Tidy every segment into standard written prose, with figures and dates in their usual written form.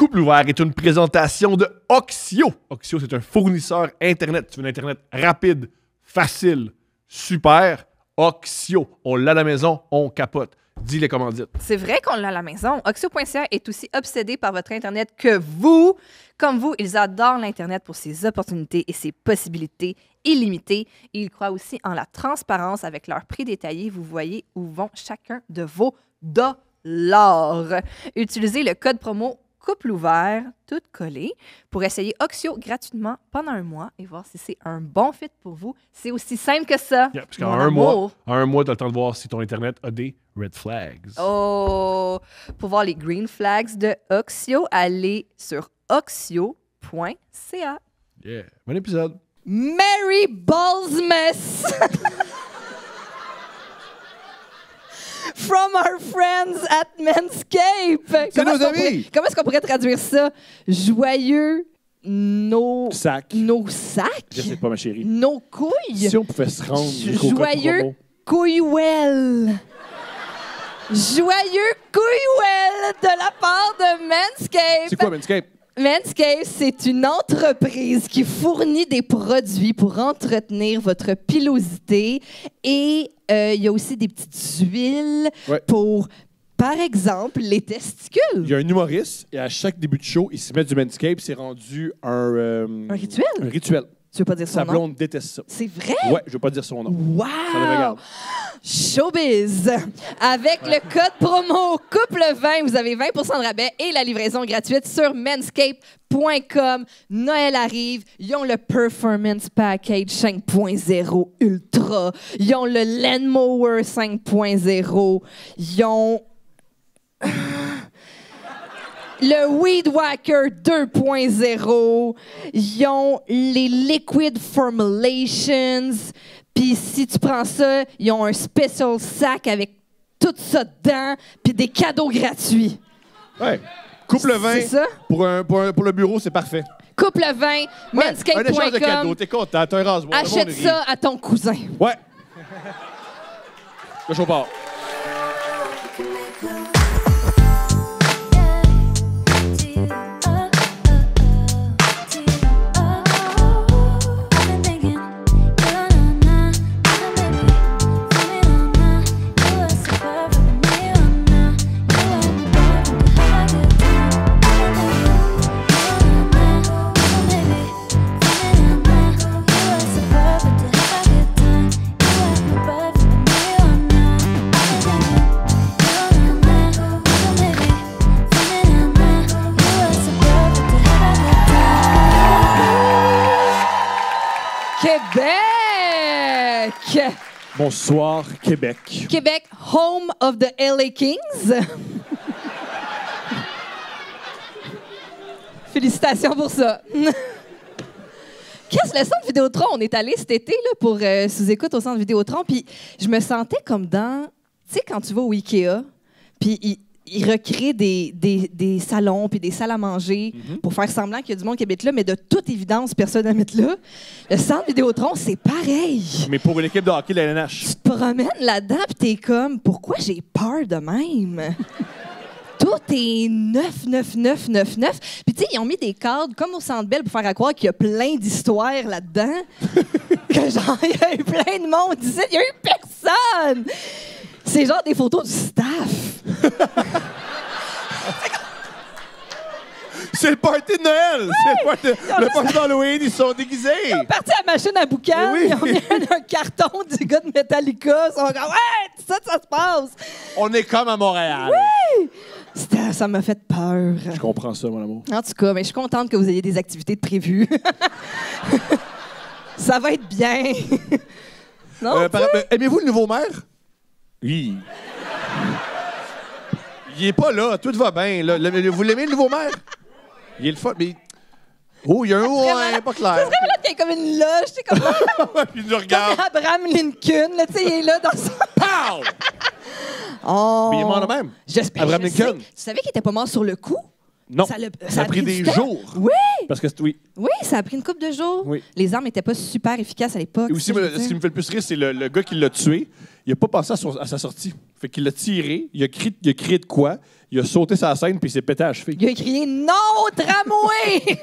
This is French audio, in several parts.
Couple ouvert est une présentation de Oxio. Oxio, c'est un fournisseur Internet. Tu veux un Internet rapide, facile, super. Oxio. On l'a à la maison, on capote. Dis les commandites. C'est vrai qu'on l'a à la maison. Oxio.ca est aussi obsédé par votre Internet que vous. Comme vous, ils adorent l'Internet pour ses opportunités et ses possibilités illimitées. Et ils croient aussi en la transparence avec leurs prix détaillés. Vous voyez où vont chacun de vos dollars. Utilisez le code promo Couple ouvert, tout collé, pour essayer Oxio gratuitement pendant un mois et voir si c'est un bon fit pour vous. C'est aussi simple que ça. Yeah, parce qu'en un mois, tu as le temps de voir si ton Internet a des red flags. Oh! Pour voir les green flags de Oxio, allez sur oxio.ca. Yeah. Bon épisode. Merry Ballsmas! From our friends at Manscaped. C'est nos amis. Comment est-ce qu'on pourrait traduire ça? Joyeux nos Sac. sacs? Je sais pas, ma chérie. Nos couilles? Si on pouvait se rendre jusqu'au code Joyeux promo. couillewell. Joyeux couillewell de la part de Manscaped. C'est quoi, Manscaped? Manscaped, c'est une entreprise qui fournit des produits pour entretenir votre pilosité et il y a aussi des petites huiles pour, par exemple, les testicules. Il y a un humoriste et à chaque début de show, il se met du Manscaped. C'est rendu un rituel? Un rituel. Tu veux pas dire son Sa nom? blonde déteste ça. C'est vrai? Ouais, je veux pas dire son nom. Wow! Ça le regarde. Showbiz! Avec le code promo Couple20, vous avez 20 de rabais et la livraison gratuite sur manscaped.com. Noël arrive, ils ont le Performance Package 5.0 Ultra, ils ont le Lawnmower 5.0, ils ont le Weed Whacker 2.0, ils ont les Liquid Formulations, puis si tu prends ça, ils ont un special sac avec tout ça dedans, puis des cadeaux gratuits. Ouais. Couple 20, C'est ça? pour le bureau, c'est parfait. Couple 20, Ouais, un échange de cadeaux, manscaped.com. t'es content, t'as un rasoir. Achète ça à ton cousin. Ouais. Le show part. Québec! Bonsoir, Québec. Québec, home of the LA Kings. Félicitations pour ça. Qu'est-ce que le Centre Vidéotron? On est allé cet été là, pour sous-écoute au Centre Vidéotron, puis je me sentais comme dans... Tu sais, quand tu vas au Ikea, puis ils recréent des salons puis des salles à manger pour faire semblant qu'il y a du monde qui habite là, mais de toute évidence, personne n'habite là. Le Centre Vidéotron, c'est pareil. Mais pour une équipe de hockey de la LNH. Tu te promènes là-dedans puis t'es comme, pourquoi j'ai peur de même? Tout est neuf. Puis tu sais, ils ont mis des cadres comme au Centre Bell pour faire à croire qu'il y a plein d'histoires là-dedans. Que genre, il y a eu plein de monde ici, il y a eu personne! C'est genre des photos du staff. C'est le party de Noël! C'est le party d'Halloween, ils sont déguisés! Ils sont partis à la machine à boucan, Oui. ils ont mis un carton du gars de Metallica, ils sont comme « Ouais, c'est ça que ça se passe! On est comme à Montréal. » Ça m'a fait peur. Je comprends ça, mon amour. En tout cas, mais je suis contente que vous ayez des activités de prévues. Ça va être bien. Non, Aimez-vous le nouveau maire? Oui. Il est pas là, tout va bien. Là. Vous l'aimez, le nouveau maire? Il est le fun, mais... Oh, il y a un ouais, pas clair. ça serait malade qu'il y ait comme une loge, tu sais, comme, Puis il nous regarde. comme Abraham Lincoln, là, tu sais, il est là dans son... Pow! Oh. Mais il est mort de même. J'espère. Abraham je sais. Lincoln. Tu savais qu'il était pas mort sur le coup? Non. Ça Ça a pris du des temps. jours. Oui, Parce que, oui. oui, ça a pris une couple de jours. Oui. Les armes n'étaient pas super efficaces à l'époque. Et aussi, ça, je veux ce qui dire. me fait le plus rire, c'est le gars qui l'a tué. Il n'a pas pensé à sa sortie. Fait qu'il l'a tiré, il a crié de quoi, il a sauté sa scène, puis il s'est pété à la cheville. Il a crié « Non, tramway! »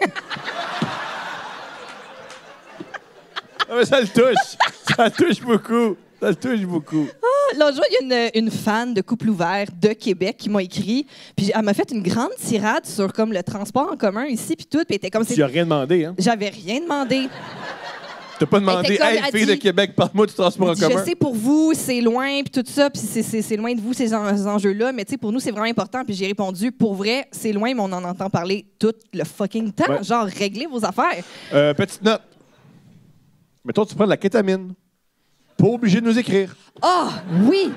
Ah, mais ça le touche. Ça le touche beaucoup. Ça le touche beaucoup. L'autre jour, il y a une fan de Couple ouvert de Québec qui m'a écrit. Puis elle m'a fait une grande tirade sur comme le transport en commun ici, puis tout. Puis elle était comme... Tu n'as rien demandé, hein? J'avais rien demandé. T'as pas demandé, Elle était comme, hey, elle fille de dit- Québec, parle-moi du transport en Elle dit, commun. je sais pour vous, c'est loin, puis tout ça, puis c'est loin de vous, ces enjeux-là, mais tu sais, pour nous, c'est vraiment important. Puis j'ai répondu, pour vrai, c'est loin, mais on en entend parler tout le fucking temps. Ouais. Genre, réglez vos affaires. Petite note. Mettons, tu prends de la kétamine. Pas obligé de nous écrire. Ah, oui!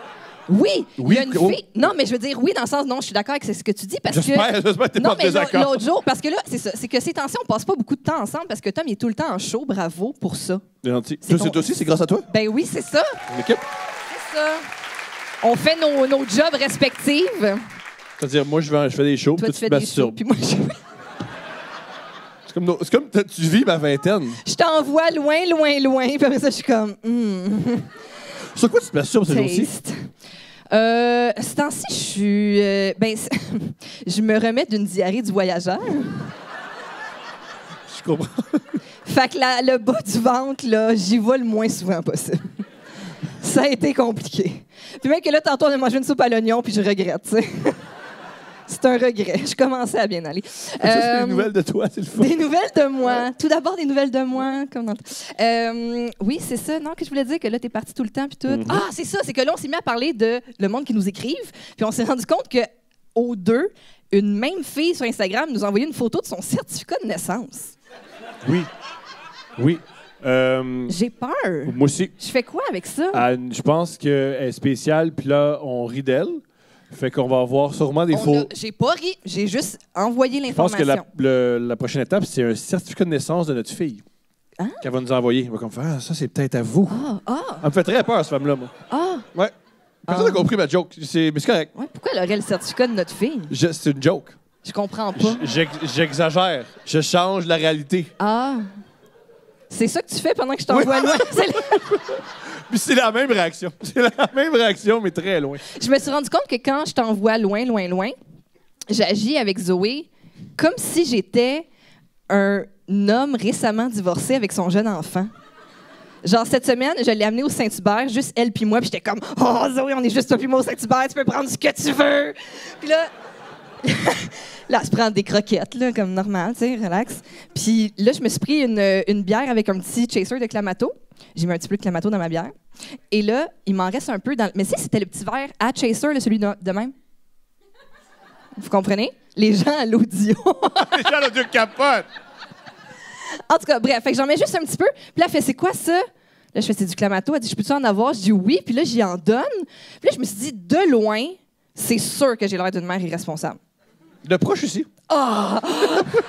Oui, il Oui, y a une oh. fille. Non, mais je veux dire, oui, dans le sens, non, je suis d'accord avec ce que tu dis parce que. J'espère que t'es Non, pas en mais désaccord. l'autre jour, parce que là, c'est ça, c'est que ces temps-ci, on passe pas beaucoup de temps ensemble parce que Tom, il est tout le temps en show, bravo pour ça. C'est gentil. C'est Toi ton- aussi, c'est grâce à toi. Ben oui, c'est ça, L'équipe. c'est ça. On fait nos jobs respectifs. C'est-à-dire, moi, je fais des shows, Toi, puis tu fais te des shows, masturbes. puis moi, C'est comme tu vis ma vingtaine. je t'envoie loin, loin, loin, puis après ça, je suis comme, Sur quoi tu te masturbes ces jours-ci? taste. Ce temps-ci, je suis. Je me remets d'une diarrhée du voyageur. Je comprends. Fait que le bas du ventre, là, j'y vais le moins souvent possible. Ça a été compliqué. Puis même que là, tantôt, on a mangé une soupe à l'oignon, puis je regrette, tu sais. C'est un regret. Je commençais à bien aller. Ça, c'est des nouvelles de toi, c'est le fun. Des nouvelles de moi. Tout d'abord, des nouvelles de moi. Comme dans... oui, c'est ça. Non, que je voulais dire que là, t'es parti tout le temps, puis tout. Mm-hmm. Ah, c'est ça. C'est que là, on s'est mis à parler de le monde qui nous écrive, puis on s'est rendu compte que aux deux, une même fille sur Instagram nous a envoyé une photo de son certificat de naissance. Oui. Oui. J'ai peur. Moi aussi. Je fais quoi avec ça? Je pense qu'elle est spéciale, puis là, on rit d'elle. Fait qu'on va avoir sûrement des faux. J'ai pas ri, j'ai juste envoyé Je pense l'information. que la prochaine étape, c'est un certificat de naissance de notre fille. Hein? Qu'elle va nous envoyer. Elle va comme faire, ça, c'est peut-être à vous. Elle me fait très peur, cette femme-là, moi. Ouais. Personne n'a compris ma joke. Mais c'est correct. Ouais, pourquoi elle aurait le certificat de notre fille? C'est une joke. Je comprends pas. J'exagère. Je change la réalité. Ah. C'est ça que tu fais pendant que je t'envoie loin? Puis c'est la même réaction. C'est la même réaction, mais très loin. Je me suis rendu compte que quand je t'envoie loin, loin, loin, j'agis avec Zoé comme si j'étais un homme récemment divorcé avec son jeune enfant. Genre, cette semaine, je l'ai amenée au Saint-Hubert, juste elle puis moi, puis j'étais comme « Oh, Zoé, on est juste toi puis moi au Saint-Hubert, tu peux prendre ce que tu veux! » Puis là... Là, elle se prend des croquettes, là, comme normal, tu sais, relax. Puis là, je me suis pris une bière avec un petit chaser de Clamato. J'ai mis un petit peu de Clamato dans ma bière. Et là, il m'en reste un peu dans... Mais si c'était le petit verre à chaser, là, celui de même. Vous comprenez? Les gens à l'audio. Les gens l'ont dû capote. En tout cas, bref, fait que j'en mets juste un petit peu. Puis là, elle fait, c'est quoi ça? Là, je fais, c'est du Clamato. Elle dit, je peux-tu en avoir? Je dis oui. Puis là, j'y en donne. Puis là, je me suis dit, de loin, c'est sûr que j'ai l'air d'une mère irresponsable. De proche aussi. Ah!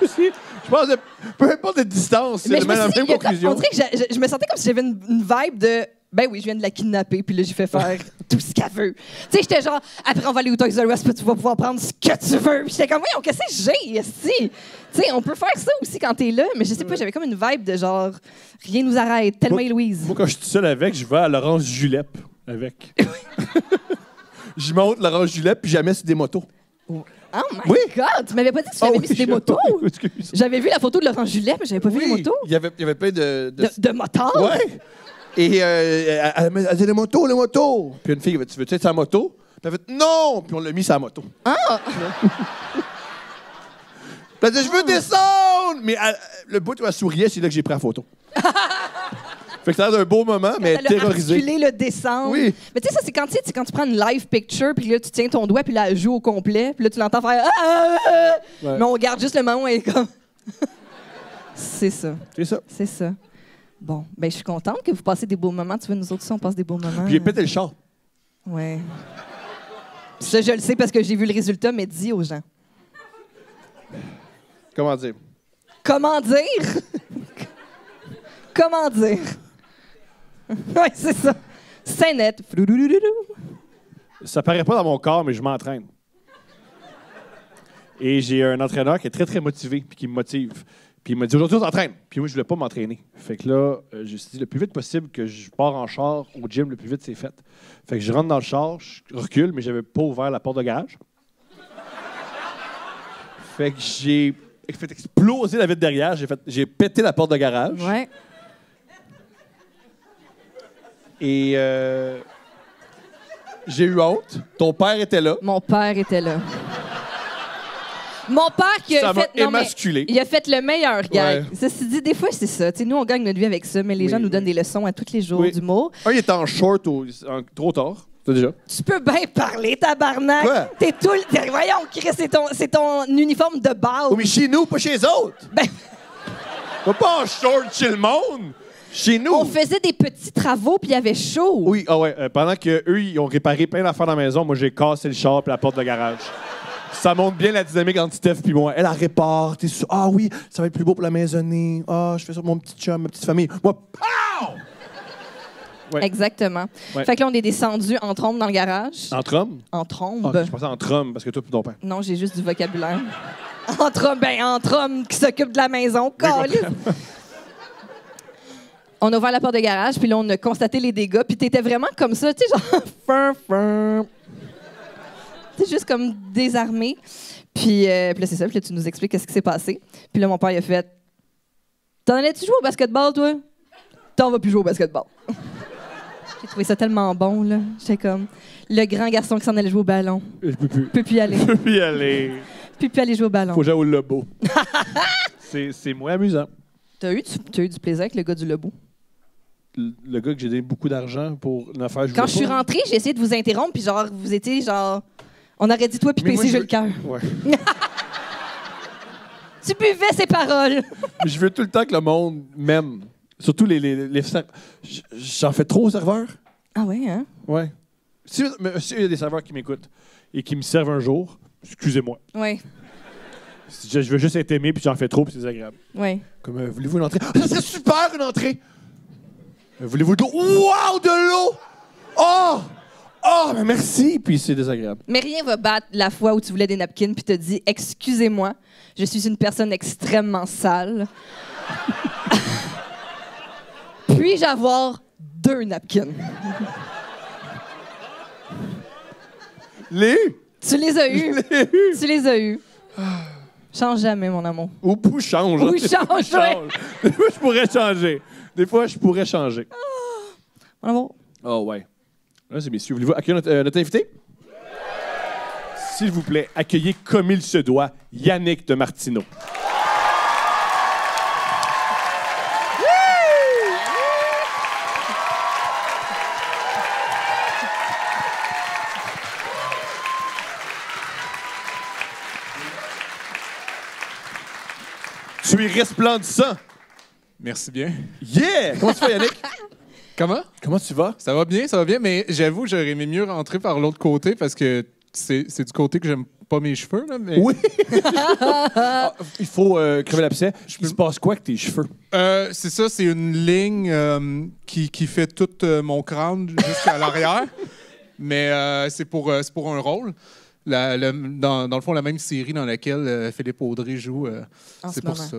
Je pense que peu importe la distance, c'est Mais je me la suis même dit, conclusion. on dirait que je me sentais comme si j'avais une vibe de ben oui, je viens de la kidnapper, puis là, j'ai fait faire tout ce qu'elle veut. Tu sais, j'étais genre, après, on va aller au Toys R Us, puis tu vas pouvoir prendre ce que tu veux. Puis j'étais comme, voyons, qu'est-ce que j'ai, esti? Tu sais, on peut faire ça aussi quand t'es là, mais je sais pas, j'avais comme une vibe de genre, rien nous arrête, tellement Louise. Moi, quand je suis seul avec, je vais à Laurence Julep avec. Je monte Laurence Julep, puis jamais sur des motos. Oh my God! Tu m'avais pas dit que tu l'avais mis sur des motos? Excuse. J'avais vu la photo de Laurent Julet, mais j'avais pas vu les motos. Il y avait plein de... De motards? Ouais! Et elle dit les motos! Puis une fille, tu veux-tu être sur la moto? Puis elle a fait non! Puis on l'a mis sur la moto. Ah! Puis elle a dit je veux descendre! Mais le bout où elle souriait, c'est là que j'ai pris la photo. Fait que ça a l'air d'un beau moment, mais elle est Elle a terrorisée. articulé le descendre. Oui. Mais tu sais, ça, c'est quand, quand tu prends une live picture, puis là, tu tiens ton doigt, puis là, elle joue au complet, puis là, tu l'entends faire Ouais. Mais on regarde juste le moment où elle est comme. C'est ça. C'est ça. C'est ça. Bon, ben je suis contente que vous passez des beaux moments. Tu vois, nous autres aussi, on passe des beaux moments. Puis j'ai pété le char. Ouais. Ça, je le sais parce que j'ai vu le résultat, mais dis aux gens. Comment dire? Comment dire? Comment dire? Oui, c'est ça. C'est net. Ça paraît pas dans mon corps, mais je m'entraîne. Et j'ai un entraîneur qui est très, très motivé puis qui me motive. Puis il m'a dit, aujourd'hui, on s'entraîne. Puis moi, je voulais pas m'entraîner. Fait que là, je me suis dit, le plus vite possible que je pars en char au gym, le plus vite c'est fait. Fait que je rentre dans le char, je recule, mais j'avais pas ouvert la porte de garage. Fait que j'ai fait exploser la vitre derrière. J'ai pété la porte de garage. Ouais. Et j'ai eu honte. Ton père était là. Mon père était là. Mon père qui Ça a m'a fait... non, mais émasculé. il a fait le meilleur gag. Ouais. Ceci dit, des fois, c'est ça. T'sais, nous, on gagne notre vie avec ça, mais les gens nous donnent des leçons à tous les jours Oui. d'humour. Un, il était en short trop tard. Ça, déjà. Tu peux bien parler, tabarnak. Quoi? T'es tout le... Voyons, Chris, c'est ton uniforme de base. Oh, mais chez nous, pas chez les autres. Ben, Va pas en short chez le monde. Chez nous. on faisait des petits travaux, puis il y avait chaud. Oui, ah ouais. Pendant qu'eux, ils ont réparé plein d'affaires dans la maison, moi, j'ai cassé le char et la porte de garage. Ça montre bien la dynamique entre Steph et moi. Elle répare. T'es sûr, ah oui, ça va être plus beau pour la maisonnée. Ah, je fais ça pour mon petit chum, ma petite famille. Moi, pow! Ouais. Exactement. Ouais. Fait que là, on est descendu en trombe dans le garage. En trombe? En Ah, trombe. je pensais en trombe parce que toi et ton père. Non, j'ai juste du vocabulaire. En trombe qui s'occupe de la maison. Calisse. On a ouvert la porte de garage, puis là, on a constaté les dégâts, puis t'étais vraiment comme ça, tu sais, genre, fin. T'es juste comme désarmé. Puis là, c'est ça, puis là, tu nous expliques qu'est-ce qui s'est passé. Puis là, mon père, il a fait « T'en allais-tu jouer au basketball, toi? T'en vas plus jouer au basketball. » J'ai trouvé ça tellement bon, là. J'étais comme le grand garçon qui s'en allait jouer au ballon. Je peux plus. Peut plus y aller. Je peux plus y aller. Peut plus aller jouer au ballon. Faut que j'aille au Lobo. C'est moins amusant. T'as eu du plaisir avec le gars du Lebeau? Le gars que j'ai donné beaucoup d'argent pour une affaire. Quand je suis rentrée, j'ai essayé de vous interrompre, puis genre, vous étiez genre... On aurait dit toi, puis Mais moi, PC, j'ai je le cœur. Ouais. Tu buvais ses paroles. Je veux tout le temps que le monde m'aime. Surtout les j'en fais trop aux serveurs. Ah ouais, hein? Ouais. S'il y a des serveurs qui m'écoutent et qui me servent un jour, excusez-moi. Ouais, Je veux juste être aimé puis j'en fais trop puis c'est désagréable. ouais. Comme, voulez-vous une entrée? Ah, ça serait super une entrée! Voulez-vous de l'eau? Wow, de l'eau! Oh! Oh, mais merci! Puis c'est désagréable. Mais rien va battre la fois où tu voulais des napkins, puis t'as dit « Excusez-moi, je suis une personne extrêmement sale. Puis-je avoir 2 napkins? » Tu les as eus. Tu les as eus. Change jamais, mon amour. Ou change. Ou change, ouais. Des fois, je pourrais changer. Des fois, je pourrais changer. Mon amour. Oh, ouais. Là, c'est messieurs. Voulez-vous accueillir notre invité? S'il vous plaît, accueillez comme il se doit Yannick de Martineau. Tu es resplendissant. Merci bien. Yeah! Comment tu vas, Yannick? Comment? Comment tu vas? Ça va bien, mais j'avoue, j'aurais aimé mieux rentrer par l'autre côté parce que c'est du côté que j'aime pas mes cheveux. Là, mais... Oui! Ah, il faut crever l'abcès. Il se passe quoi avec tes cheveux? C'est ça, c'est une ligne qui fait tout mon crâne jusqu'à l'arrière. Mais c'est pour un rôle. Dans le fond, la même série dans laquelle Philippe Audrey joue. C'est pour ça.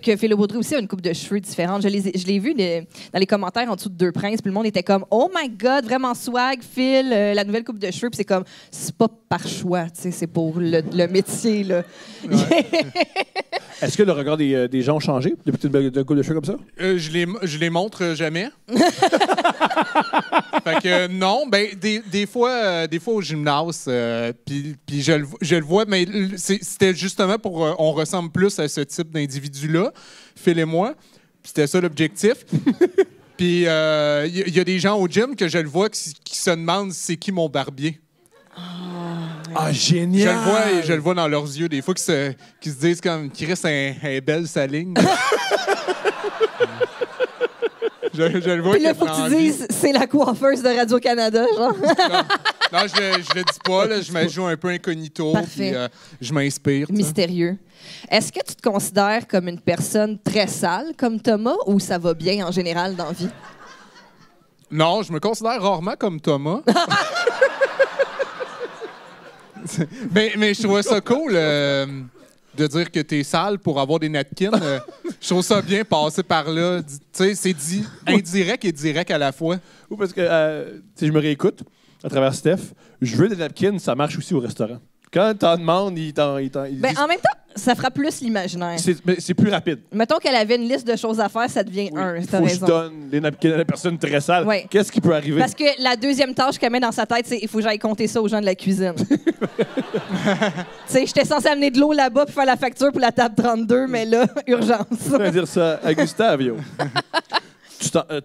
Que Philippe Audrey aussi a une coupe de cheveux différente. Je l'ai vu dans les commentaires en dessous de Deux Princes, puis le monde était comme « Oh my God, vraiment swag, Phil, la nouvelle coupe de cheveux. » Puis c'est comme « C'est pas par choix, tu sais, c'est pour le métier, là. Ouais. » Est-ce que le regard des gens a changé depuis que tu as une coupe de cheveux comme ça? Je les montre jamais. Fait que non, ben des fois au gymnase, puis je le vois, mais c'était justement pour on ressemble plus à ce type d'individu-là, Phil et moi. Puis c'était ça l'objectif. Puis il y a des gens au gym que je le vois qui se demandent c'est qui mon barbier. Ah, génial! Je le vois dans leurs yeux, des fois, qui se disent comme Chris est belle sa ligne. je le vois. Puis là, il faut que tu dises « C'est la coiffeuse de Radio-Canada, genre. » Non, je le dis pas, là, je me joue un peu incognito, puis je m'inspire. Mystérieux. Est-ce que tu te considères comme une personne très sale, comme Thomas, ou ça va bien en général dans la vie? Non, je me considère rarement comme Thomas. Mais je trouvais ça cool de dire que t'es sale pour avoir des napkins. Je trouve ça bien passer par là. Tu sais, c'est dit indirect et direct à la fois. Ou parce que si je me réécoute à travers Steph, je veux des napkins, ça marche aussi au restaurant. Quand t'en demandes, ils En même temps, ça fera plus l'imaginaire. c'est plus rapide. Mettons qu'elle avait une liste de choses à faire, ça devient Oui. un. Faut T'as que je raison. donne les napkins à la personne très sale. Ouais. Qu'est-ce qui peut arriver? Parce que la deuxième tâche qu'elle met dans sa tête, c'est il faut que j'aille compter ça aux gens de la cuisine. Tu sais, j'étais censée amener de l'eau là-bas pour faire la facture pour la table 32, mais là, urgence. Je vais dire ça à Gustavio.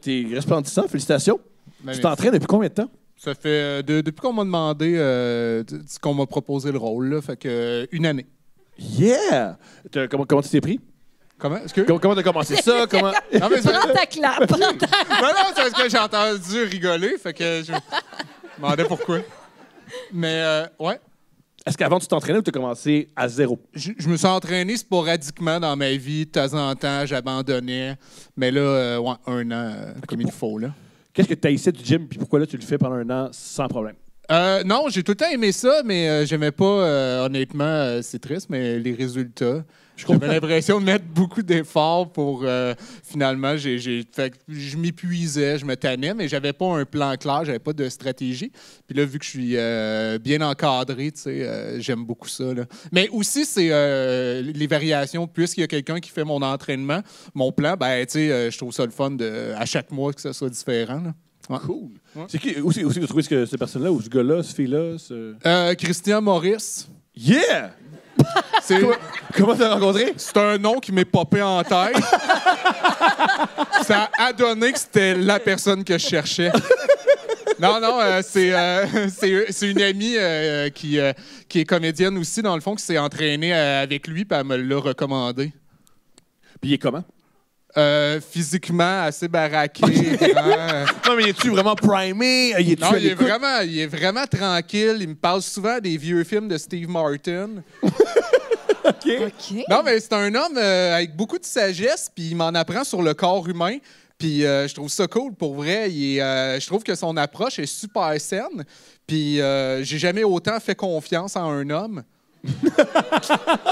T'es resplendissant, félicitations. Ben, Tu t'entraînes depuis combien de temps? Ça fait depuis qu'on m'a demandé, qu'on m'a proposé le rôle, là, fait que une année. Yeah! Comment tu t'es pris? Comment? Est-ce que... Comment t'as commencé ça? Comment... Non, mais Prends ta clap. Prends ta... non, c'est parce que j'ai entendu rigoler, fait que je me demandais pourquoi. Mais, ouais. Est-ce qu'avant tu t'entraînais ou tu as commencé à zéro? Je me suis entraîné sporadiquement dans ma vie. De temps en temps, j'abandonnais. Mais là, ouais, 1 an, comme il faut, là. Qu'est-ce que tu haïssais du gym, puis pourquoi là tu le fais pendant 1 an sans problème? Non, j'ai tout le temps aimé ça, mais j'aimais pas, honnêtement, c'est triste, mais les résultats. J'avais l'impression de mettre beaucoup d'efforts pour, finalement, fait que je m'épuisais, je me tannais, mais j'avais pas un plan clair, j'avais pas de stratégie. Puis là, vu que je suis bien encadré, tu sais, j'aime beaucoup ça, là. Mais aussi, c'est les variations, puisqu'il y a quelqu'un qui fait mon entraînement, mon plan, ben, tu sais, je trouve ça le fun à chaque mois que ça soit différent, là. Ouais. Cool. Ouais. C'est qui aussi vous trouvez que cette personne-là, ou ce gars-là, ce fille-là? Christian Maurice. Yeah! C'est... Comment t'as rencontré? C'est un nom qui m'est popé en tête. Ça a donné que c'était la personne que je cherchais. Non, c'est une amie qui est comédienne aussi, dans le fond, qui s'est entraînée avec lui, puis elle me l'a recommandé. Puis il est comment? Physiquement, assez baraqué. Grand. Non, mais es-tu vraiment primé? Non, il est vraiment tranquille. Il me parle souvent des vieux films de Steve Martin. OK. Non, mais c'est un homme avec beaucoup de sagesse, puis il m'en apprend sur le corps humain. Puis je trouve ça cool, pour vrai. Je trouve que son approche est super saine. Puis j'ai jamais autant fait confiance en un homme.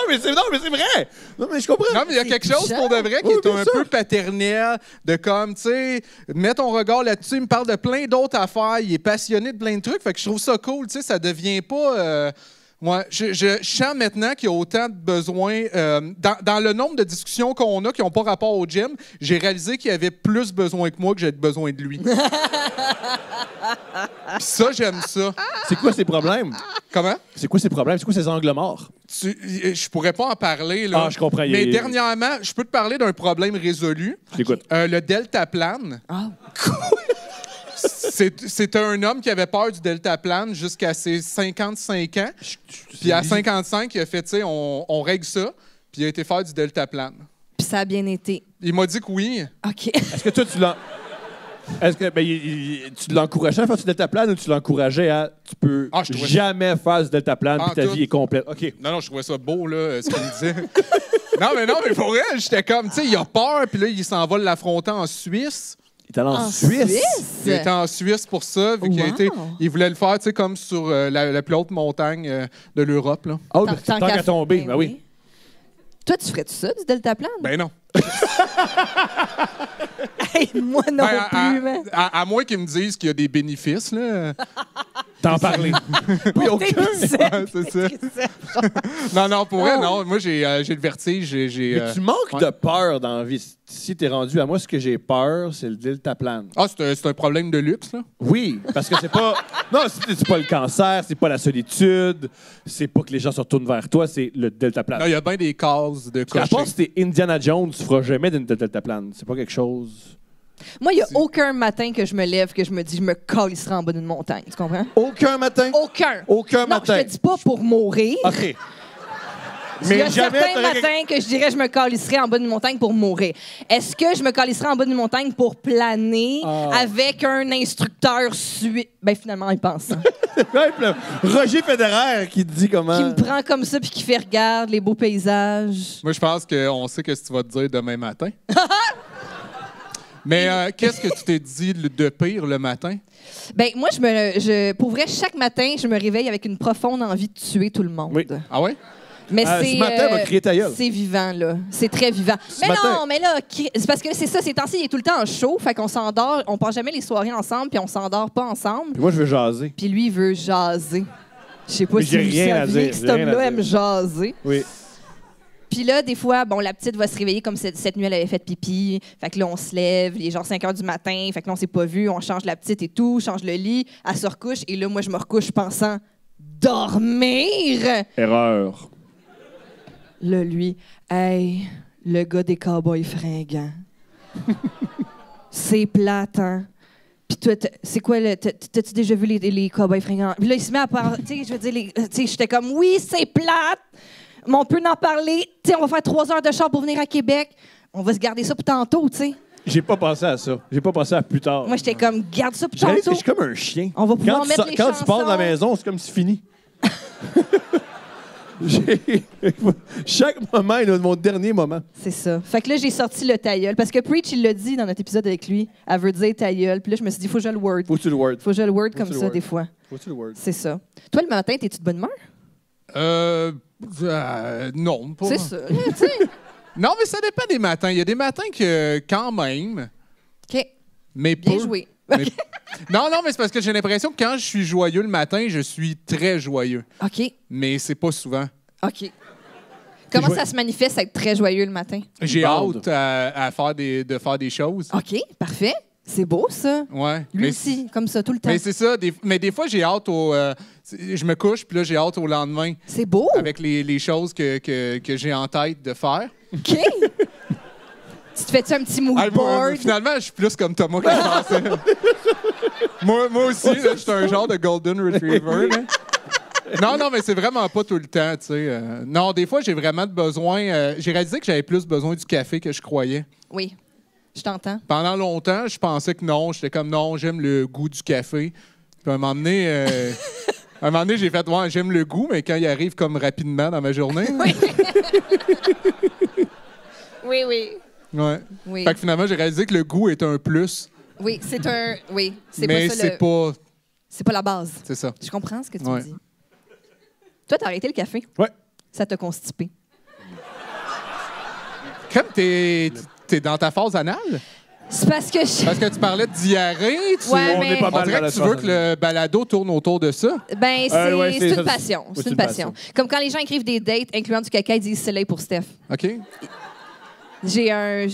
mais c'est vrai! Non, mais je comprends. Non, mais il y a quelque chose pour de vrai qui est un peu paternel, de comme, tu sais, mets ton regard là-dessus, il me parle de plein d'autres affaires, il est passionné de plein de trucs, fait que je trouve ça cool, tu sais, ça devient pas... Moi, je sens maintenant qu'il y a autant de besoins. Dans le nombre de discussions qu'on a qui n'ont pas rapport au gym, j'ai réalisé qu'il y avait plus besoin que moi que j'ai besoin de lui. Puis ça, j'aime ça. C'est quoi ses problèmes? Comment? C'est quoi ses problèmes? C'est quoi ses angles morts? Je pourrais pas en parler, là. Ah, je comprends. Mais dernièrement, je peux te parler d'un problème résolu. Je t'écoute. Le deltaplane. Ah. C'est un homme qui avait peur du deltaplane jusqu'à ses 55 ans. Puis à 55, il a fait, tu sais, on règle ça. Puis il a été faire du deltaplane. Puis ça a bien été. Il m'a dit que oui. OK. Est-ce que toi, tu l'as... Est-ce que tu l'encourageais à faire du deltaplane ou tu l'encourageais à... Tu peux jamais faire du deltaplane puis ta vie est complète? OK. Non, je trouvais ça beau, là, ce qu'il me disait. non, mais pour elle, j'étais comme, tu sais, il a peur, puis là, il s'en va l'affronter en Suisse. Il est allé en Suisse? Il était en Suisse pour ça, vu il voulait le faire, tu sais, comme sur la plus haute montagne de l'Europe, là. Oh, tant qu'à tomber, ben oui. Toi, tu ferais-tu ça, du deltaplane? Ben non. Hey, moi non plus, mais... À moins qu'ils me disent qu'il y a des bénéfices, là. T'en parler. Oui, aucun. C'est ça. non, pour vrai, non. Moi, j'ai le vertige. Mais tu manques de peur dans la vie. Si t'es rendu à moi, ce que j'ai peur, c'est le deltaplane. Ah, c'est un problème de luxe, là? Oui, parce que c'est pas... Non, c'est pas le cancer, c'est pas la solitude, c'est pas que les gens se retournent vers toi, c'est le deltaplane. Non, il y a bien des cases de À cocher. part si t'es Indiana Jones, tu feras jamais de deltaplane. C'est pas quelque chose... Moi, il n'y a aucun matin que je me lève que je me dis je me calisserai en bas d'une montagne. Tu comprends? Aucun matin? Aucun. Aucun Non, matin? je te dis pas pour mourir. OK. Il y a certains matins que je dirais je me calisserai en bas d'une montagne pour mourir. Est-ce que je me calisserai en bas d'une montagne pour planer avec un instructeur suisse? Ben finalement, il pense. Roger Federer qui te dit comment... Qui me prend comme ça puis qui fait regarde les beaux paysages. Moi, je pense qu'on sait ce que tu vas te dire demain matin. Mais qu'est-ce que tu t'es dit de pire le matin? Ben, moi, pour vrai, chaque matin, je me réveille avec une profonde envie de tuer tout le monde. Oui. Ah ouais? Mais c'est. Ce matin, elle va crier ta gueule. C'est vivant, là. C'est très vivant. Mais matin- non, mais là, c'est parce que c'est ça, ces temps-ci, il est tout le temps en show, fait qu'on s'endort, on passe jamais les soirées ensemble, puis on s'endort pas ensemble. Puis moi, je veux jaser. Puis lui, il veut jaser. Je sais pas Mais si j'ai vous rien à saviez dire, que cet j'ai rien à homme-là dire. aime jaser. Oui. Puis là, des fois, bon, la petite va se réveiller comme cette nuit, elle avait fait pipi. Fait que là, on se lève, il est genre 5 h du matin. Fait que là, on s'est pas vu, on change la petite et tout, change le lit, elle se recouche. Et là, moi, je me recouche pensant dormir. Erreur. Là, lui, hey, le gars des cowboys fringants. C'est plate, hein? Puis toi, c'est quoi, t'as-tu déjà vu les cowboys fringants? Puis là, il se met à parler, tu sais, je veux dire, tu sais, j'étais comme, oui, c'est plate, mais on peut en parler. Tu sais, on va faire 3 heures de char pour venir à Québec. On va se garder ça pour tantôt, tu sais. J'ai pas pensé à ça. J'ai pas pensé à plus tard. Moi, j'étais comme, garde ça pour Je réalise que tantôt. je suis comme un chien. On va pouvoir mettre les Quand tu pars de la chansons. maison, c'est comme si fini. Chaque moment est mon dernier moment. C'est ça. Fait que là, j'ai sorti le ta gueule. Parce que Preach, il l'a dit dans notre épisode avec lui. Elle veut dire ta gueule. Puis là, je me suis dit, faut que je le word. Faut-tu le word? Faut que je le word comme tu le ça, word? des fois. Faut-tu le word? C'est ça. Toi, le matin, t'es-tu de bonne humeur? Non, pas. C'est ça. Tu sais. Non, mais ça dépend des matins. Il y a des matins que, quand même, OK. mais Bien peu. joué. Mais- Non, mais c'est parce que j'ai l'impression que quand je suis joyeux le matin, je suis très joyeux. OK. Mais c'est pas souvent. OK. Comment joyeux. ça se manifeste à être très joyeux le matin? J'ai Bande. hâte à faire de faire des choses. OK, parfait. C'est beau, ça. Ouais. Lui Mais aussi, comme ça, tout le temps. Mais c'est ça. Mais des fois, j'ai hâte au. Je me couche, puis là, j'ai hâte au lendemain C'est beau. avec les choses que j'ai en tête de faire. OK. Tu te fais-tu un petit mood Ah, moi, board? finalement, je suis plus comme Thomas que je pensais. moi aussi, là, je suis un genre de Golden Retriever. Là. Non, mais c'est vraiment pas tout le temps, tu sais. Non, des fois, j'ai vraiment besoin... j'ai réalisé que j'avais plus besoin du café que je croyais. Oui, je t'entends. Pendant longtemps, je pensais que non. J'étais comme, non, j'aime le goût du café. Puis à un moment donné... j'ai fait, ouais, j'aime le goût, mais quand il arrive comme rapidement dans ma journée... Oui, oui. Ouais. Oui, Fait que finalement, j'ai réalisé que le goût est un plus, oui, c'est un... Oui, c'est mais pas ça c'est le... pas... C'est pas la base. C'est ça. Je comprends ce que tu Ouais. me dis. Toi, t'as arrêté le café. Ouais. Ça t'a constipé. Comme t'es dans ta phase anale? C'est parce que je... Parce que tu parlais de diarrhée, Ouais, On mais- est pas on mal dirait dans la que tu veux phase que le balado tourne autour de ça. Ben, c'est ouais, c'est c'est une ça. passion. Oui, C'est une passion. Comme quand les gens écrivent des dates incluant du caca, ils disent soleil pour Steph. OK? J'ai un...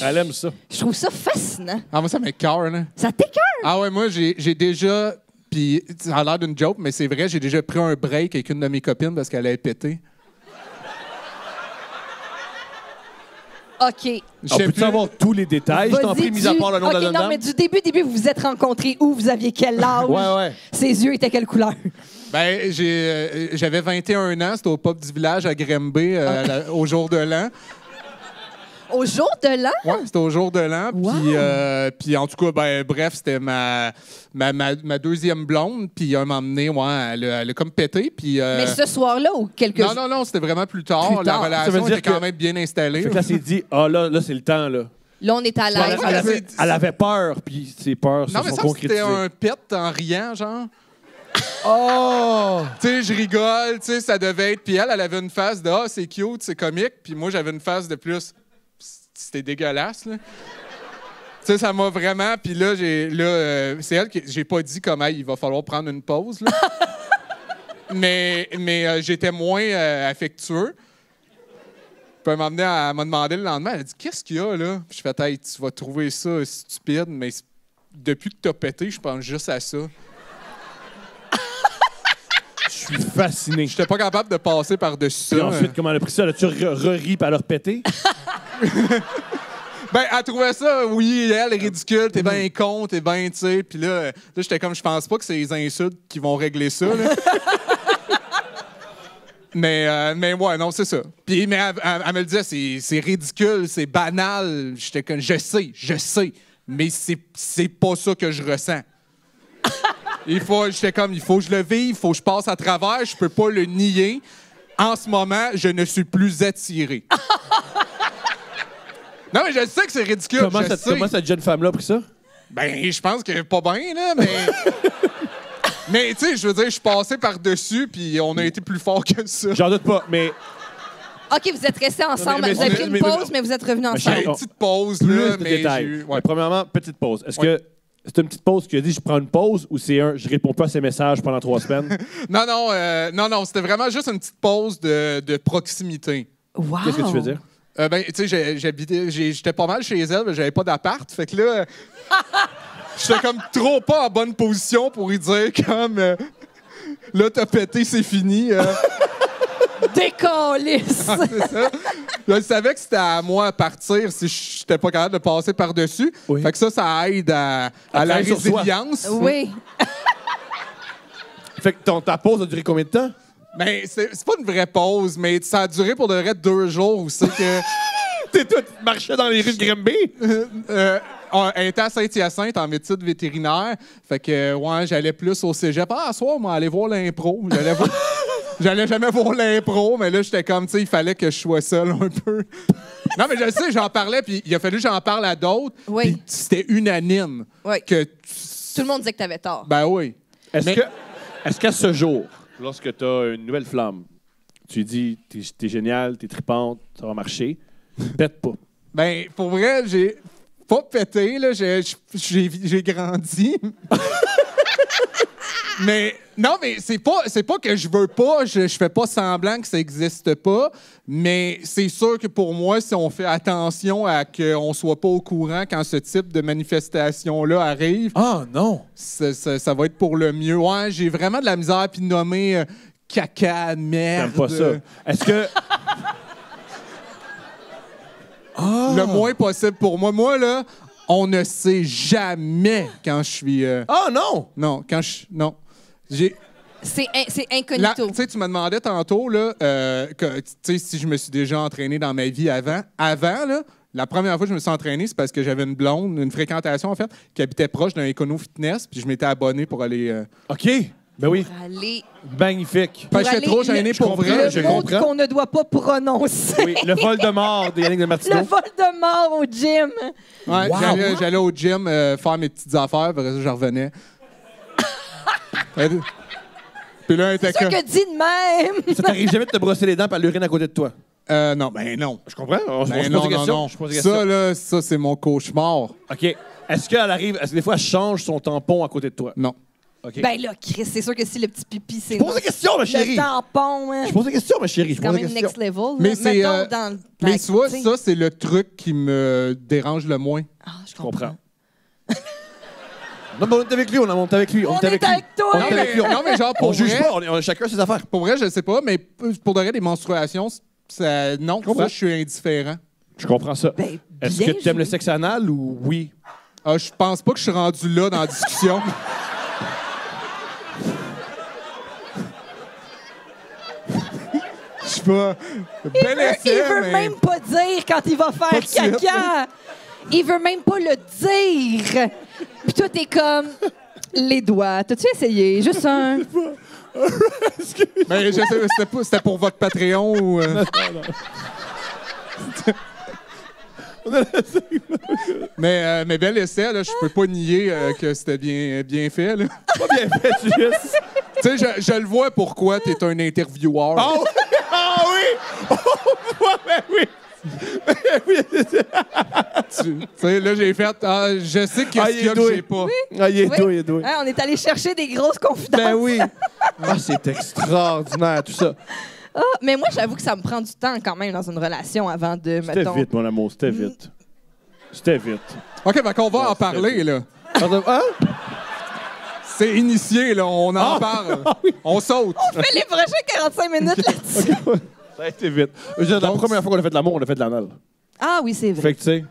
Elle aime ça. Je trouve ça fascinant. Ah, moi, ça m'écoeure, là. Ça t'écoeure. Ah ouais, moi, j'ai déjà... Puis, ça a l'air d'une joke, mais c'est vrai, j'ai déjà pris un break avec une de mes copines parce qu'elle avait pété. OK. Je On sais peut-tu plus. savoir tous les détails? Je t'en Vas-y, prie, mis à part le nom OK, de la non, dame. mais du début, vous vous êtes rencontrés où? Vous aviez quel âge? Ouais. Ses yeux étaient quelle couleur? Ben, j'avais 21 ans, c'était au pub du village à Grimby au jour de l'an. Au jour de l'an? Ouais, c'était au jour de l'an. Wow. Puis en tout cas, ben, bref, c'était ma deuxième blonde. Puis un moment donné, ouais, elle a comme pété. Puis, Mais ce soir-là ou quelques jours? non, c'était vraiment plus tard. Plus tard. La Ça veut relation dire était quand que- même bien installée. Fait que là, c'est dit, là, c'est le temps, là. Là, on est à Elle, l'aise. Ouais, mais elle avait peur, puis ses peurs Non, se mais sont ça, concrétisées. c'était un pet en riant, genre. Oh! Tu sais, je rigole, tu sais, ça devait être. Puis elle avait une face de ah, c'est cute, c'est comique. Puis moi, j'avais une face de plus. C'était dégueulasse, là. Tu sais, ça m'a vraiment. Puis là, c'est elle que j'ai pas dit comment il va falloir prendre une pause, là. mais j'étais moins affectueux. Puis elle m'a demandé le lendemain, elle a dit qu'est-ce qu'il y a, là? Puis je fais hey, tu vas trouver ça stupide, mais depuis que t'as pété, je pense juste à ça. Je suis fasciné. J'étais pas capable de passer par-dessus ça. Puis ensuite, comment elle a pris ça? As-tu re-ri puis elle a repété? Ben, elle trouvait ça, oui, elle, ridicule, t'es bien con, t'es bien, tu sais. Puis là, j'étais comme, je pense pas que c'est les insultes qui vont régler ça, là. mais ouais, non, c'est ça. Puis, mais elle me le disait, c'est ridicule, c'est banal. J'étais comme, je sais, mais c'est pas ça que je ressens. J'étais comme, il faut que je le vive, il faut que je passe à travers, je peux pas le nier. En ce moment, je ne suis plus attiré. Non, mais je sais que c'est ridicule. Comment cette jeune femme-là a pris ça? Ben, je pense que pas bien, là, mais... mais, tu sais, je veux dire, je suis passé par-dessus, puis on a été plus fort que ça. J'en doute pas, mais... OK, vous êtes restés ensemble. mais- Vous avez pris mais- une pause, mais vous êtes revenus J'ai ensemble. chérie, une petite pause, Plus là, de mais détails. j'ai eu- Mais premièrement, petite pause. Est-ce que c'est une petite pause qui a dit je prends une pause ou c'est un je réponds pas à ces messages pendant 3 semaines? Non, c'était vraiment juste une petite pause de proximité. Wow. Qu'est-ce que tu veux dire? Ben, tu sais, j'étais pas mal chez elle, mais j'avais pas d'appart. Fait que là, j'étais comme trop pas en bonne position pour lui dire comme là, t'as pété, c'est fini. Décalisse! C'est ça. Je savais que c'était à moi à partir si j'étais pas capable de passer par-dessus. Oui. Fait que ça aide à la travailler sur soi. résilience. Oui. Fait que ta pause a duré combien de temps? Mais c'est pas une vraie pause, mais ça a duré pour de vrai 2 jours où c'est que. T'es toi, tu marchais dans les rues de Grimby? Elle était à Saint-Hyacinthe en médecine vétérinaire. Fait que, ouais, j'allais plus au cégep. Ah, ce soir, moi, aller voir l'impro. J'allais jamais voir l'impro, mais là, j'étais comme, tu sais, il fallait que je sois seul un peu. Non, mais je sais, j'en parlais, puis il a fallu que j'en parle à d'autres. Oui. Puis c'était unanime. Oui. Que Tout le monde disait que t'avais tort. Ben oui. Est-ce qu'à ce jour, lorsque tu as une nouvelle flamme, tu dis t'es génial, t'es tripante, ça va marcher, pète pas. Ben, pour vrai, j'ai pas pété, là. J'ai grandi. Mais non, mais c'est pas que je veux pas, je fais pas semblant que ça existe pas, mais c'est sûr que pour moi, si on fait attention à qu'on soit pas au courant quand ce type de manifestation-là arrive, Ah non! ça va être pour le mieux. Ouais, j'ai vraiment de la misère à puis nommer caca, merde. J'aime pas ça. Est-ce que... Le moins possible pour moi. Moi, là, on ne sait jamais quand je suis... Ah non! Non, quand je... Non. J'ai... C'est Là, incognito. tu sais, tu me demandais tantôt là, que, tu sais, si je me suis déjà entraîné dans ma vie avant. Avant, là, la première fois que je me suis entraîné, c'est parce que j'avais une blonde, une fréquentation, en fait, qui habitait proche d'un Econo Fitness, puis je m'étais abonné pour aller... OK. Ben oui. Allez. Magnifique. Fait que j'étais trop gêné je pour comprends, vrai. je Le mot comprends. qu'on ne doit pas prononcer. Oui, le Voldemort de Yannick de Martineau. Le Voldemort au gym. Ouais, Wow. j'allais au gym faire mes petites affaires, après ça, je revenais. Puis là, elle était C'est sûr comme... que dit de même. Ça t'arrive jamais de te brosser les dents par l'urine à côté de toi? Non, ben non. Je comprends. On se Ben pose non, des non, questions. non. Je pose des questions. Ça, là, ça, c'est mon cauchemar. OK. Est-ce qu'elle arrive... Est-ce que des fois, elle change son tampon à côté de toi? Non. OK. Ben là, Chris, c'est sûr que si le petit pipi, c'est je pose des questions, ma chérie. le tampon, hein. Je pose des questions, ma chérie. Je C'est quand pose des même questions. next level. Mais là. c'est, Mettons dans Mais tu vois, tu sais. ça, c'est le truc qui me dérange le moins. Ah, je Je comprends. comprends. Non, mais on est avec lui, on est avec lui. On est avec toi. On Non, est avec lui. non, mais genre, pour On juge vrai- pas, on a chacun ses affaires. Pour vrai, je sais pas, mais pour de vrai, des menstruations, ça, non, comprends. ça, je suis indifférent. Je comprends ça. Ben, Est-ce bien que tu aimes le joué. sexe anal ou oui? Je pense pas que je suis rendu là dans la discussion. Je sais pas. Bel essai, Il veut mais... même pas dire quand il va faire Pas de suite. caca. Il veut même pas le dire. Puis toi, t'es comme... Les doigts. T'as-tu essayé? Juste un. Mais je sais, c'était pour votre Patreon ou... mais bel essai, là, je peux pas nier que c'était bien fait. Là. Pas bien fait, tu juste. Tu sais, je le vois pourquoi t'es un intervieweur. Ah oui! Ah oui! Oh, ouais, ben oui! Tu sais, là, j'ai fait... je sais qu'est-ce Ah, qu'il y a que doué. j'ai pas. Ah, il est Oui. doué, il est doué. Hein, on est allé chercher des grosses confidences. Ben oui! Ah, c'est extraordinaire, tout ça. Ah, mais moi, j'avoue que ça me prend du temps quand même dans une relation avant de, C'était mettons... vite, mon amour, c'était vite. C'était vite. OK, ben qu'on va Non, en parler, là. Hein? C'est initié, là. On en parle. On saute. On fait les prochains 45 minutes là-dessus. Ça a été vite. Je veux dire, la Donc, première fois qu'on a fait de l'amour, on a fait de l'anal. Ah oui, c'est vrai. Fait que, tu sais...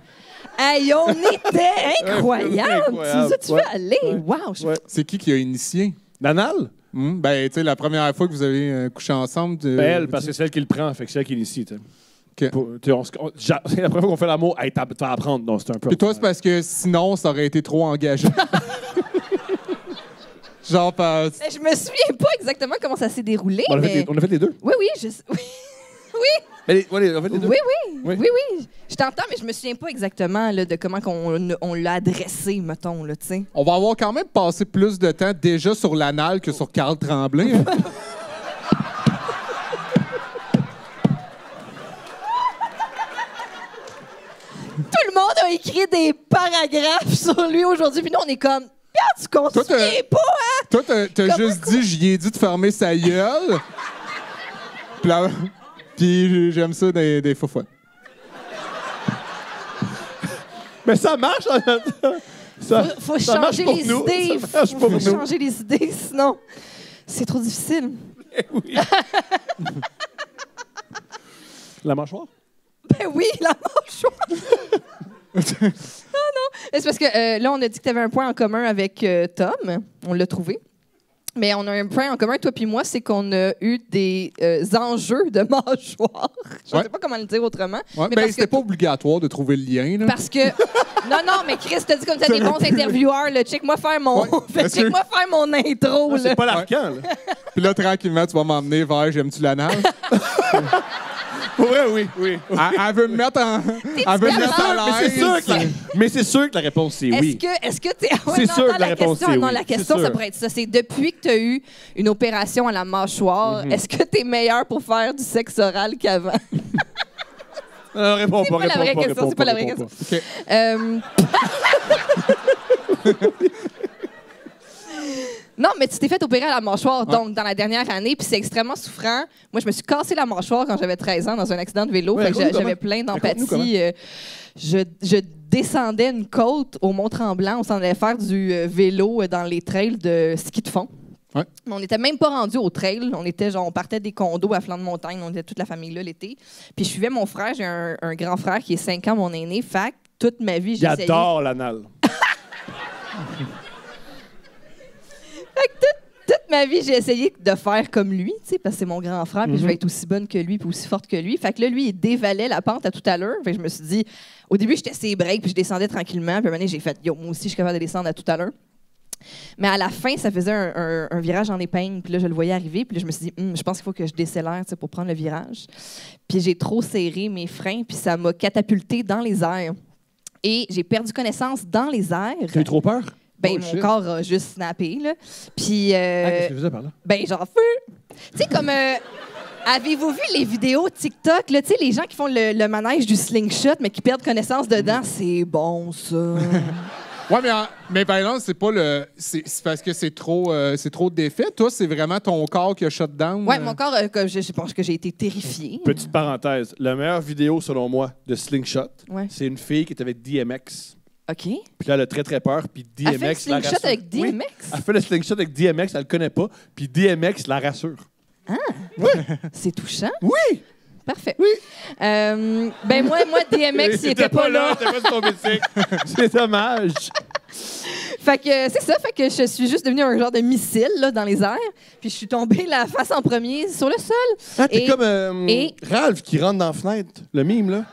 Hey, on était incroyable. Incroyable. Tu veux Ouais. aller? Ouais. Wow. Ouais. C'est qui a initié? L'anal? Ben, tu sais, la première fois que vous avez couché ensemble... Ben, elle, parce que c'est elle qui le prend, fait que c'est elle qui initie, tu sais. OK. Tu sais, c'est la première fois qu'on fait l'amour, hey, tu vas apprendre. Non, c'est un peu... Puis toi, c'est parce que sinon, ça aurait été trop engagé. Genre, Je me souviens pas exactement comment ça s'est déroulé, on, a fait mais... les, on a fait les deux. Oui, oui, je... Oui. Oui. On fait les deux. Oui, Oui. oui. Je t'entends, mais je me souviens pas exactement là, de comment on l'a adressé, mettons, là, tu sais. On va avoir quand même passé plus de temps déjà sur l'anal que sur Carl Tremblay. Hein. Tout le monde a écrit des paragraphes sur lui aujourd'hui, puis nous, on est comme, regarde, tu continues pas, hein? Toi, t'as juste dit, j'y ai dit de fermer sa gueule. Puis j'aime ça des faux fun. Mais ça marche en même temps. Faut ça marche changer pour les nous, idées. ça marche pour Faut nous. changer les idées, sinon, c'est trop difficile. Oui. La mâchoire? Ben oui, la mâchoire. C'est parce que là, on a dit que tu avais un point en commun avec Tom. On l'a trouvé. Mais on a un point en commun, toi puis moi, c'est qu'on a eu des enjeux de mâchoire. Je ne sais pas comment le dire autrement. Ouais, mais ben, parce c'était que pas obligatoire de trouver le lien. Là. Parce que... Non, mais Chris, t'as dit comme t'as des bons intervieweurs, là, check-moi faire mon... check-moi faire mon intro, là. C'est pas l'arcan, là. Puis là, tranquillement, tu vas m'emmener vers J'aime-tu l'anal? Pour vrai, oui. Elle veut me mettre en... Elle veut me mettre à l'aise. Mais c'est sûr que la réponse, c'est oui. Est-ce que t'es... C'est sûr que la réponse, c'est Non, oui. la question, C'est ça sûr. pourrait être ça. C'est depuis que tu as eu une opération à la mâchoire, est-ce que tu es meilleur pour faire du sexe oral qu'avant? Réponds pas, pas la vraie question, c'est pas la vraie réponds question. pas. Non, mais tu t'es fait opérer à la mâchoire donc dans la dernière année, puis c'est extrêmement souffrant. Moi, je me suis cassé la mâchoire quand j'avais 13 ans dans un accident de vélo. Ouais, Fait que raconte-nous j'avais comment. plein Raconte-nous d'empathie. Je descendais une côte au Mont-Tremblant. On s'en allait faire du vélo dans les trails de ski de fond. Ouais. Mais on n'était même pas rendu au trail. On partait des condos à flanc de montagne. On était toute la famille là l'été. Puis je suivais mon frère. J'ai un grand frère qui est 5 ans mon aîné. Fait que toute ma vie, j'ai essayé. J'adore l'anal. Toute ma vie, j'ai essayé de faire comme lui, tu sais, parce que c'est mon grand frère, puis je vais être aussi bonne que lui, puis aussi forte que lui. Fait que là, lui, il dévalait la pente à toute allure. Fait que je me suis dit, au début, j'étais ses breaks, puis je descendais tranquillement. Puis à un moment donné, j'ai fait, yo, moi aussi, je suis capable de descendre à toute allure. Mais à la fin, ça faisait un virage en épingle, puis là, je le voyais arriver, puis là, je me suis dit, je pense qu'il faut que je décélère, tu sais, pour prendre le virage. Puis j'ai trop serré mes freins, puis ça m'a catapulté dans les airs. Et j'ai perdu connaissance dans les airs. T'as eu trop peur? Ben, Oh, mon shit. corps a juste snappé, là. Puis, Qu'est-ce que tu faisais par là? ben, genre, feu! Tu sais, comme... avez-vous vu les vidéos TikTok, là, tu sais, les gens qui font le manège du slingshot, mais qui perdent connaissance dedans? C'est bon, ça. Ouais, mais par exemple, c'est pas le. C'est parce que c'est trop défait. Toi, c'est vraiment ton corps qui a shut down. Ouais, mon corps, je pense que j'ai été terrifiée. Petite parenthèse. La meilleure vidéo, selon moi, de Slingshot, Ouais. c'est une fille qui est avec DMX. OK. Puis là, elle a très, très peur. Puis DMX Elle fait le slingshot rassure. avec Oui, DMX? elle fait le slingshot avec DMX, elle le connaît pas. Puis DMX la rassure. C'est touchant. Oui! Parfait. Oui. Ben, moi, DMX, il était pas là. T'es pas sur ton bicycle. C'est dommage. Fait que c'est ça, fait que je suis juste devenue un genre de missile là, dans les airs, puis je suis tombée la face en premier sur le sol. Ah, t'es Et- comme et- Ralph qui rentre dans la fenêtre. Le mime, là.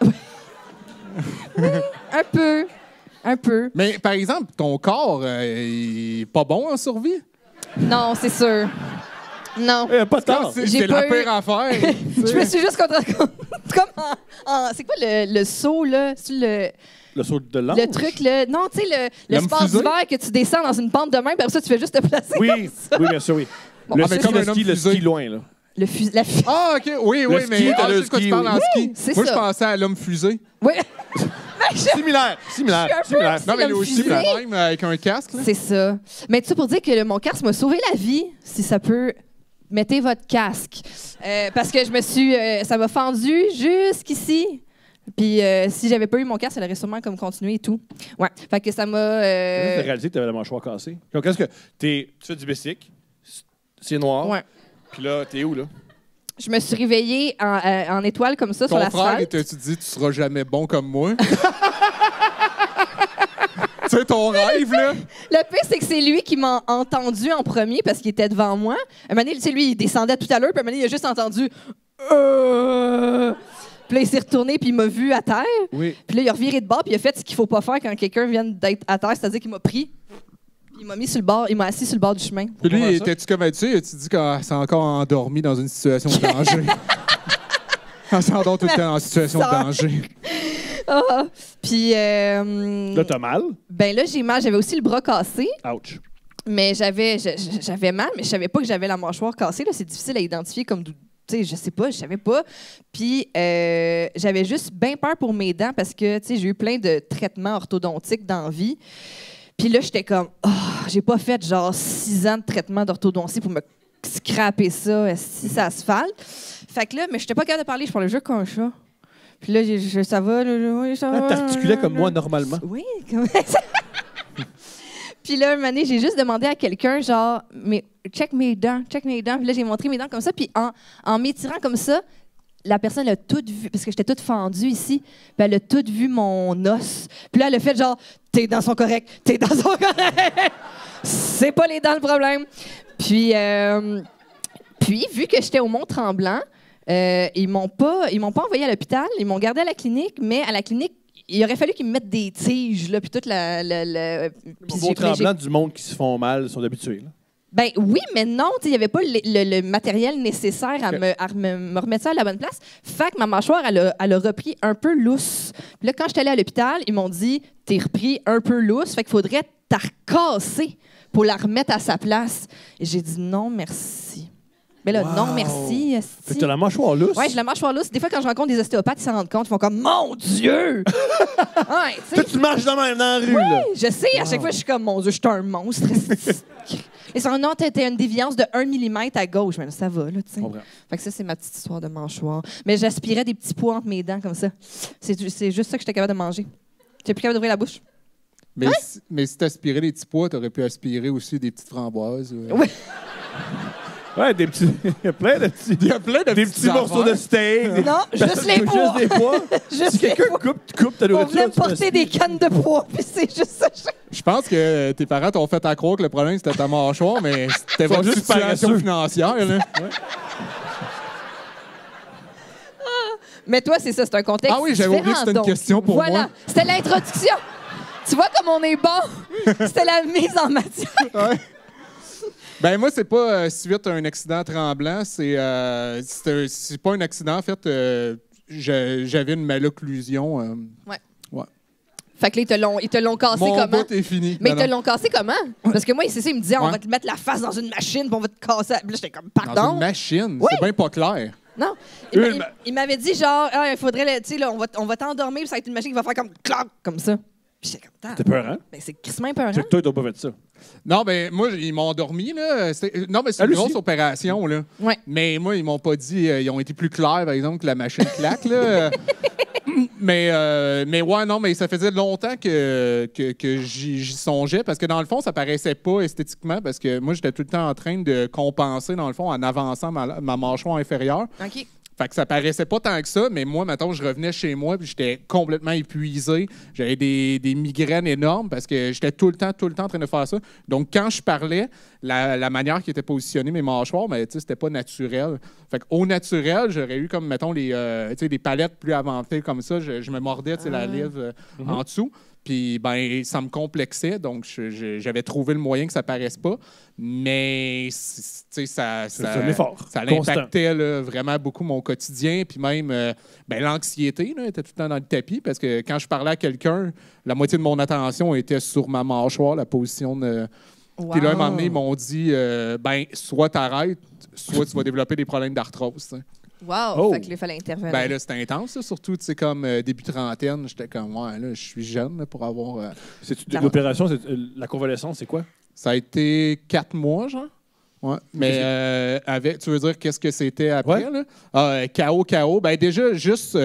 Un peu. Mais par exemple, ton corps, il est pas bon en survie. Non, c'est sûr. Non. Pas tard. C'est J'ai la pas eu- pire affaire. Je me suis juste comme c'est quoi le saut là, sur Le saut de l'ange. le truc là. Non, tu sais le L'homme sport fusée? d'hiver que tu descends dans une pente de main, puis après ça tu fais juste te placer Oui, comme ça. oui, bien sûr, oui. Bon, le ah, mais ski, comme le un homme ski, le fusée. ski loin, là. La fusée. Ah, OK. Oui, Le mais ski, t'as je le sais de quoi tu ski, parles en oui. ski. c'est Moi, ça. je pensais à l'homme fusée. Oui. Similaire. Je suis un peu- Non, mais lui l'homme aussi, fusée. le même, avec un casque. là. C'est ça. Mais tout ça pour dire que mon casque m'a sauvé la vie, si ça peut. Mettez votre casque. Parce que je me suis. Ça m'a fendu jusqu'ici. Puis si j'avais pas eu mon casque, ça aurait sûrement comme continué et tout. Ouais. Fait que ça m'a. T'as réalisé que t'avais la mâchoire cassée. Donc, qu'est-ce que tu fais du bicycle, c'est noir. Ouais. Puis là, t'es où, là? Je me suis réveillée en étoile comme ça sur Ton frère, l'asphalte. tu dit, tu seras jamais bon comme moi. Tu sais, ton rêve, là. Le pire, c'est que c'est lui qui m'a entendu en premier parce qu'il était devant moi. Un moment donné, tu sais, lui, il descendait tout à l'heure, puis un moment donné, il a juste entendu. Puis là, il s'est retourné, puis il m'a vu à terre. Oui. Puis là, il a reviré de bord, puis il a fait ce qu'il faut pas faire quand quelqu'un vient d'être à terre, c'est-à-dire qu'il m'a pris. Il m'a mis sur le bord, il m'a assis sur le bord du chemin. Puis lui, Comment ça? étais-tu comme tu sais, tu dis qu'il s'est encore endormi dans une situation de danger. On s'en tout le temps en situation de Ça. danger. Ah. Puis, Là, t'as mal. ben là, j'ai mal. J'avais aussi le bras cassé, Ouch. mais j'avais mal, mais je savais pas que j'avais la mâchoire cassée. Là, c'est difficile à identifier comme tu sais, je sais pas, je savais pas. Puis j'avais juste bien peur pour mes dents parce que tu sais, j'ai eu plein de traitements orthodontiques dans la vie. Puis là, j'étais comme, j'ai pas fait genre 6 ans de traitement d'orthodontie pour me scraper ça si ça asphalte. Fait que là, mais j'étais pas capable de parler, je parlais juste comme un chat. Puis là, ça va, oui, ça va. T'articulais comme moi normalement. Oui, comme ça. Puis là, un moment donné, j'ai juste demandé à quelqu'un, genre, mais check mes dents. Puis là, j'ai montré mes dents comme ça. Puis en m'étirant comme ça, la personne a tout vu, parce que j'étais toute fendue ici, puis elle a tout vu mon os. Puis là, elle a fait genre, t'es dans son correct. C'est pas les dents le problème. Puis vu que j'étais au Mont-Tremblant, ils m'ont pas envoyé à l'hôpital, ils m'ont gardé à la clinique, mais à la clinique, il aurait fallu qu'ils me mettent des tiges, là, puis toute Au Mont-Tremblant, du monde qui se font mal sont habitués. Là. Ben oui, mais non, il n'y avait pas le matériel nécessaire à me remettre ça à la bonne place. Fait que ma mâchoire, elle a repris un peu lousse. Puis là, quand je suis allée à l'hôpital, ils m'ont dit, t'es repris un peu lousse, fait qu'il faudrait t'en recasser pour la remettre à sa place. Et j'ai dit non, merci. Mais là, non, merci. Fait que t'as la mâchoire lousse. Oui, j'ai la mâchoire lousse. Des fois, quand je rencontre des ostéopathes, ils s'en rendent compte. Ils font comme, mon Dieu! Ouais, Toi, tu marches de même dans la rue. Là. je sais, à chaque fois, je suis comme, mon Dieu, je suis un monstre. Et son nom, t'as une déviance de 1 mm à gauche. Mais là, ça va, là, tu sais. Fait que ça, c'est ma petite histoire de mâchoire. Mais j'aspirais des petits pois entre mes dents, comme ça. C'est juste ça que j'étais capable de manger. J'étais plus capable d'ouvrir la bouche. Mais si t'aspirais des petits pois, t'aurais pu aspirer aussi des petites framboises. Oui. Ouais, des petits. Il y a plein de petits. Il y a plein de des petits morceaux de steak. Non, juste les pois. Juste des pois. Juste Si quelqu'un les pois. coupe ta On nourriture. voulait me porter des cannes de pois, puis c'est juste ça. Je pense que tes parents t'ont fait à croire que le problème, c'était ta mâchoire, mais c'était Faut votre juste situation paresseux. financière. Là. Mais toi, c'est ça, c'est un contexte. Ah oui, j'avais oublié que différent, c'était une donc. question pour Voilà, moi. c'était l'introduction. Tu vois comme on est bon. C'était la mise en matière. Ben moi, c'est pas suite à un accident tremblant. C'est pas un accident. En fait, j'avais une malocclusion. Fait que là, ils te l'ont cassé Mon comment? bout est fini. Mais Non, ils te non. l'ont cassé comment? Parce que moi, c'est ça, ils me disaient, on Ouais. va te mettre la face dans une machine, puis on va te casser. Puis là, j'étais comme, Dans pardon? une machine. Oui. C'est bien pas clair. Non. Il m'avait dit, genre, il faudrait, tu sais, là, on va t'endormir, puis ça va être une machine qui va faire comme, clac, comme ça. Puis j'étais comme, T'es peur, hein? ben, c'est crissement peurant. C'est que toi, t'as pas fait ça. Non, ben moi, ils m'ont endormi. Là. Non, mais c'est une Lucie. grosse opération. Là. Ouais. Mais moi, ils m'ont pas dit... ils ont été plus clairs, par exemple, que la machine claque. Là. mais ouais, non, mais ça faisait longtemps que j'y songeais parce que dans le fond, ça paraissait pas esthétiquement parce que moi, j'étais tout le temps en train de compenser, dans le fond, en avançant ma mâchoire inférieure. OK. Fait que ça paraissait pas tant que ça, mais moi, mettons, je revenais chez moi puis j'étais complètement épuisé. J'avais des migraines énormes parce que j'étais tout le temps en train de faire ça. Donc, quand je parlais, la manière qui était positionnée mes mâchoires, mais tu sais, c'était pas naturel. Fait qu'au naturel, j'aurais eu comme, mettons, tu sais, des palettes plus avancées comme ça. Je me mordais, tu sais, la lèvre en dessous. Puis, ben, ça me complexait, donc j'avais trouvé le moyen que ça paraisse pas. Mais, tu sais, ça un effort l'impactait là, vraiment beaucoup mon quotidien. Puis même, ben, l'anxiété là, était tout le temps dans le tapis parce que quand je parlais à quelqu'un, la moitié de mon attention était sur ma mâchoire, la position de... Wow. Puis là, un moment donné, ils m'ont dit, ben, soit t'arrêtes, soit tu vas développer des problèmes d'arthrose. T'sais. Wow. Oh. Fait que là, il fallait intervenir. Ben là, c'était intense, là, surtout, tu sais, comme début trentaine, j'étais comme, ouais, là, je suis jeune là, pour avoir... L'opération, la convalescence, c'est quoi? Ça a été 4 mois, genre. Ouais. Mais tu veux dire qu'est-ce que c'était après? Ouais. Là? KO. Ben déjà, juste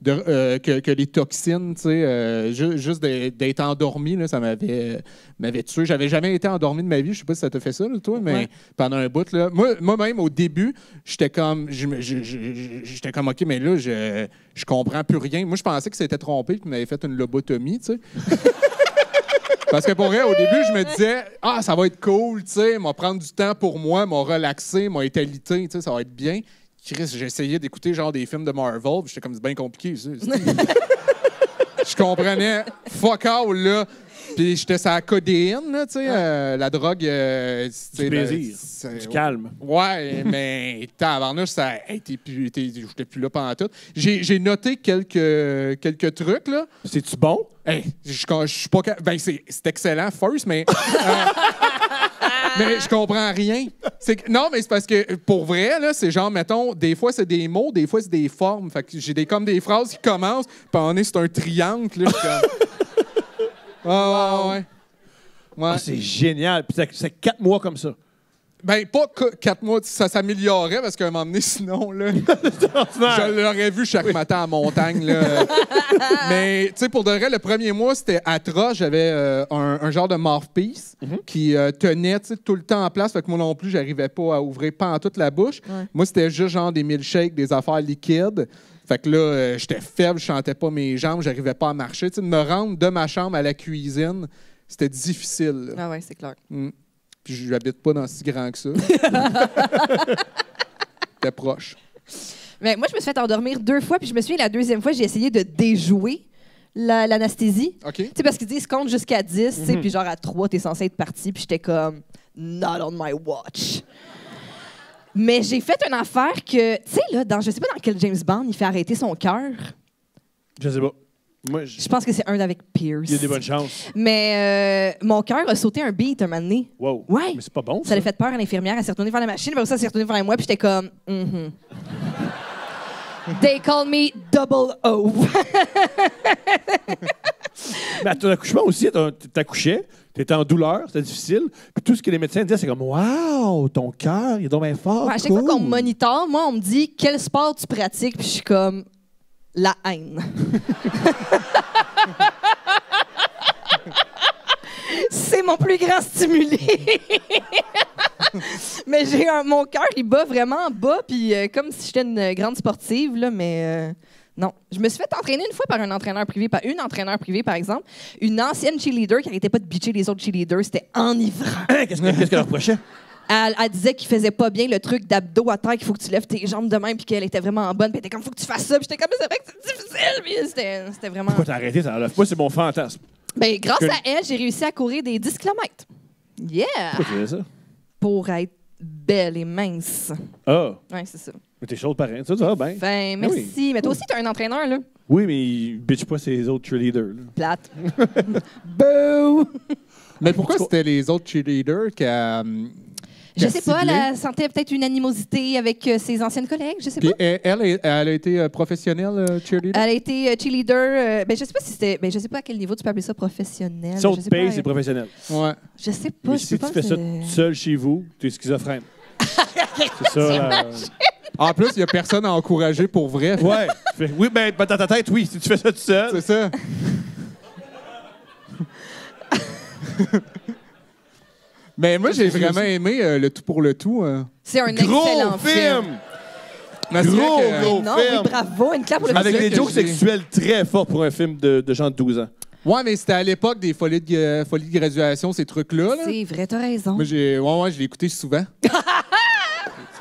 que les toxines, tu sais, juste d'être endormi, là, ça m'avait tué. J'avais jamais été endormi de ma vie. Je sais pas si ça t'a fait ça, là, toi, mais pendant un bout, là. Moi-même, au début, j'étais comme, OK, mais là, je comprends plus rien. Moi, je pensais que c'était trompé et qu'il m'avait fait une lobotomie, tu sais. Parce que pour vrai, au début, je me disais, ça va être cool, tu sais, m'a prendre du temps pour moi, m'a relaxer, m'a étalité, tu sais, ça va être bien. Chris, j'ai essayé d'écouter genre des films de Marvel, puis j'étais comme, c'est bien compliqué, ça. Je comprenais fuck all, là. Puis j'étais sur la codéine, là, tu sais, la drogue. Du plaisir, du calme. Ouais, mais tabarnouche, ça. Hey, j'étais plus là pendant tout. J'ai noté quelques trucs, là. C'est-tu bon? Hey, je suis pas. Ben, c'est excellent, first, mais. Mais je comprends rien. Non, mais c'est parce que, pour vrai, là, c'est genre, mettons, des fois, c'est des mots, des fois, c'est des formes. Fait que j'ai comme des phrases qui commencent, puis on est sur un triangle, là, je suis comme... ouais. Ah, c'est génial. Puis c'est 4 mois comme ça. Ben, pas 4 mois, ça s'améliorait, parce qu'à un moment donné, sinon, là, je l'aurais vu chaque matin à la montagne, là. Mais, tu sais, pour de vrai, le premier mois, c'était atroce. J'avais un genre de mouthpiece qui tenait, tu sais, tout le temps en place. Fait que moi non plus, j'arrivais pas à ouvrir toute la bouche. Ouais. Moi, c'était juste genre des milkshakes, des affaires liquides. Fait que là, j'étais faible, je sentais pas mes jambes, j'arrivais pas à marcher. Tu sais, de me rendre de ma chambre à la cuisine, c'était difficile, là. Ah ouais, c'est clair. Puis je n'habite pas dans si grand que ça. T'es proche. Mais moi, je me suis fait endormir 2 fois, puis je me souviens, la 2e fois, j'ai essayé de déjouer l'anesthésie. OK. Tu sais, parce qu'ils disent compte jusqu'à 10, tu sais, puis genre à 3, t'es censé être parti, puis j'étais comme not on my watch. Mais j'ai fait une affaire que, tu sais, là, je sais pas dans quel James Bond il fait arrêter son cœur. Je sais pas. Moi, Je pense que c'est un avec Pierce. il y a des bonnes chances. Mais mon cœur a sauté un beat un moment donné. Wow. Ouais. Mais c'est pas bon, Ça l'a fait peur à l'infirmière. Elle s'est retournée vers la machine, puis ça, elle s'est retournée vers moi, puis j'étais comme, They call me Double O. Mais à ton accouchement aussi, t'accouchais, t'étais en douleur, c'était difficile. Puis tout ce que les médecins disaient, c'est comme Waouh, ton cœur, il est donc bien fort. Ouais, à chaque fois qu'on me monitore, moi, on me dit quel sport tu pratiques, puis je suis comme la haine. C'est mon plus grand stimulé. Mais mon cœur, il bat vraiment bas, puis comme si j'étais une grande sportive, là, mais non. Je me suis fait entraîner une fois par une entraîneur privé, par exemple. Une ancienne cheerleader qui n'arrêtait pas de bitcher les autres cheerleaders. C'était enivrant. Qu'est-ce qu'elle leur reprochait? Elle disait qu'il faisait pas bien le truc d'abdos à terre, qu'il faut que tu lèves tes jambes de même, puis qu'elle était vraiment bonne. Puis elle était comme, faut que tu fasses ça. Puis j'étais comme, c'est vrai que c'est difficile. Puis c'était vraiment. Pourquoi t'as arrêté? Moi, c'est mon fantasme. Ben, grâce à elle, j'ai réussi à courir des 10 km. Yeah! Pourquoi tu faisais ça? Pour être belle et mince. Ah! Ouais, c'est ça. Mais t'es chaude pareil. Ça va bien. Ben, merci. Oui. Mais toi aussi, t'es un entraîneur, là. Oui, mais il bitch pas ses autres cheerleaders. Là. Plate. Boo! Mais pourquoi c'était les autres cheerleaders qui Je sais pas, elle sentait peut-être une animosité avec ses anciennes collègues, je sais Puis pas. elle a été professionnelle cheerleader? Elle a été cheerleader. Ben, je sais pas si c'était. Ben, je sais pas à quel niveau tu peux appeler ça professionnel. Si on Je te sais paye, pas, c'est professionnel. Ouais. Je sais pas. Mais je si sais tu pas fais ça seul chez vous, t'es schizophrène. C'est ça. En plus, il n'y a personne à encourager pour vrai. Ouais. Oui, ben, dans ta tête, oui. Si tu fais ça tout seul. C'est ça. Mais moi, j'ai vraiment aimé Le Tout pour le Tout. C'est un Gros excellent film! Mais c'est vrai que- Gros Non, film! oui, bravo. Une clap pour le Avec film. des que jokes j'ai- sexuels très forts pour un film de gens de 12 ans. Ouais, mais c'était à l'époque des folies de graduation, ces trucs-là. Là. C'est vrai, t'as raison. Moi, je l'ai écouté souvent.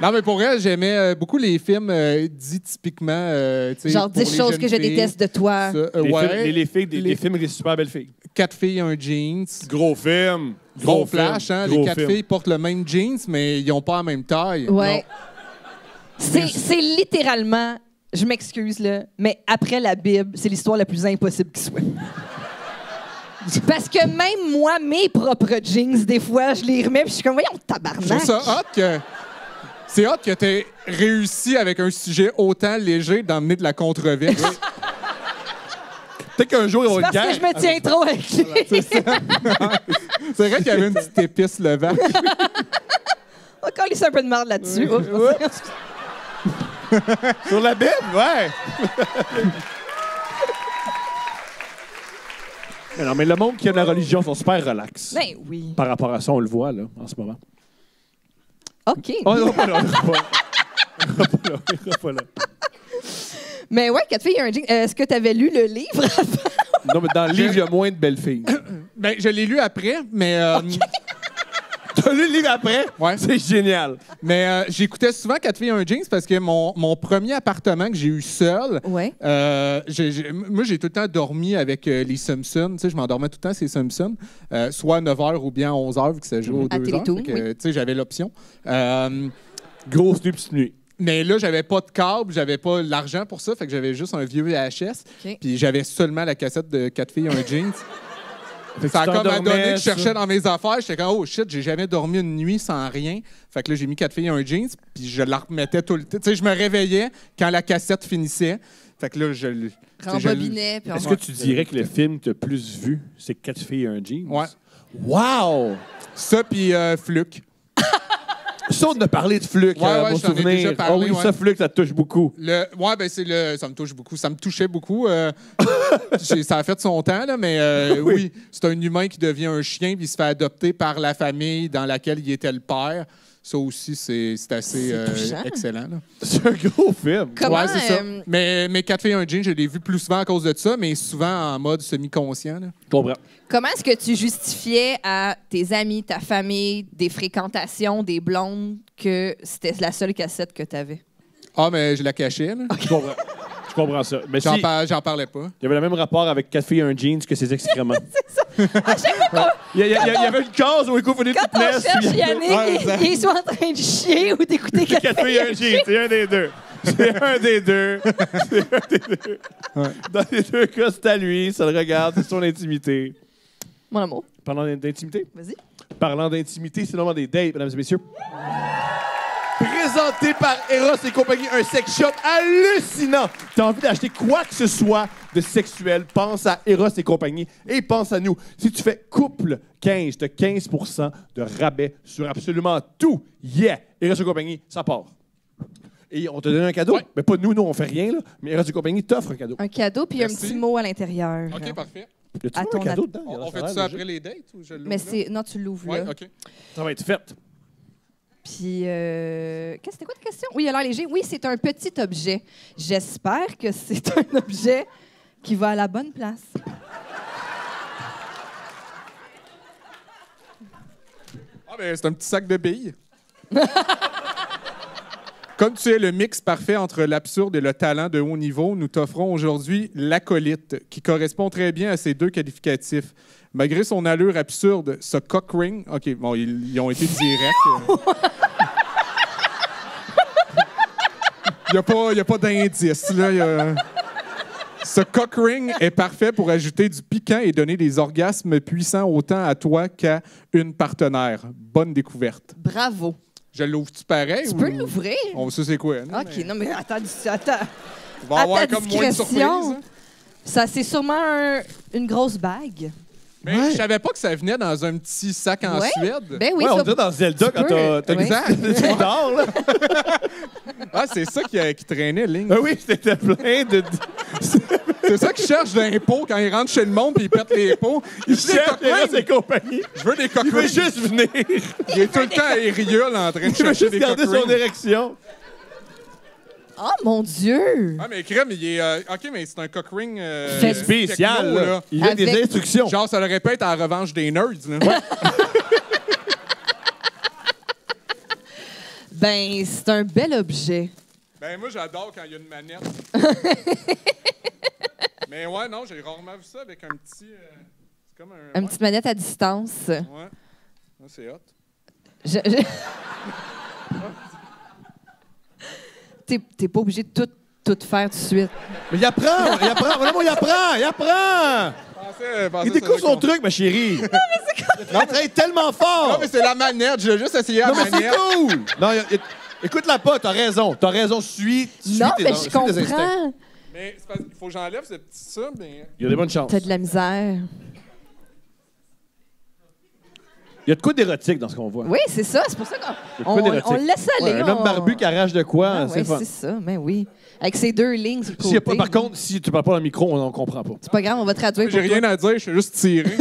Non, mais pour elle, j'aimais beaucoup les films dits typiquement. Tu sais, Genre pour 10 les choses jeunes que je filles. déteste de toi. Ça, Les ouais. films, les films avec des super belles filles. 4 filles, un jeans. Gros film. Gros flash, hein? Les Gros 4 film. filles portent le même jeans, mais ils n'ont pas la même taille. Ouais. C'est littéralement, je m'excuse, là, mais après la Bible, c'est l'histoire la plus impossible qui soit. Parce que même moi, mes propres jeans, des fois, je les remets puis je suis comme, voyons, Je tabarnak. trouve ça hot que... C'est hot que tu aies réussi avec un sujet autant léger d'emmener de la controverse. Peut-être qu'un jour, ils vont C'est être parce que je me tiens trop avec lui. C'est ça. C'est vrai qu'il y avait une petite épice levant. On va coller un peu de marde là-dessus. Oups. Sur la Bible, ouais. Mais non, mais le monde qui aime la religion sont super relax. Ben oui. Par rapport à ça, on le voit, là, en ce moment. OK. On ira pas là, on ira pas là. Mais ouais, 4 filles et un jean. Est-ce que tu avais lu le livre avant? Non, mais dans le livre, il y a moins de belles filles. Ben, je l'ai lu après, mais... T'as lu le livre après? Ouais. C'est génial. Mais j'écoutais souvent 4 filles, un jeans parce que mon premier appartement que j'ai eu seul, Ouais. moi, j'ai tout le temps dormi avec les Simpsons. Tu sais, je m'endormais tout le temps, ces Simpsons. Soit à 9h ou bien à 11h, vu que ça joue aux À 2 heures. Télétoon, Fait que, oui. tu sais, j'avais l'option. Grosse nuit, petite nuit. Mais là, j'avais pas de câble, j'avais pas l'argent pour ça, fait que j'avais juste un vieux VHS. OK. Puis j'avais seulement la cassette de 4 filles, un jeans. Ça a tu comme t'endormais, donné que je ça. cherchais dans mes affaires. J'étais comme, oh shit, j'ai jamais dormi une nuit sans rien. Fait que là, j'ai mis 4 filles, un jeans, puis je la remettais tout le temps. Tu sais, je me réveillais quand la cassette finissait. Fait que là, Rembobinais. Puis on... Est-ce que tu dirais que le film que tu as plus vu, c'est 4 filles et un jeans? Ouais. Wow! Ça, puis Fluke. Ça, on a parlé de Fluke, Ouais, mon je t'en ai souvenir. déjà parlé, oui, ouais. ça, Fluke, ça te touche beaucoup. Ouais, ben ça me touche beaucoup. Ça me touchait beaucoup. Ça a fait son temps, là, mais oui, c'est un humain qui devient un chien puis il se fait adopter par la famille dans laquelle il était le père. Ça aussi, c'est assez C'est touchant. excellent. Là. C'est un gros film. Comment, Ouais, c'est ça. Mais 4 filles, un jean, je l'ai vu plus souvent à cause de ça, mais souvent en mode semi-conscient. Là. Je comprends. Comment est-ce que tu justifiais à tes amis, ta famille, des fréquentations, des blondes, que c'était la seule cassette que tu avais? Ah, mais je la cachais. Là. Je comprends. Je comprends ça. Mais J'en si, j'en parlais pas. il y avait le même rapport avec 4 filles et un jeans que ses excréments. Il y avait une case où il faut des Quand on fitness. cherche Yannick, Ouais, exact. il est soit en train de chier ou d'écouter 4 filles et un jeans, c'est un des deux. C'est un des deux. C'est un des deux. Dans les deux cas, c'est à lui, ça le regarde, c'est son intimité. Mon amour, Parlant d'intimité? vas-y. Parlant d'intimité, c'est le moment des dates, mesdames et messieurs. Présenté par Eros et compagnie, un sex shop hallucinant. T'as envie d'acheter quoi que ce soit de sexuel, pense à Eros et compagnie et pense à nous. Si tu fais couple 15, t'as 15% de rabais sur absolument tout. Yeah! Eros et compagnie, ça part. Et on te donne un cadeau. Ouais. Mais pas nous, on fait rien, là. Mais Eros et compagnie t'offre un cadeau. Un cadeau puis Merci. un petit mot à l'intérieur. OK, parfait. Y a-tu À un ton cadeau ad- dedans? On fait ça après les dates ou je l'ouvre Mais là? c'est... Non, tu l'ouvres Ouais, là. OK. Ça va être fait. Puis, c'était quoi ta question? Oui, il a l'air léger. Oui, c'est un petit objet. J'espère que c'est un objet qui va à la bonne place. Ah, ben, c'est un petit sac de billes. Comme tu es le mix parfait entre l'absurde et le talent de haut niveau, nous t'offrons aujourd'hui l'acolyte, qui correspond très bien à ces deux qualificatifs. Malgré son allure absurde, ce cock ring... OK, bon, ils ont été directs. Il n'y a pas d'indice, là. Ce cock ring est parfait pour ajouter du piquant et donner des orgasmes puissants autant à toi qu'à une partenaire. Bonne découverte. Bravo. Je l'ouvre-tu pareil? Tu ou... peux l'ouvrir? On sait c'est quoi. Là, OK, mais non, mais attends. il va y avoir à ta comme moins de surprises. discrétion. hein. Ça, c'est sûrement une grosse bague. Mais Ouais. je savais pas que ça venait dans un petit sac en Ouais. Suède. Ben oui, Ouais, on ça- dirait dans Zelda tu quand peux- t'as ouais. tu dors, là. Ah, c'est ça qui traînait, ligne. Ah oui, c'était plein de... C'est ça qu'ils cherchent d'impôts quand ils rentrent chez le monde et ils pètent les pots. Ils disent des Chef, cock et là, rings. c'est compagnie. Je veux des cock Il veut rings. juste venir. Il est tout le temps à Ériole en train de Il veut chercher juste des cock garder son rings. érection. Oh, mon Dieu! Ah, mais crème, il est... OK, mais c'est un cock ring... Fait Spécial, techno, là. Il a des Avec- instructions. Genre, ça le répète à la revanche des nerds. Là. Ben, c'est un bel objet. Ben, moi, j'adore quand il y a une manette. Mais ouais, non, j'ai rarement vu ça avec un petit... c'est comme un... Une petite manette à distance. Ouais. Ouais, c'est hot. T'es pas obligé de tout faire tout de suite. Mais il apprend. Vraiment, il apprend. Pensez Il découvre son truc, ma chérie. Non, mais c'est quoi? Il travaille tellement fort. Non, mais c'est la manette. Je l'ai juste essayé la Non, mais c'est manette. cool. Non, écoute-la pas, t'as raison. T'as raison, suis Non, tes mais suis je tes instincts. comprends. Mais c'est parce qu'il faut que j'enlève ce petit ça, mais... Il y a des bonnes chances. T'as de la misère. Il y a de quoi d'érotique dans ce qu'on voit. Oui, c'est ça. C'est pour ça Il y a de qu'on quoi d'érotique. on le laisse aller. Ouais, un homme barbu qui arrache de quoi, Ah, c'est ouais, fun. c'est ça. Ben oui. Avec ses deux lignes sur le S'il y a côté. pas, par contre, si tu parles pas dans le micro, on comprend pas. C'est pas grave, on va traduire J'ai pour rien toi. à dire, je fais juste tirer.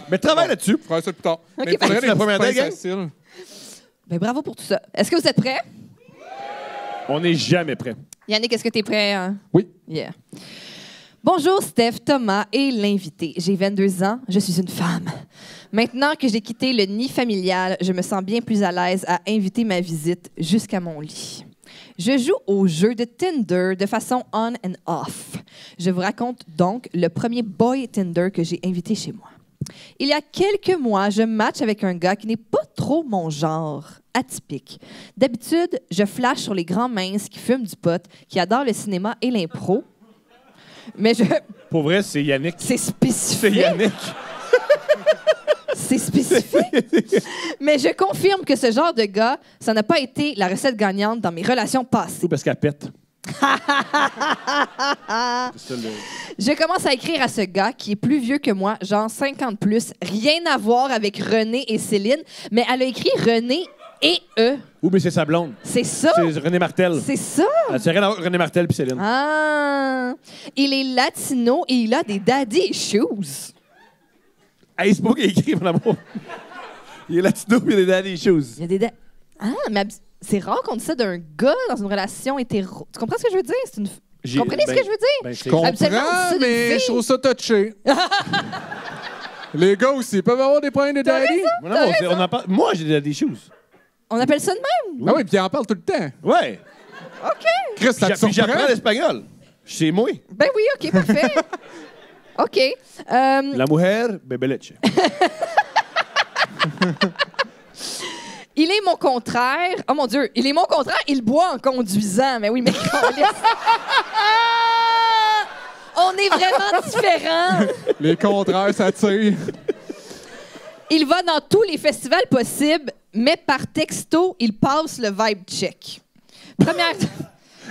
Mais travaille là-dessus. Je ferai ça plus tard. Ok, Mais il faudrait c'est la des première petites date, pinces faciles. Ben bravo pour tout ça. Est-ce que vous êtes prêts? On n'est jamais prêt. Yannick, est-ce que t'es prêt? Hein? Oui. Yeah. Bonjour Steph, Thomas et l'invité. J'ai 22 ans, je suis une femme. Maintenant que j'ai quitté le nid familial, je me sens bien plus à l'aise à inviter ma visite jusqu'à mon lit. Je joue au jeu de Tinder de façon on and off. Je vous raconte donc le premier boy Tinder que j'ai invité chez moi. Il y a quelques mois, je match avec un gars qui n'est pas trop mon genre, atypique. D'habitude, je flash sur les grands minces qui fument du pot, qui adorent le cinéma et l'impro. Mais Pour vrai, c'est Yannick. c'est C'est spécifique. Yannick. C'est spécifique. Mais je confirme que ce genre de gars, ça n'a pas été la recette gagnante dans mes relations passées. Oui, parce qu'elle pète. C'est ça, Je commence à écrire à ce gars qui est plus vieux que moi, genre 50 plus, rien à voir avec René et Céline, mais elle a écrit René et eux. Oui, mais c'est sa blonde. C'est ça? C'est René Martel. C'est ça? C'est rien à voir avec René Martel puis Céline. Ah! Il est latino et il a des daddy issues. Hey, c'est pas moi qui ai écrit, mon amour. Il est latino puis il a des daddy issues. Il y a des Ah, mais c'est rare qu'on dise ça d'un gars dans une relation hétéro. Tu comprends ce que je veux dire? C'est une... J'ai- Comprenez ce que je veux dire? Ben, c'est- Je comprends, Absolument, c'est une mais fille. je trouve ça touché. Les gars aussi peuvent avoir des problèmes de daddy. Mon amour, on en parle... Moi, j'ai des daddy issues. On appelle ça de même? Ah oui, puis il en parle tout le temps. Ouais. OK. Chris, ça te Puis j'apprends surprend? l'espagnol. C'est moi. Ben oui, OK, parfait. OK. La mujer, bebe leche. Il est mon contraire. Oh mon Dieu, il est mon contraire. Il boit en conduisant. Mais oui, mais on est vraiment différents. Les contraires, ça tire. Il va dans tous les festivals possibles, mais par texto, il passe le vibe check. Première...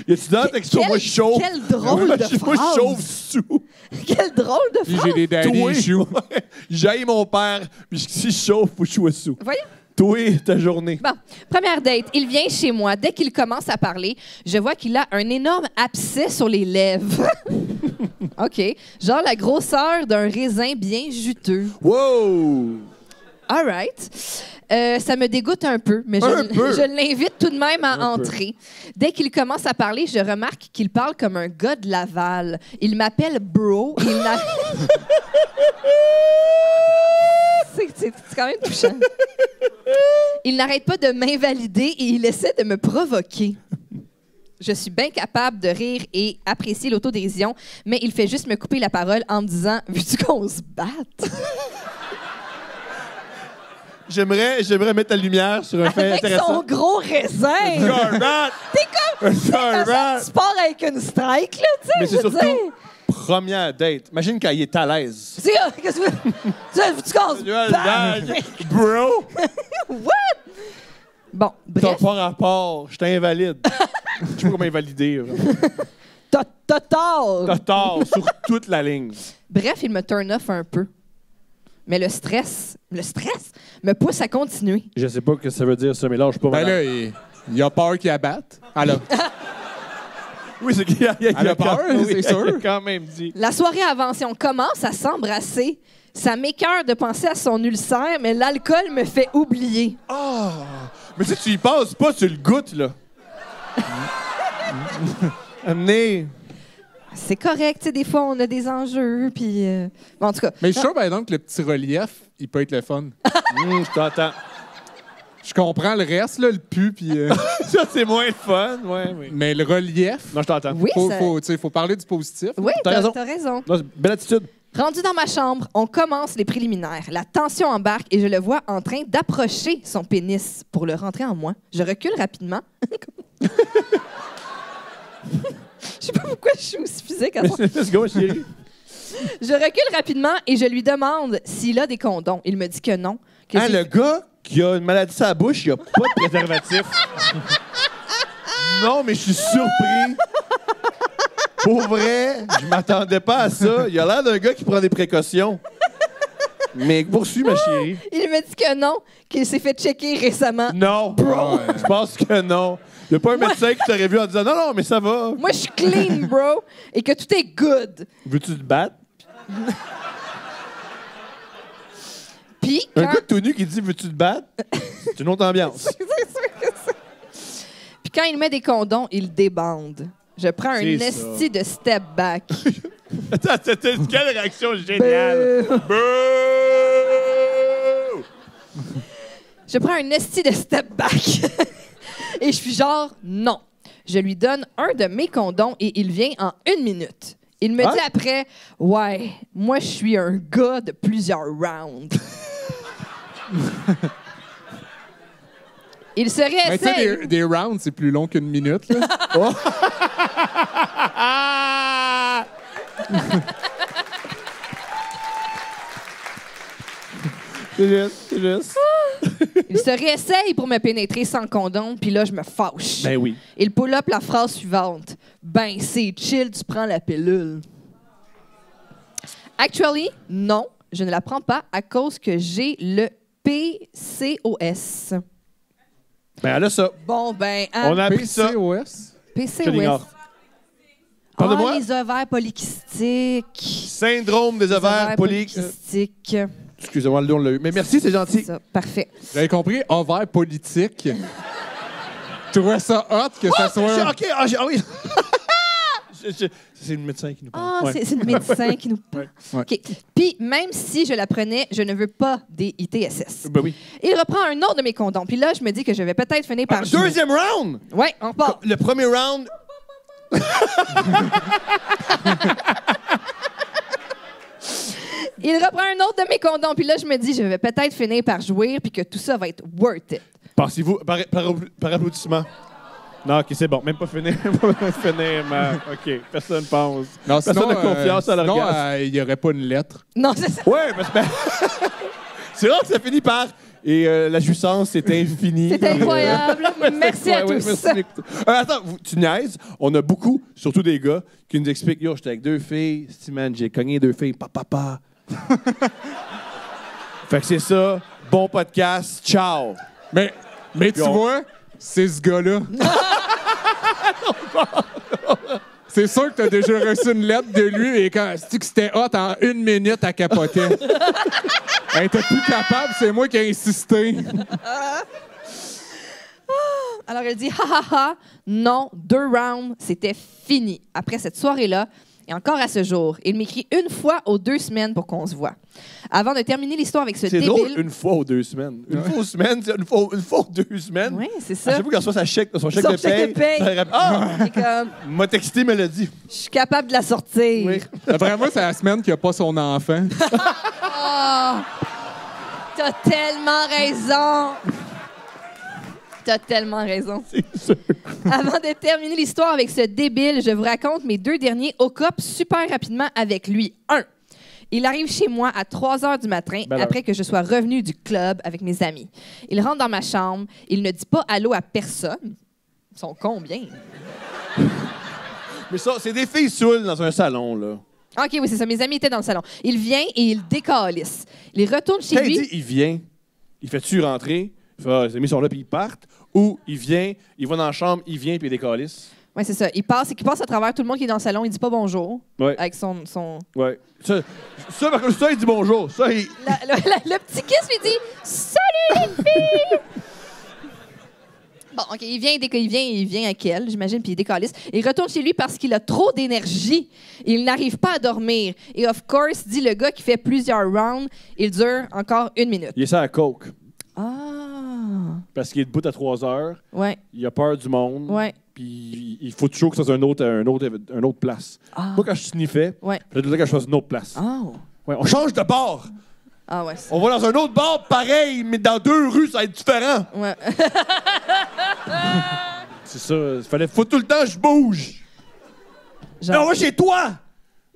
Y a-tu dans le texto, moi, je chauffe? Quel drôle de Moi, je phrase. chauffe sous. Quel drôle de Puis phrase. j'ai des daddy Toi, issues. ouais. J'aille mon père, puis si je chauffe, faut que je sois sous. Voyons. Toi, ta journée. Bon, première date. Il vient chez moi. Dès qu'il commence à parler, je vois qu'il a un énorme abcès sur les lèvres. OK. Genre la grosseur d'un raisin bien juteux. Wow! All right. Ça me dégoûte un peu, mais Un peu. je l'invite tout de même à Un peu. entrer. Dès qu'il commence à parler, je remarque qu'il parle comme un gars de Laval. Il m'appelle bro. Et il n'a- c'est quand même touchant. Il n'arrête pas de m'invalider et il essaie de me provoquer. Je suis bien capable de rire et apprécier l'autodérision, mais il fait juste me couper la parole en me disant « Veux-tu qu'on se batte? » J'aimerais mettre la lumière sur un fait Avec son intéressant. gros raisin! Corbat! T'es comme... Corbat! Tu pars avec une strike, là, tu sais, Mais je c'est veux surtout dire. première date. Imagine quand il est à l'aise. C'est... Qu'est-ce que tu veux? Tu qu'on se batte? Bro, What? Bon, t'as bref, pas rapport. Je t'invalide. Je sais pas comment invalider. Vraiment. t'as tort. T'as tort sur toute la ligne. Bref, il me turn off un peu. Mais le stress me pousse à continuer. Je sais pas ce que ça veut dire, ça, mais là, je suis pas Ben madame. là, il a peur qu'il abatte. Alors, Oui, c'est qu'il y a, Elle a peur, c'est sûr. Il a quand même dit. La soirée avance et on commence à s'embrasser. Ça m'écoeure de penser à son ulcère, mais l'alcool me fait oublier. Ah! Mais si tu y passes pas, tu le goûtes, là. Amenez. C'est correct, tu sais, des fois, on a des enjeux, puis... bon, en tout cas, mais je suis sûr, par exemple, que le petit relief, il peut être le fun. Je t'entends. Je comprends le reste, là, le pu, puis... Ça, c'est moins le fun. Ouais, oui. mais le relief, Non, je t'entends. oui, ça... faut parler du positif. Oui, T'as raison. t'as raison. Non, belle attitude. Rendu dans ma chambre, on commence les préliminaires. La tension embarque et je le vois en train d'approcher son pénis pour le rentrer en moi. Je recule rapidement. Je sais pas pourquoi je suis aussi physique à ça. Let's go, chérie. Je recule rapidement et je lui demande s'il a des condoms. Il me dit que non. Que Ah, c'est- le gars qui a une maladie sur la bouche, il a pas de préservatif. Non, mais je suis surpris. Pour vrai, je m'attendais pas à ça. Il a l'air d'un gars qui prend des précautions. Mais poursuis, ma chérie. Il me dit que non, qu'il s'est fait checker récemment. Non. Ouais. Je pense que non. Il n'y a pas un médecin qui t'aurait vu en disant non, mais ça va. Moi, je suis clean, bro, et que tout est good. Veux-tu te battre? Puis, Un quand... gars tout nu qui dit veux-tu te battre? C'est une autre ambiance. C'est sûr que c'est- Puis quand il met des condoms, il débande. Je prends un C'est ça. esti de step back. Attends, c'était quelle réaction géniale! Bouh! Je prends un esti de step back. Et je suis genre, non. Je lui donne un de mes condoms et il vient en 1 minute. Il me Ah? dit après, ouais, moi, je suis un gars de plusieurs rounds. Il se Mais tu sais, réessaye. des rounds, c'est plus long qu'1 minute. Là. C'est juste. Il se réessaye pour me pénétrer sans condom, puis là, je me fâche. Ben oui. Il pull up la phrase suivante. Ben, c'est chill, tu prends la pilule. Actually, non, je ne la prends pas à cause que j'ai le PCOS. Ben là, ça. Bon, ben, On a appris ça. PCOS. Je PCOS. l'ignore. Parle de moi. Les ovaires polykystiques. Syndrome des ovaires polykystiques. Excusez-moi, on l'a eu. Mais merci, c'est gentil. C'est ça, parfait. Vous avez compris? Ovaire politique. Je trouvais ça hot que ça soit... OK, oui. C'est le médecin qui nous parle. Ah, Ouais. c'est le médecin qui nous parle. Ouais. OK. Puis, même si je la prenais, je ne veux pas des ITSS. Ben oui. Il reprend un autre de mes condoms. Puis là, je me dis que je vais peut-être finir par jouer. Deuxième round! Ouais, on part. Le premier round. Il reprend un autre de mes condoms. Puis là, je me dis, je vais peut-être finir par jouir puis que tout ça va être worth it. Pensez-vous, par applaudissement. Non, OK, c'est bon. Même pas finir. OK, personne pense. Non, Personne n'a confiance à sinon, l'orgasme. il n'y aurait pas une lettre. Non, c'est ça. Ouais, mais c'est rare que ça finit par... Et la jouissance est infinie. C'est incroyable. Merci à Ouais, tous. merci d'écouter. Attends, tu niaises. On a beaucoup, surtout des gars, qui nous expliquent « Yo, j'étais avec 2 filles. Si, man, j'ai cogné 2 filles. Papa. » Fait que c'est ça. Bon podcast. Ciao. Mais tu Yo. vois, c'est ce gars-là. C'est sûr que t'as déjà reçu une lettre de lui et quand c'est que c'était hot en 1 minute, elle capotait. Elle était plus capable, c'est moi qui ai insisté. Alors, elle dit, ha ha ha, non, 2 rounds, c'était fini. Après cette soirée-là, et encore à ce jour, il m'écrit 1 fois aux 2 semaines pour qu'on se voit. Avant de terminer l'histoire avec ce C'est débile... drôle, 1 fois aux 2 semaines. Une fois aux semaines, c'est une fois aux 2 semaines. Oui, c'est À ça. chaque fois qu'elle reçoit son chèque Son de chèque de paye. ça rappelle, ah! C'est comme, M'a texté, me l'a dit. je suis capable de la sortir. Oui. D'après moi, c'est la semaine qu'il n'y a pas son enfant. Ah! T'as tellement raison. T'as tellement raison. C'est sûr. Avant de terminer l'histoire avec ce débile, je vous raconte mes 2 derniers hook-ups super rapidement avec lui. 1. Il arrive chez moi à 3 heures du matin Belle après que je sois revenu du club avec mes amis. Il rentre dans ma chambre. Il ne dit pas allô à personne. Ils sont combien? Mais ça, c'est des filles saoules dans un salon, là. OK, oui, c'est ça. Mes amis étaient dans le salon. Il vient et il décalisse. Il retourne chez Quand lui. il dit il vient, il fait-tu rentrer? Il fait, les amis sont là puis ils partent. Ou il vient, il va dans la chambre, il vient puis il décalisse. Oui, c'est ça. Il passe à travers tout le monde qui est dans le salon. Il dit pas bonjour. Ouais. Avec son... Ouais. Ça, par contre, ça, il dit bonjour. Ça, il... Le petit kiss lui dit « Salut les filles! » Bon, OK, il vient à Kiel, j'imagine, puis il décalisse. Il retourne chez lui parce qu'il a trop d'énergie. Il n'arrive pas à dormir. Et of course, dit le gars qui fait plusieurs rounds, il dure encore 1 minute. Il est ça à coke. Ah! Parce qu'il est debout à 3 heures. Ouais, Il a peur du monde. ouais. Puis il faut toujours que ça soit une autre place. Ah. Pas quand je sniffais. Ouais. Je dois que je fasse une autre place. Oh! Ouais, on change de bar. Ah ouais. On va dans un autre bar pareil, mais dans 2 rues, ça va être différent. Ouais. C'est ça. Faut tout le temps que je bouge. Genre- On va chez toi.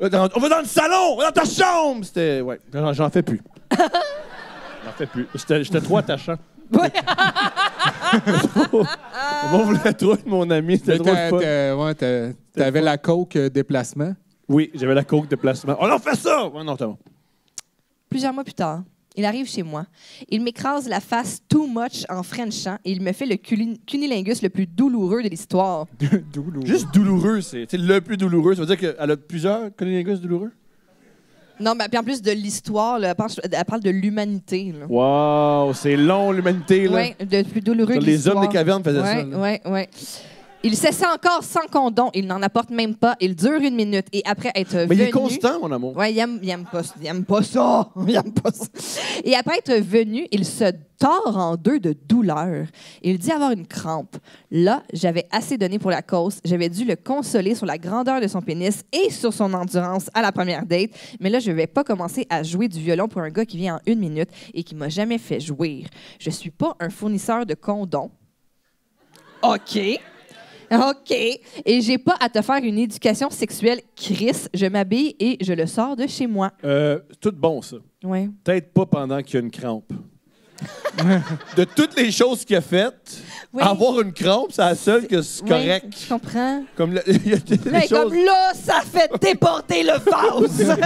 On va dans le salon. On va dans ta chambre. C'était... Ouais. J'en fais plus. J'en fais plus. J'étais trop attachant. Ouais. On voulait trop être mon ami. C'était trop le fun. T'avais la coke déplacement. Oui, j'avais la coke de placement. On en fait ça! Ouais, non, t'as bon. Plusieurs mois plus tard, il arrive chez moi. Il m'écrase la face too much en frenchant et il me fait le cunilingus le plus douloureux de l'histoire. Juste douloureux, c'est le plus douloureux. Ça veut dire qu'elle a plusieurs cunilingus douloureux? Non, mais puis en plus de l'histoire, là, elle parle de l'humanité. là. Wow, c'est long, l'humanité, là. Ouais, le plus douloureux de Les l'histoire. hommes des cavernes faisaient ça. Ouais, là. ouais, ouais. Il s'essaie encore sans condom. Il n'en apporte même pas. Il dure 1 minute. Et après être Mais venu... il est constant, mon amour. Ouais, il aime pas ça. Il aime pas ça. Et après être venu, il se tord en deux de douleur. Il dit avoir une crampe. Là, j'avais assez donné pour la cause. J'avais dû le consoler sur la grandeur de son pénis et sur son endurance à la première date. Mais là, je vais pas commencer à jouer du violon pour un gars qui vient en 1 minute et qui m'a jamais fait jouir. Je suis pas un fournisseur de condoms. OK. Et j'ai pas à te faire une éducation sexuelle, Chris. Je m'habille et je le sors de chez moi. Tout bon, ça. Ouais. Peut-être pas pendant qu'il y a une crampe. De toutes les choses qu'il a faites, Oui. avoir une crampe, c'est la seule que c'est correct. Oui, je comprends. Comme il y a des Mais choses... comme là, ça fait déporter le vase.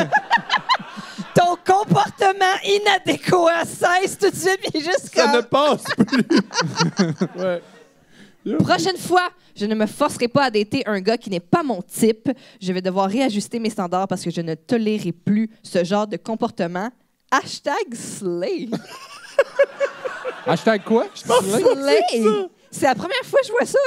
Ton comportement inadéquat cesse tout de suite, puis juste Ça comme... ne passe plus. Ouais. Prochaine fois, je ne me forcerai pas à dater un gars qui n'est pas mon type. Je vais devoir réajuster mes standards parce que je ne tolérerai plus ce genre de comportement. #slay. Hashtag quoi? Slay. C'est la première fois que je vois ça.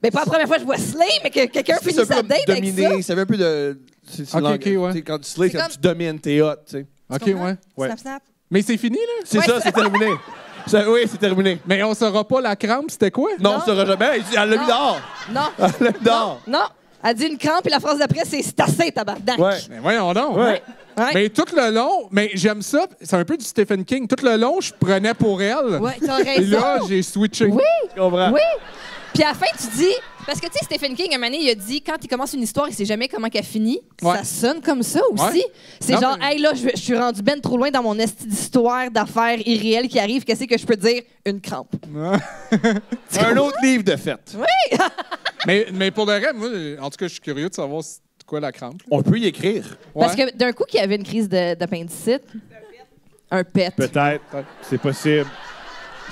Mais pas la première fois que je vois slay, mais que quelqu'un finit sa date avec ça. dominer, ça veut un peu de... C'est Ok, langue- ok, ouais. tu sais, quand tu slay, C'est quand comme- tu domines, t'es hot, tu sais. OK, Tu comprends? ouais. Ouais. Snap, snap. Mais c'est fini, là? C'est Ouais, ça, c'est terminé. Oui, c'est terminé. Mais on saura pas la crampe, c'était quoi? Non, ça sera jamais. Elle l'a mis dehors. Non. Elle l'a mis dehors. Non. Elle dit une crampe, et la phrase d'après, c'est assez, tabarnak. Ouais. Mais voyons donc. Ouais. Ouais. Mais tout le long, mais j'aime ça, c'est un peu du Stephen King. Tout le long, je prenais pour elle. Ouais, t'as Et raison. là, j'ai switché. Oui. Je comprends. Oui. Puis à la fin, tu dis... Parce que, tu sais, Stephen King, un moment donné, il a dit, quand il commence une histoire, il sait jamais comment qu'elle finit. Ouais. Ça sonne comme ça aussi. Ouais. C'est Non, genre, mais- hey, là, je suis rendu ben trop loin dans mon esti d'histoire, d'affaires irréelles qui arrivent. Qu'est-ce que je peux dire? Une crampe. Un autre livre de fête. Mais pour le reste, moi, en tout cas, je suis curieux de savoir c'est quoi la crampe. On peut y écrire. Parce Ouais. que d'un coup, qu'il y avait une crise d'appendicite. Un pet. Peut-être. C'est possible.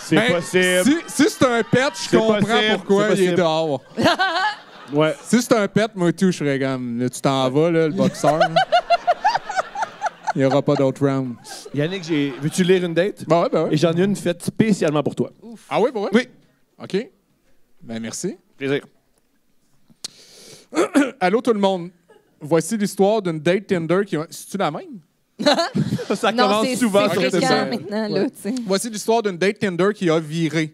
C'est Ben, possible. Si c'est un pet, je C'est comprends possible, pourquoi c'est il est possible. dehors. Ouais. Si c'est un pet, moi tout, je serais comme, là, tu t'en vas, là, le boxeur. là. Il n'y aura pas d'autre round. Yannick, veux-tu lire une date? Ben ouais, ben Et ouais. j'en ai une faite spécialement pour toi. Ah oui, ben ouais? Oui. OK. Ben merci. Plaisir. Allô tout le monde. Voici l'histoire d'une date Tinder qui... C'est-tu la même? Ça Non, commence c'est souvent c'est sur fréquent Tinder. maintenant, là, tu sais. Voici l'histoire d'une date Tinder qui a viré.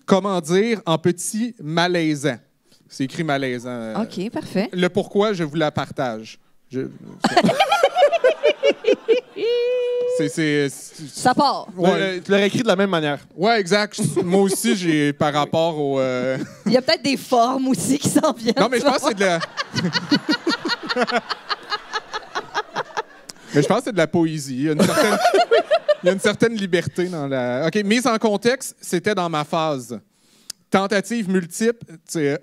Comment dire? En petit malaisant. C'est écrit malaisant. OK, parfait. Le pourquoi, je vous la partage. C'est... Ça part. Ouais. Tu l'aurais écrit de la même manière. Ouais, exact. Moi aussi, j'ai par rapport au... Il y a peut-être des formes aussi qui s'en viennent. Non, mais je pense que c'est de la... Mais je pense que c'est de la poésie. Il y a une certaine liberté dans la... OK, mise en contexte, c'était dans ma phase. Tentative multiple,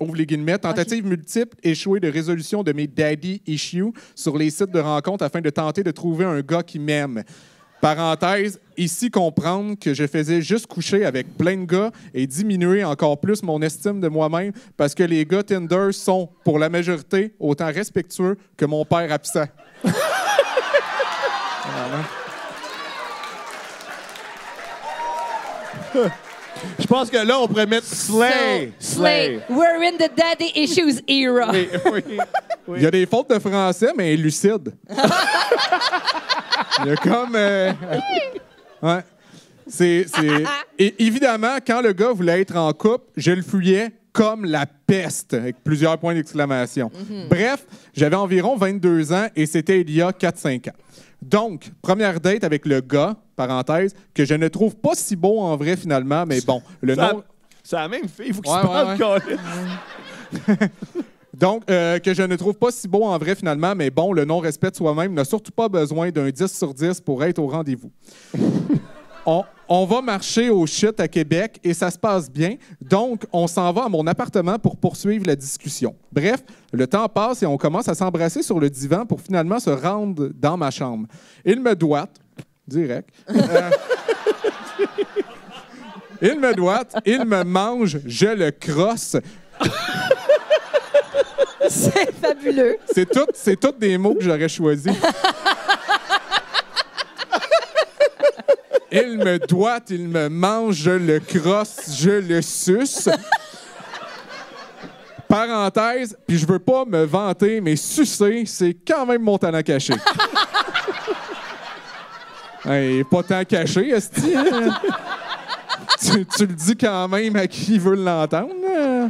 ouvre les guillemets, tentative multiple échouée de résolution de mes daddy issues sur les sites de rencontres afin de tenter de trouver un gars qui m'aime. Parenthèse, ici comprendre que je faisais juste coucher avec plein de gars et diminuer encore plus mon estime de moi-même parce que les gars Tinder sont, pour la majorité, autant respectueux que mon père absent. Je pense que là, on pourrait mettre Slay. Slay. We're in the daddy issues era. Oui, oui. Il y a des fautes de français, mais lucide. Il y a comme... Ouais. Et évidemment, quand le gars voulait être en couple, je le fouillais comme la peste, avec plusieurs points d'exclamation. Bref, j'avais environ 22 ans et c'était il y a 4-5 ans. Donc, première date avec le gars, parenthèse, que je ne trouve pas si beau en vrai finalement, mais bon, le nom... C'est la même fille, il faut qu'il Ouais, se parle, ouais. câlisse. Donc, que je ne trouve pas si beau en vrai finalement, mais bon, le non-respect de soi-même n'a surtout pas besoin d'un 10 sur 10 pour être au rendez-vous. On va marcher au shit à Québec et ça se passe bien. Donc, on s'en va à mon appartement pour poursuivre la discussion. Bref, le temps passe et on commence à s'embrasser sur le divan pour finalement se rendre dans ma chambre. Il me doite, direct. Il me doite, il me mange, je le crosse. C'est fabuleux. C'est tous des mots que j'aurais choisis. Il me doite, il me mange, je le crosse, je le suce. parenthèse, puis je veux pas me vanter, mais sucer, c'est quand même mon talent caché. Hey, pas tant caché, esti. Hein? tu le dis quand même à qui veut l'entendre. Hein?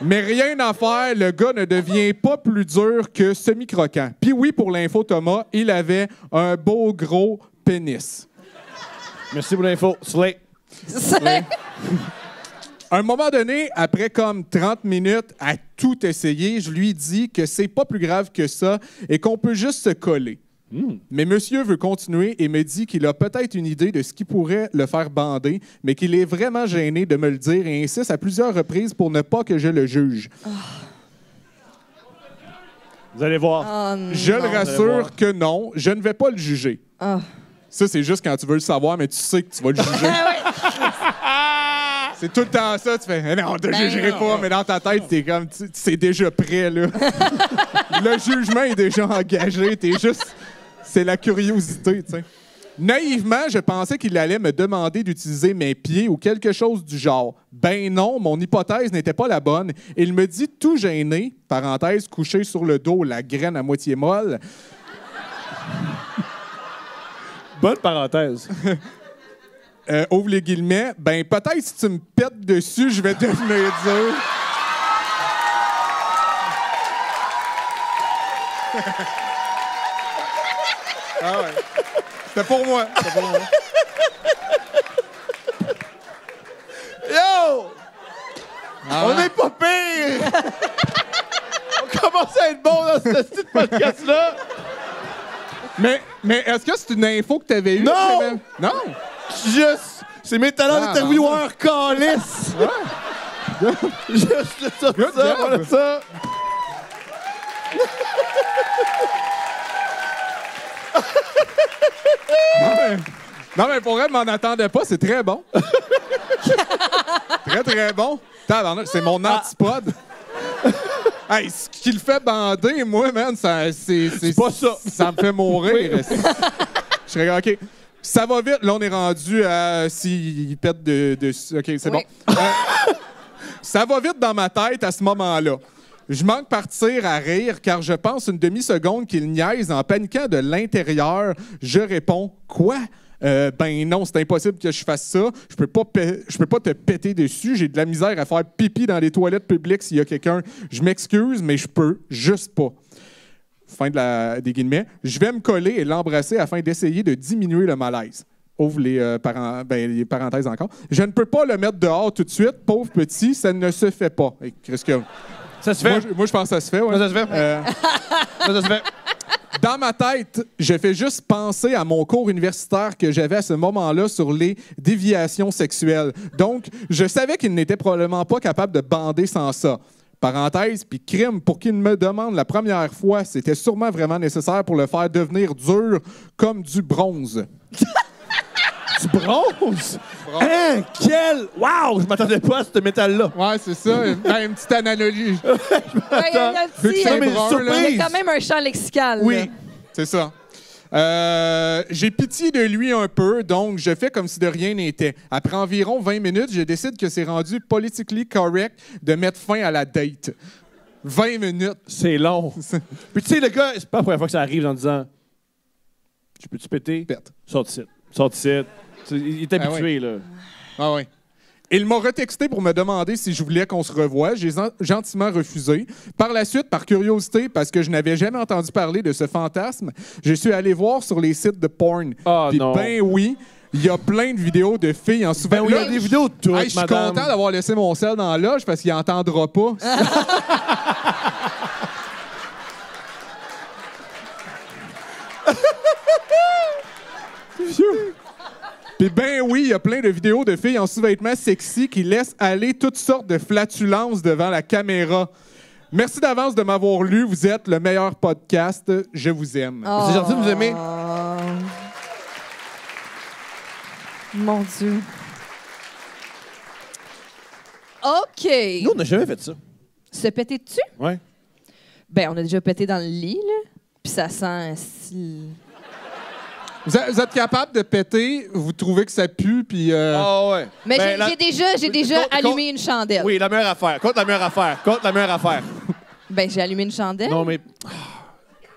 Mais rien à faire, le gars ne devient pas plus dur que semi-croquant. Puis oui, pour l'info, Thomas, il avait un beau gros pénis. Merci pour l'info. Slay. À un moment donné, après comme 30 minutes à tout essayer, je lui dis que c'est pas plus grave que ça et qu'on peut juste se coller. Mais monsieur veut continuer et me dit qu'il a peut-être une idée de ce qui pourrait le faire bander, mais qu'il est vraiment gêné de me le dire et insiste à plusieurs reprises pour ne pas que je le juge. Vous allez voir. Je le allez voir. rassure que non, je ne vais pas le juger. Ça, c'est juste quand tu veux le savoir, mais tu sais que tu vas le juger. C'est tout le temps ça, tu fais « Non, je ne jugerai pas », mais dans ta tête, t'es comme, c'est déjà prêt, là. Le jugement est déjà engagé, t'es juste... C'est la curiosité, tu sais. Naïvement, je pensais qu'il allait me demander d'utiliser mes pieds ou quelque chose du genre. Ben non, mon hypothèse n'était pas la bonne. Il me dit tout gêné, parenthèse, couché sur le dos, la graine à moitié molle. Bonne parenthèse. Ouvre les guillemets. Ben peut-être si tu me pètes dessus, je vais devenir dur. Ah ouais. C'était pour moi. Yo! Ah On ouais. n'est pas pire! On commence à être bon dans ce petit podcast-là. Mais est-ce que c'est une info que tu avais eue? Non! Clément? Non! Juste, c'est mes talents Ah, d'intervieweur calice. Juste ça, Good ça, job. voilà ça. Non, mais pour elle, m'en attendais pas. C'est très bon. Très, très bon. Tabarnak, c'est mon antipode. Hey, ce qui le fait bander, moi, man, c'est pas ça. Ça me fait mourir. Je serais OK. Ça va vite. Là, on est rendu à... S'il pète de... OK, c'est bon. Ça va vite dans ma tête à ce moment-là. Je manque partir à rire car je pense une demi-seconde qu'il niaise en paniquant de l'intérieur. Je réponds « Quoi? Ben non, c'est impossible que je fasse ça. Je peux pas te péter dessus. J'ai de la misère à faire pipi dans les toilettes publiques s'il y a quelqu'un. Je m'excuse, mais je peux juste pas. » Fin des guillemets. Je vais me coller et l'embrasser afin d'essayer de diminuer le malaise. Ouvre les parenthèses encore. Je ne peux pas le mettre dehors tout de suite. Pauvre petit, ça ne se fait pas. Hey, qu'est-ce que... Ça se fait. Moi, je pense que ça se fait. Ouais. Ça se fait. Ça se fait. Dans ma tête, je fais juste penser à mon cours universitaire que j'avais à ce moment-là sur les déviations sexuelles. Donc, je savais qu'il n'était probablement pas capable de bander sans ça. Parenthèse, puis crime, pour qu'il me demande la première fois, c'était sûrement vraiment nécessaire pour le faire devenir dur comme du bronze. Du bronze? Hein? Quel... Wow! Je m'attendais pas à ce métal-là. Ouais, c'est ça. Une petite analogie. Ouais, il y a un Vu que petit- c'est mais brun, surprise. là. il y a quand même un champ lexical. Oui. là. C'est ça. J'ai pitié de lui un peu, donc je fais comme si de rien n'était. Après environ 20 minutes, je décide que c'est rendu politically correct de mettre fin à la date. 20 minutes. C'est long. Puis tu sais, le gars, c'est pas la première fois que ça arrive en disant « Je peux-tu péter? » Pète. Sors d'ici. Sors d'ici. Il est habitué, là. Ah oui. Il m'a retexté pour me demander si je voulais qu'on se revoie. J'ai gentiment refusé. Par la suite, par curiosité, parce que je n'avais jamais entendu parler de ce fantasme, je suis allé voir sur les sites de porn. Ah, Puis non. ben oui, il y a plein de vidéos de filles en souvent. Ben oui, il y a des vidéos de toutes, Hey, je suis madame. content d'avoir laissé mon sel dans la loge parce qu'il n'entendra pas. Puis ben oui, il y a plein de vidéos de filles en sous-vêtements sexy qui laissent aller toutes sortes de flatulences devant la caméra. Merci d'avance de m'avoir lu. Vous êtes le meilleur podcast. Je vous aime. C'est gentil de vous aimer. Mon Dieu. OK. Nous, on n'a jamais fait ça. Se péter dessus? Ouais. Ben, on a déjà pété dans le lit, là. Puis ça sent si... Vous êtes capable de péter, vous trouvez que ça pue, puis... Ah ouais. Mais Ben, j'ai déjà compte- allumé une chandelle. Oui, la meilleure affaire. Compte la meilleure affaire. Compte la meilleure affaire. Ben, j'ai allumé une chandelle. Non, mais...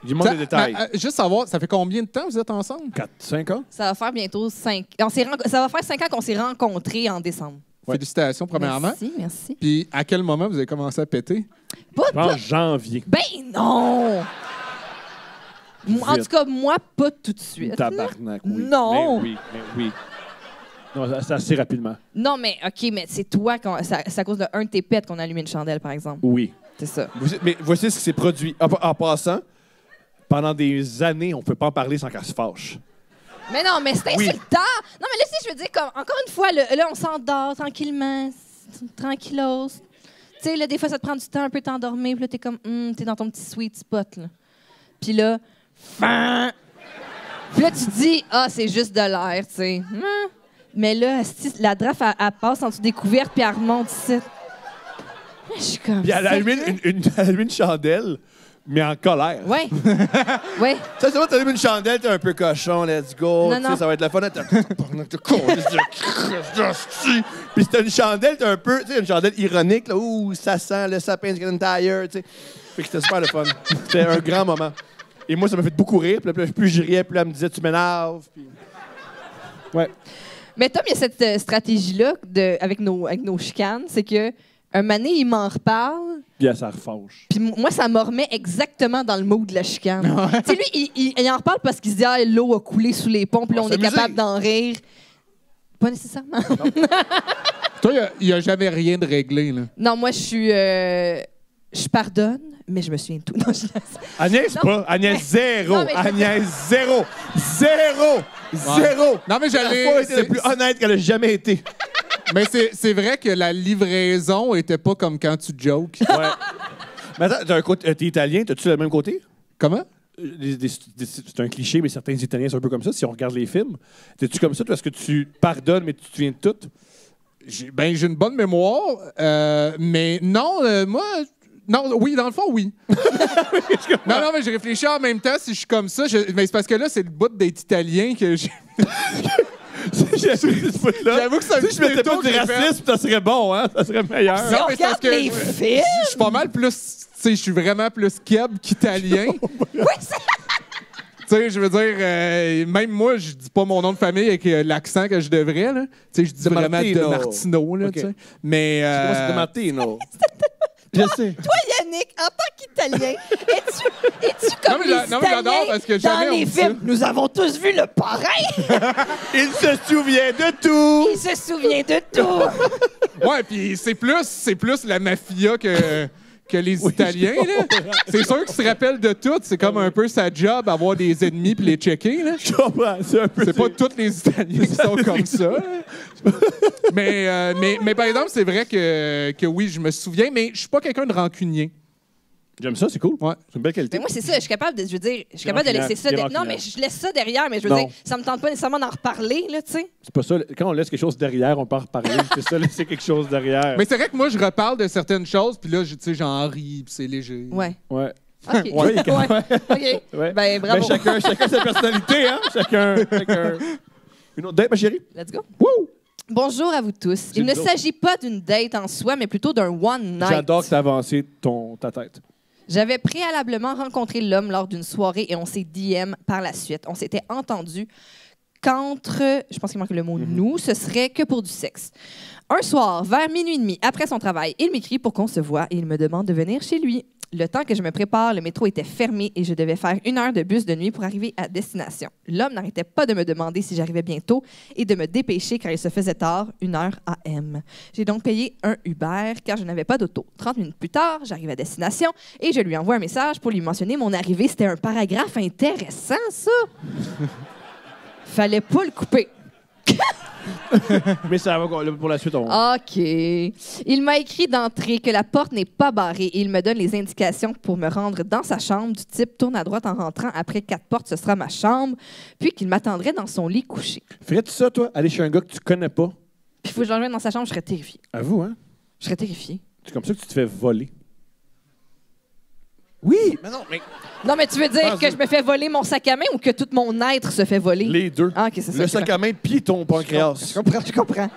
Il manque Ça- des détails. juste savoir, ça fait combien de temps vous êtes ensemble? 4, 5 ans? Ça va faire bientôt 5... Ça va faire 5 ans qu'on s'est rencontrés en décembre. Ouais. Félicitations, premièrement. Merci. Puis à quel moment vous avez commencé à péter? En janvier. Ben non! En tout cas, moi, pas tout de suite. là. Tabarnak, oui. Non. Mais oui. Non, c'est assez rapidement. Non, mais OK, mais c'est toi, c'est à cause d'un de tes pets qu'on a allumé une chandelle, par exemple. Oui. C'est ça. Mais voici ce qui s'est produit. En passant, pendant des années, on ne peut pas en parler sans qu'elle se fâche. Mais non, mais c'est Oui. insultant! Non, mais là, si je veux dire, comme, encore une fois, là, on s'endort tranquillement, tranquillos. Tu sais, là, des fois, ça te prend du temps un peu t'endormir, puis là, t'es comme, t'es dans ton petit sweet spot, là. Puis là, fin! Puis là, tu te dis, c'est juste de l'air, tu sais. Mais là, asti, la draft, elle passe en dessous des couvertes, puis elle remonte ici. Je suis comme. Puis elle a allumé sérieux? elle a allumé une chandelle, mais en colère. Ouais. Ouais. Ça, c'est vrai, t'as allumé une chandelle, t'es un peu cochon, let's go. Non, Tu sais, non. ça va être la fun. Puis c'était une chandelle, t'es un peu, tu sais, une chandelle ironique, là, où ça sent le sapin du Grand Tire, tu sais. Fait que c'était super le fun. C'était un grand moment. Et moi, ça m'a fait beaucoup rire. Puis là, plus je riais, plus elle me disait, tu m'énerves. Puis... Ouais. Mais Tom, il y a cette stratégie-là avec nos chicanes, c'est que un mané, il m'en reparle, Puis elle s'en refâche. puis moi, ça me remet exactement dans le mood de la chicane. Tu sais, lui, il en reparle parce qu'il se dit « Ah, l'eau a coulé sous les ponts, puis là, on est s'amuser. capable d'en rire. » Pas nécessairement. Toi, il n'y a jamais rien de réglé, là. Non, moi, je pardonne, mais je me souviens de tout. Non, je laisse. Agnès Non. pas. Agnès zéro. Non, mais je- Agnès zéro. Zéro. Zéro. Non, mais La fois j'allais... été la plus honnête qu'elle a jamais été. Mais c'est vrai que la livraison était pas comme quand tu jokes. Ouais. Mais attends, t'es italien, t'as-tu le même côté? Comment? C'est un cliché, mais certains Italiens sont un peu comme ça, si on regarde les films. T'es-tu comme ça, toi? Est-ce que tu pardonnes, mais tu te souviens de tout? J'ai une bonne mémoire, mais non, moi... Non, oui, dans le fond, oui. non, mais j'ai réfléchi en même temps si je suis comme ça. Mais c'est parce que là, c'est le bout d'être italien que j'ai... J'avoue que c'est un Si petit je mettais pas détour du que j'ai fait. racisme, ça serait bon, hein? Ça serait meilleur. Si Non, on mais c'est parce regarde que les films... Je suis pas mal plus... Tu sais, je suis vraiment plus keb qu'italien. Oui, c'est... Tu sais, je veux dire, même moi, je dis pas mon nom de famille avec l'accent que je devrais, là. Tu sais, je dis De vraiment Martino. de Martino, là, Ok. tu sais. Mais... Comment c'est de Martino? Je sais. Toi, Yannick, en tant qu'Italien, es-tu comme Non, mais les non, mais j'adore Italiens parce que dans jamais on les dit films? ça. Nous avons tous vu le parrain. Il se souvient de tout! Il se souvient de tout. Ouais, puis c'est plus la mafia que les Italiens, là. C'est sûr qu'ils se rappellent de tout. C'est comme un peu sa job, avoir des ennemis puis les checker, là. Je comprends, c'est un peu... C'est pas tous les Italiens qui sont comme ça. là. mais par exemple, c'est vrai que oui, je me souviens, mais je suis pas quelqu'un de rancunier. J'aime ça, c'est cool. Ouais. C'est une belle qualité. Mais moi, c'est ça. Je suis capable de, je veux dire, je suis capable de laisser ça. Il est Non, rancunière. mais je laisse ça derrière, mais je veux Non. dire, ça me tente pas nécessairement d'en reparler, là, tu sais. C'est pas ça. Quand on laisse quelque chose derrière, on peut en reparler. C'est ça, laisser quelque chose derrière. Mais c'est vrai que moi, je reparle de certaines choses, puis là, tu sais, j'en ris, puis c'est léger. Ouais. Ouais. OK. Ouais, il est quand même- OK. Ouais. Ben, bravo. Mais chacun sa personnalité, hein? Chacun. Une autre date, ma chérie? Let's go. Wouh! Bonjour à vous tous. Il ne nous s'agit pas d'une date en soi, mais plutôt d'un one night. J'adore que tu as avancé ta tête. J'avais préalablement rencontré l'homme lors d'une soirée et on s'est DM par la suite. On s'était entendu qu'entre, je pense qu'il manque le mot nous, ce serait que pour du sexe. Un soir, vers minuit et demi, après son travail, il m'écrit pour qu'on se voit et il me demande de venir chez lui. Le temps que je me prépare, le métro était fermé et je devais faire 1 heure de bus de nuit pour arriver à destination. L'homme n'arrêtait pas de me demander si j'arrivais bientôt et de me dépêcher car il se faisait tard, 1 heure AM. J'ai donc payé un Uber car je n'avais pas d'auto. 30 minutes plus tard, j'arrive à destination et je lui envoie un message pour lui mentionner mon arrivée. C'était un paragraphe intéressant, ça! Fallait pas le couper. Mais ça va, pour la suite, on... OK. Il m'a écrit d'entrée que la porte n'est pas barrée et il me donne les indications pour me rendre dans sa chambre du type tourne à droite en rentrant. Après 4 portes, ce sera ma chambre. Puis qu'il m'attendrait dans son lit couché. Ferais-tu ça, toi? Aller chez un gars que tu connais pas? Puis il faut que je l'enjoigne dans sa chambre, je serais terrifiée. Avoue, hein? Je serais terrifiée. C'est comme ça que tu te fais voler. Oui, mais non, mais Non, mais tu veux dire Vas-y. que je me fais voler mon sac à main ou que tout mon être se fait voler? les deux. Ah, OK, c'est ça. Le ok, sac à main puis ton pancréas. je comprends.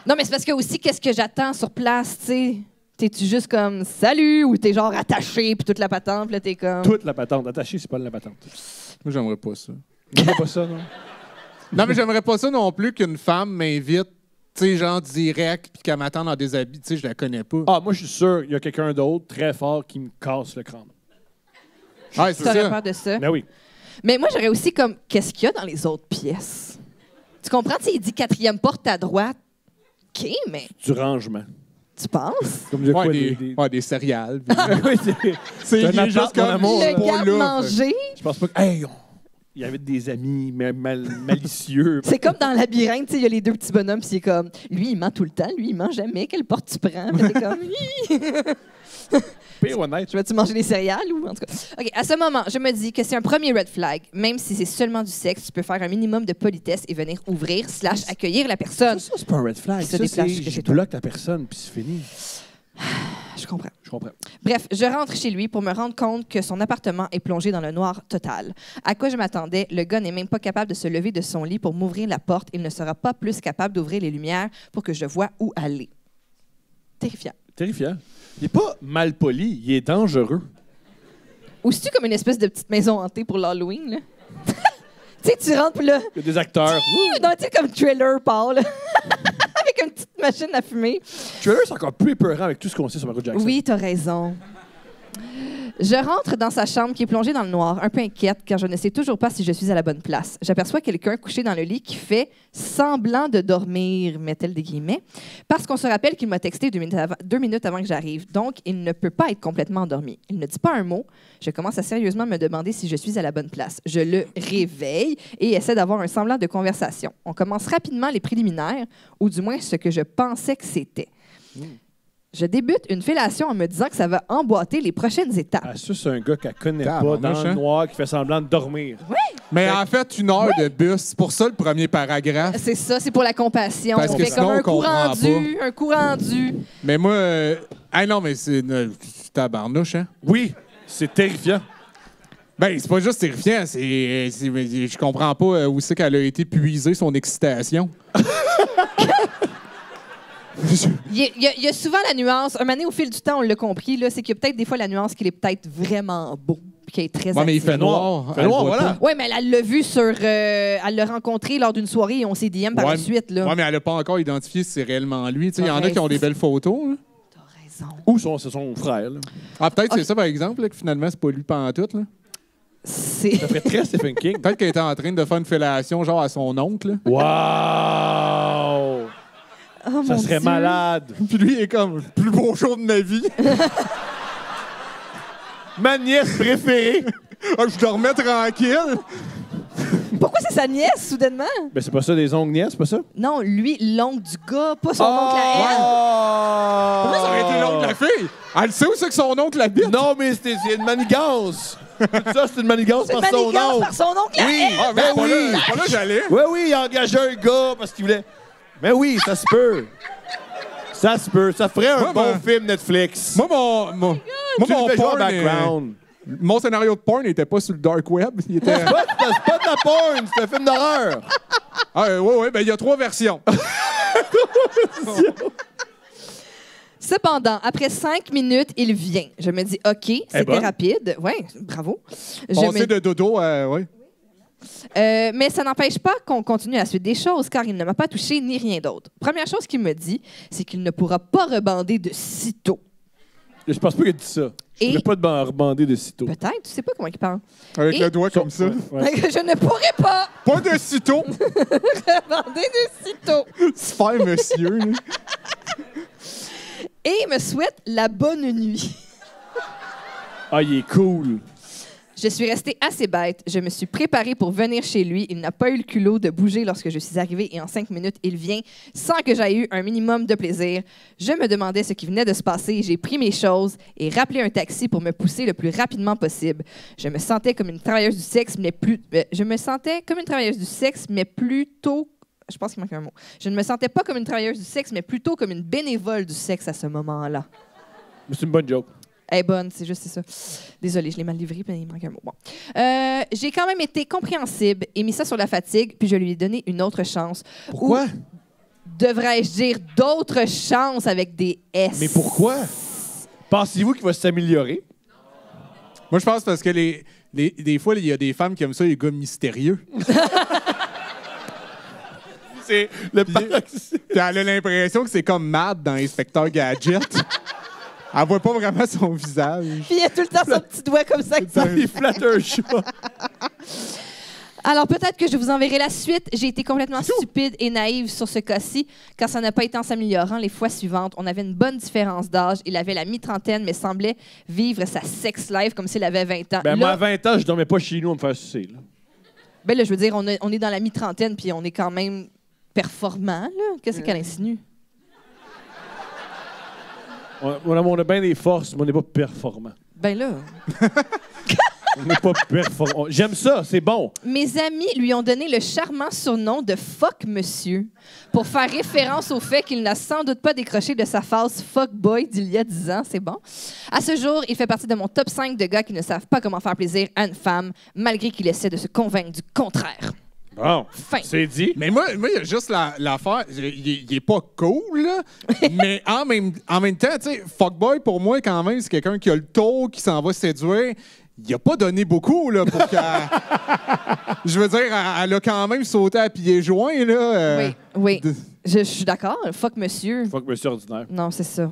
Non, mais c'est parce que aussi, qu'est-ce que j'attends sur place, tu sais? T'es-tu juste comme « Salut » ou t'es genre attaché puis toute la patente, puis là, t'es comme... Toute la patente. Attaché, c'est pas la patente. Moi, j'aimerais pas ça. C'est pas ça, non? Non, mais j'aimerais pas ça non plus qu'une femme m'invite, tu sais, genre direct, puis qu'elle m'attende dans des habits. Tu sais, je la connais pas. Ah, moi, je suis sûr qu'il y a quelqu'un d'autre très fort qui me casse le crâne. Ah, c'est T'aurais ça. peur de ça. Ben oui. Mais moi, j'aurais aussi comme, qu'est-ce qu'il y a dans les autres pièces? Tu comprends? Tu sais, il dit quatrième porte à droite. OK, mais Du rangement. tu penses? Comme de quoi, Des céréales. Oui, c'est- C'est un il est appart, juste mon comme amour. je suis Le pas là, fait. garde-manger, Je pense pas que. Hey, il y avait des amis malicieux. c'est comme dans Labyrinthe, tu sais, il y a les deux petits bonhommes, puis c'est comme, lui, il ment tout le temps, lui, il ment jamais. Quelle porte tu prends? Puis t'es comme, hi! Pire honnête. Je vais-tu manger des céréales ou en tout cas? OK, à ce moment, je me dis que c'est un premier red flag. Même si c'est seulement du sexe, tu peux faire un minimum de politesse et venir ouvrir / accueillir la personne. Ça, c'est pas un red flag. Se Ça, déplace c'est chez je toi. bloque la personne, puis c'est fini. Je comprends. Je comprends. Bref, je rentre chez lui pour me rendre compte que son appartement est plongé dans le noir total. À quoi je m'attendais, le gars n'est même pas capable de se lever de son lit pour m'ouvrir la porte. Il ne sera pas plus capable d'ouvrir les lumières pour que je vois où aller. Terrifiant. Terrifiant. Il est pas mal poli, il est dangereux. Ou c'est-tu comme une espèce de petite maison hantée pour l'Halloween, là? Tu sais, tu rentres, puis là... Il y a des acteurs. Non, tu sais, comme Thriller, Paul. Avec une petite machine à fumer. Trailer, c'est encore plus épeurant avec tout ce qu'on sait sur Michael Jackson. Oui, t'as raison. Je rentre dans sa chambre qui est plongée dans le noir, un peu inquiète car je ne sais toujours pas si je suis à la bonne place. J'aperçois quelqu'un couché dans le lit qui fait semblant de dormir, met-elle des guillemets, parce qu'on se rappelle qu'il m'a texté 2 minutes avant que j'arrive. Donc, il ne peut pas être complètement endormi. Il ne dit pas un mot. Je commence à sérieusement me demander si je suis à la bonne place. Je le réveille et essaie d'avoir un semblant de conversation. On commence rapidement les préliminaires, ou du moins ce que je pensais que c'était. Je débute une fellation en me disant que ça va emboîter les prochaines étapes. Ah, ça, c'est un gars qu'elle connaît pas Tabarnouche, dans le hein? noir qui fait semblant de dormir. Mais en fait, 1 heure de bus, c'est pour ça le premier paragraphe. C'est ça, c'est pour la compassion. Parce on que fait sinon, comme un on coup comprend rendu, un coup rendu. Mais moi, ah non, mais c'est tabarnouche, hein? Oui, c'est terrifiant. Ben, c'est pas juste terrifiant, je comprends pas où c'est qu'elle a été puisée son excitation. Il y a souvent la nuance. Un moment donné, au fil du temps, on l'a compris, là, c'est qu'il y a peut-être des fois la nuance qu'il est peut-être vraiment beau puis qu'il est très Ouais, mais il fait attirant. noir. Fait elle noir, voit voilà. pas. Oui, mais elle l'a vu sur... elle l'a rencontré lors d'une soirée et on s'est DM par la suite. Là. Ouais, mais elle a pas encore identifié si c'est réellement lui. Il y en a T'as qui ont des raison. belles photos. Là. T'as raison. Ou c'est son frère. Là. Ah, peut-être Ok. c'est ça, par exemple, là, que finalement, c'est pas lui pantoute. Là. C'est... Ça ferait très Stephen King. Peut-être qu'elle était en train de faire une fellation genre à son oncle. Là. Wow! Oh, Ça mon serait Dieu. malade. Puis lui, il est comme le plus beau jour de ma vie. Ma nièce préférée. Ah, je dormais tranquille. Pourquoi c'est sa nièce, soudainement? Ben, c'est pas ça des ongles nièces, c'est pas ça? Non, lui, l'oncle du gars, pas son oncle à elle. Pourquoi ça aurait été l'oncle de la fille? Elle sait où c'est que son oncle habite? Non, mais c'est une manigance. Tout ça, c'est une manigance C'est par son manigance oncle. par son oncle à Oui, elle. Ah, mais ben c'est pas oui. là- c'est pas là que j'allais. Oui, oui, il a engagé un gars parce qu'il voulait... Mais oui, ça se peut. Ça se peut. Ça ferait un Ouais, bon ben- film Netflix. Moi, mon Tu le fais jouer en porn, background. mon scénario de porn n'était pas sur le dark web. Il était... C'est pas de la porn, c'est un film d'horreur. ouais, ben il y a 3 versions. Cependant, après 5 minutes, il vient. Je me dis, OK, c'était bonne. rapide. Oui, bravo. Je Passer me- de dodo, ouais. Mais ça n'empêche pas qu'on continue la suite des choses, car il ne m'a pas touché ni rien d'autre. Première chose qu'il me dit, c'est qu'il ne pourra pas rebander de sitôt. Je pense pas qu'il a dit ça. Je Et- pourrais pas te rebander de sitôt. Peut-être, tu sais pas comment il parle. Avec Et- le doigt comme ça. Ouais. Je ne pourrai pas Pas de sitôt. rebander de sitôt. Se faire monsieur. là. Et il me souhaite la bonne nuit. Ah, il est cool. Je suis restée assez bête. Je me suis préparée pour venir chez lui. Il n'a pas eu le culot de bouger lorsque je suis arrivée et en 5 minutes, il vient sans que j'aie eu un minimum de plaisir. Je me demandais ce qui venait de se passer. J'ai pris mes choses et rappelé un taxi pour me pousser le plus rapidement possible. Je me sentais comme une travailleuse du sexe, mais plutôt... Je pense qu'il manque un mot. Je ne me sentais pas comme une travailleuse du sexe, mais plutôt comme une bénévole du sexe à ce moment-là. Mais c'est une bonne joke. Elle est bonne, c'est juste c'est ça. Désolée, je l'ai mal livrée, mais il manque un mot. Bon. J'ai quand même été compréhensible et mis ça sur la fatigue, puis je lui ai donné une autre chance. Pourquoi? Ou devrais-je dire d'autres chances avec des S? Mais pourquoi? Pensez-vous qu'il va s'améliorer? Moi, je pense parce que des fois, il y a des femmes qui aiment ça, les gars mystérieux. C'est le Puis elle a l'impression que c'est comme Mad dans Inspecteur Gadget. Elle voit pas vraiment son visage. Puis il y a tout le temps son petit doigt comme ça. Il flatte un chat. Alors peut-être que je vous enverrai la suite. J'ai été complètement stupide et naïve sur ce cas-ci, car ça n'a pas été en s'améliorant les fois suivantes. On avait une bonne différence d'âge. Il avait la mi-trentaine, mais semblait vivre sa sex life comme s'il avait 20 ans. Ben, moi, à 20 ans, je dormais pas chez nous à me faire sucer. Là. Ben là, je veux dire, on est dans la mi-trentaine, puis on est quand même performant, là. Qu'est-ce qu'elle insinue? On a bien des forces, mais on n'est pas performant. Ben là... On n'est pas performant. J'aime ça, c'est bon. Mes amis lui ont donné le charmant surnom de Fuck Monsieur pour faire référence au fait qu'il n'a sans doute pas décroché de sa phase Fuck Boy d'il y a 10 ans. C'est bon. À ce jour, il fait partie de mon top 5 de gars qui ne savent pas comment faire plaisir à une femme, malgré qu'il essaie de se convaincre du contraire. Bon, Fin. c'est dit. Mais moi, il y a juste l'affaire. Il est pas cool, là, mais en même temps, tu sais, fuckboy, pour moi, quand même, c'est quelqu'un qui a le tour, qui s'en va séduire. Il a pas donné beaucoup, là, pour qu'elle... Je veux dire, elle a quand même sauté à pieds joints, là. Oui. Je suis d'accord. Fuck Monsieur. Fuck monsieur ordinaire. Non, c'est ça.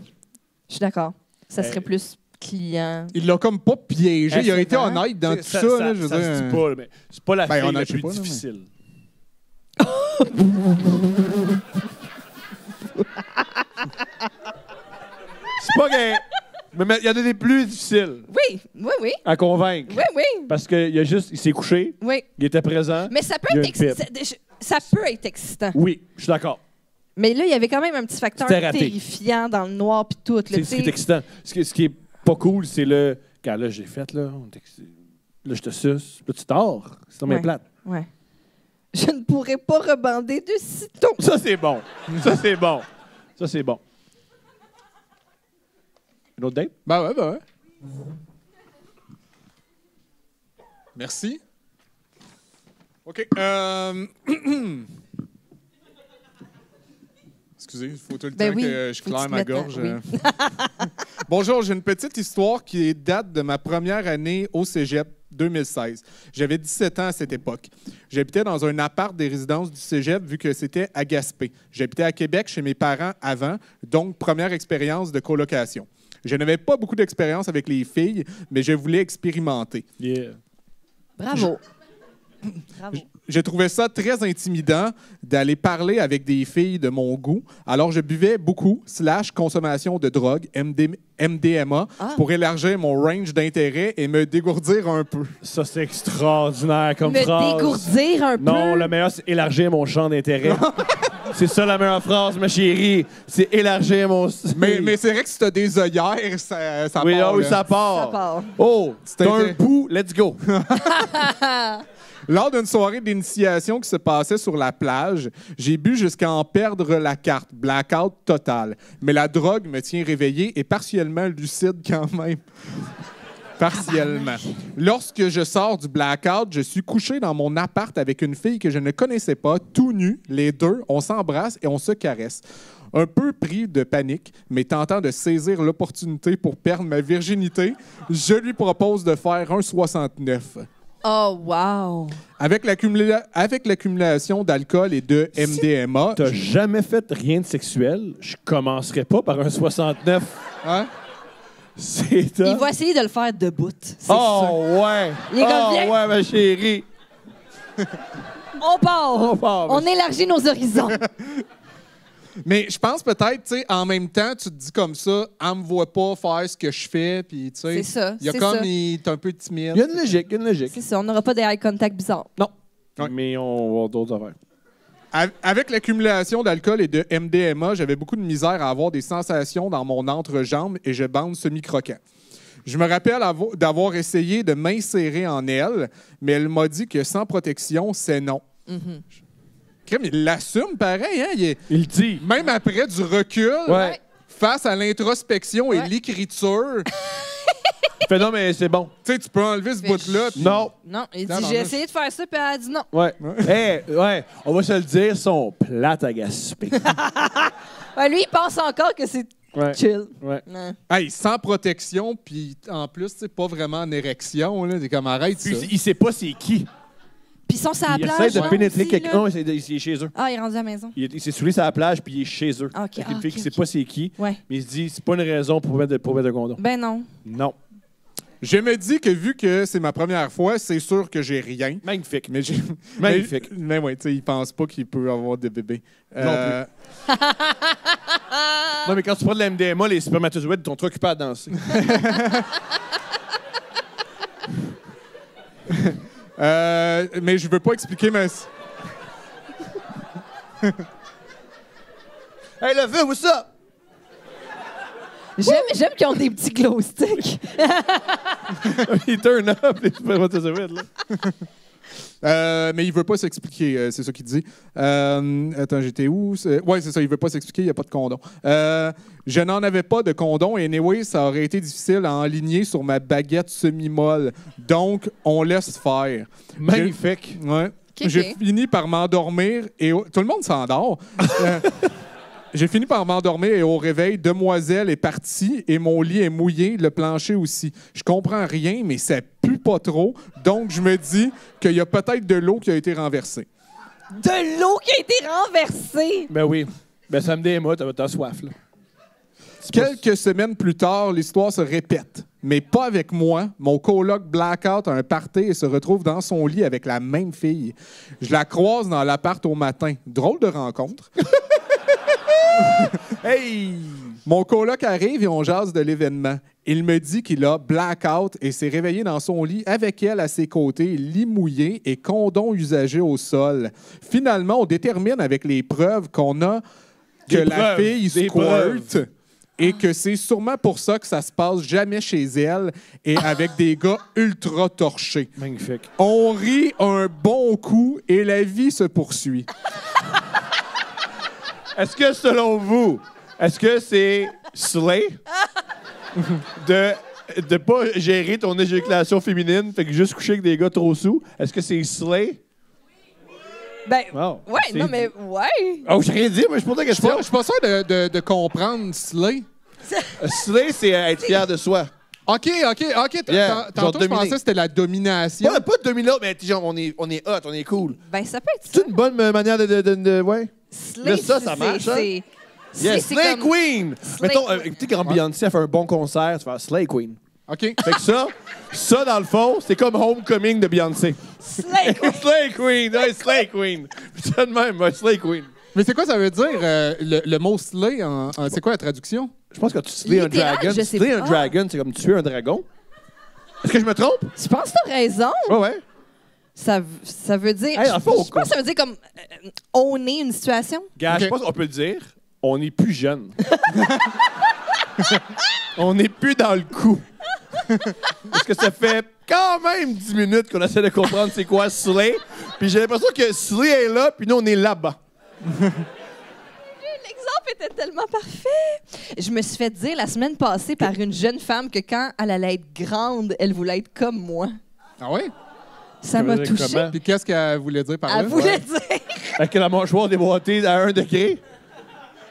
Je suis d'accord. Ça serait plus client. Il l'a comme pas piégé. Il a été vrai. honnête dans tout ça, là, je veux ça dire. se dit pas, mais c'est pas la Ben, fille honnête, la je sais plus pas, là, mais- difficile. C'est pas gay. Mais il y en a des plus difficiles Oui. à convaincre. Oui. Parce il s'est couché, Oui. il était présent. Mais ça peut Il y a être une excitant. Ça peut être excitant. Oui, je suis d'accord. Mais là, il y avait quand même un petit facteur C'était raté. terrifiant dans le noir puis tout. Là, C'est tu ce qui est sais. excitant. Ce qui est pas cool, c'est le. Quand là, j'ai fait, là, là, je te suce. Là, tu dors. C'est dans mes Ouais. plates. Ouais. Je ne pourrais pas rebander de sitôt. Ça, c'est bon. Ça, c'est bon. Ça, c'est bon. Une autre date? Ben ouais. Merci. OK. Excusez, il faut tout le Ben temps oui, que je faut que claire tu ma te mettes gorge. oui. Bonjour, j'ai une petite histoire qui date de ma première année au cégep 2016. J'avais 17 ans à cette époque. J'habitais dans un appart des résidences du cégep vu que c'était à Gaspé. J'habitais à Québec chez mes parents avant, donc première expérience de colocation. Je n'avais pas beaucoup d'expérience avec les filles, mais je voulais expérimenter. Yeah. Bravo. Bravo. Je trouvais ça très intimidant d'aller parler avec des filles de mon goût. Alors, je buvais beaucoup, consommation de drogue, MDMA, pour élargir mon range d'intérêt et me dégourdir un peu. Ça, c'est extraordinaire comme Me phrase. dégourdir un peu. Non, le meilleur, c'est élargir mon champ d'intérêt. C'est ça la meilleure phrase, ma chérie. C'est élargir mon... Mais c'est vrai que si t'as des œillères, ça oui, part. oui, là. ça part. Ça part. Oh, C'était- t'as un pouls, let's go. Lors d'une soirée d'initiation qui se passait sur la plage, j'ai bu jusqu'à en perdre la carte, blackout total. Mais la drogue me tient réveillé et partiellement lucide quand même. Partiellement. Lorsque je sors du blackout, je suis couché dans mon appart avec une fille que je ne connaissais pas, tout nu, les deux, on s'embrasse et on se caresse. Un peu pris de panique, mais tentant de saisir l'opportunité pour perdre ma virginité, je lui propose de faire un 69. Oh, wow. Avec l'accumulation d'alcool et de MDMA, T'as jamais fait rien de sexuel, je commencerai pas par un 69. Hein? C'est top. Il va essayer de le faire debout. C'est sûr. Oh, ouais. Il est comme, viens. ouais, ma chérie. On part. On part. On élargit nos horizons. Mais je pense peut-être, tu sais, en même temps, tu te dis comme ça, elle me voit pas faire ce que je fais, puis tu sais, C'est ça, il y a c'est comme, ça. il est un peu timide. Il y a une logique, il y a une logique. C'est ça, on n'aura pas des eye contact bizarres. Non. Ouais. Mais on va avoir d'autres affaires. Avec l'accumulation d'alcool et de MDMA, j'avais beaucoup de misère à avoir des sensations dans mon entrejambe et je bande semi-croquant. Je me rappelle d'avoir essayé de m'insérer en elle, mais elle m'a dit que sans protection, c'est non. Crème, il l'assume pareil, hein? Il dit. Même après du recul, Ouais. face à l'introspection et Ouais. l'écriture, Il fait non, mais c'est bon. Tu sais, tu peux enlever ce bout-là. puis- Non. Non, il dit Non, non, j'ai non, essayé de faire ça, puis elle a dit non. Ouais. Ouais, on va se le dire, ils sont plates à gaspiller. Ouais, lui, il pense encore que c'est Ouais. chill. Ouais. Non. Hey, sans protection, puis en plus, tu sais, pas vraiment en érection. Là. T'es comme, arrête ça. Puis il sait pas c'est qui. Puis ils sont sur la Il plage. essaie de là, pénétrer aussi, quelqu'un. là. Non, il est chez eux. Ah, il est rendu à la maison. Il s'est saoulé sur la plage, puis il est chez eux. Ah, ok. Fait qu'il Ah, fait ok, qu'il sait ok. pas c'est qui. Ouais. Mais il se dit, c'est pas une raison pour mettre de condom. Ben non. Non. Je me dis que vu que c'est ma première fois, c'est sûr que j'ai rien. Magnifique. Mais j'ai. Magnifique. Mais ouais, tu sais, il pense pas qu'il peut avoir de bébé. Non Non, mais quand tu prends de la MDMA, les spermatozoïdes sont trop occupés à danser. Mais je veux pas expliquer ma. Hey, le feu, où ça? J'aime qu'ils ont des petits glow sticks. Il turn up, les spermatozoïdes, là. Mais il veut pas s'expliquer, c'est ça qu'il dit. Attends, j'étais où? Ouais, c'est ça, il veut pas s'expliquer, il n'y a pas de condom. Je n'en avais pas de condom et anyway, ça aurait été difficile à enligner sur ma baguette semi-molle. Donc, on laisse faire. Magnifique. Ouais. Ok, J'ai ok. fini par m'endormir et tout le monde s'endort. J'ai fini par m'endormir et au réveil, demoiselle est partie et mon lit est mouillé, le plancher aussi. Je comprends rien, mais ça pue pas trop. Donc, je me dis qu'il y a peut-être de l'eau qui a été renversée. De l'eau qui a été renversée. Ben oui. Ben ça me déma, t'as soif, là. Quelques semaines plus tard, l'histoire se répète. Mais pas avec moi. Mon coloc blackout a un party et se retrouve dans son lit avec la même fille. Je la croise dans l'appart au matin. Drôle de rencontre. Hey! Mon coloc arrive et on jase de l'événement. Il me dit qu'il a blackout et s'est réveillé dans son lit avec elle à ses côtés, lit mouillé et condom usagé au sol. Finalement, on détermine avec les preuves qu'on a que Des la preuves, fille des squirt preuves. et que c'est sûrement pour ça que ça se passe jamais chez elle et avec des gars ultra torchés. Magnifique. On rit un bon coup et la vie se poursuit. Est-ce que, selon vous, est-ce que c'est slay de pas gérer ton éjaculation féminine, fait que juste coucher avec des gars trop sous? Est-ce que c'est slay? Ben, Wow. ouais, C'est- non, mais ouais. Oh, j'ai rien dit, moi, je pose la Je question. suis pas sûr de comprendre Slay. Slay, c'est être fier de soi. OK. Yeah, Tantôt, genre je dominer. pensais que c'était la domination. Ouais, pas de dominer, mais genre, on est hot, on est cool. Ben, ça peut être ça. C'est une bonne manière ouais? Slay, Là, ça c'est- marche, hein? c'est- Yes, c'est Slay comme- Queen! Slay Mettons, Queen. tu sais, quand Beyoncé a fait un bon concert, tu fais Slay Queen. OK. Fait que ça, dans le fond, c'est comme Homecoming de Beyoncé. Slay Queen. Slay Queen! Ouais, Slay Queen! Putain de même, ouais, Slay Queen. Mais c'est quoi ça veut dire, le mot Slay? C'est quoi la traduction? Je pense que quand tu slay un Littéral, dragon, je sais slay un pas. dragon, c'est comme tuer un dragon. Est-ce que je me trompe? Je pense que t'as raison. Ouais. Ça veut dire. Hey, en fait, je pense que ça veut dire comme owner une situation. Gars, Ok. je pense qu'on peut le dire, on n'est plus jeune. On n'est plus dans le coup. Parce que ça fait quand même 10 minutes qu'on essaie de comprendre c'est quoi slay. Puis j'ai l'impression que slay est là, puis nous, on est là-bas. L'exemple était tellement parfait. Je me suis fait dire la semaine passée par une jeune femme que quand elle allait être grande, elle voulait être comme moi. Ah oui? Ça m'a veut dire touchée. comment? Puis qu'est-ce qu'elle voulait dire par là? Elle voulait dire Avec la mâchoire déboîtée à 1 degré.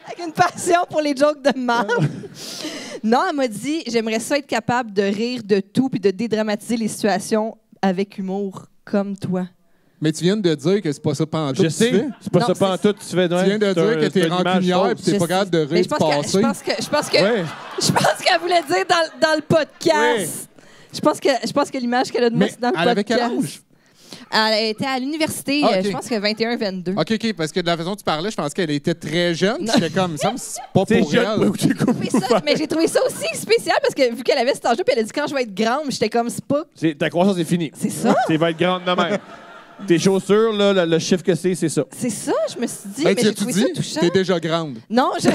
avec une passion pour les jokes de marde. Non, elle m'a dit j'aimerais ça être capable de rire de tout puis de dédramatiser les situations avec humour comme toi. Mais tu viens de dire que c'est pas ça pantoute Je que tu fais. sais, c'est pas Non, ça pas en c'est- tout. Tu fais, Tu viens de dire que t'es rancunière et t'es Je pas sais. capable de Mais rire je pense du que- passé. je pense que Ouais. je pense qu'elle voulait dire dans le podcast. Je pense que l'image qu'elle a de moi, Mais c'est dans le elle avait quel podcast. âge? Elle était à l'université, Ah, ok. je pense que 21-22. OK, parce que de la façon dont tu parlais, je pense qu'elle était très jeune. Non. J'étais comme, ça me semble c'est pas T'es pour jeune, elle. ou t'es coupé. Mais j'ai trouvé ça aussi spécial parce que vu qu'elle avait cet âge-là, puis elle a dit quand je vais être grande, j'étais comme c'est pas. Ta croissance est finie. C'est ça? Tu vas être grande de même. Tes chaussures, là, le chiffre que c'est ça. C'est ça, je me suis dit, Ben, mais tu j'ai trouvé ça dis, touchant. t'es déjà grande. Non, je.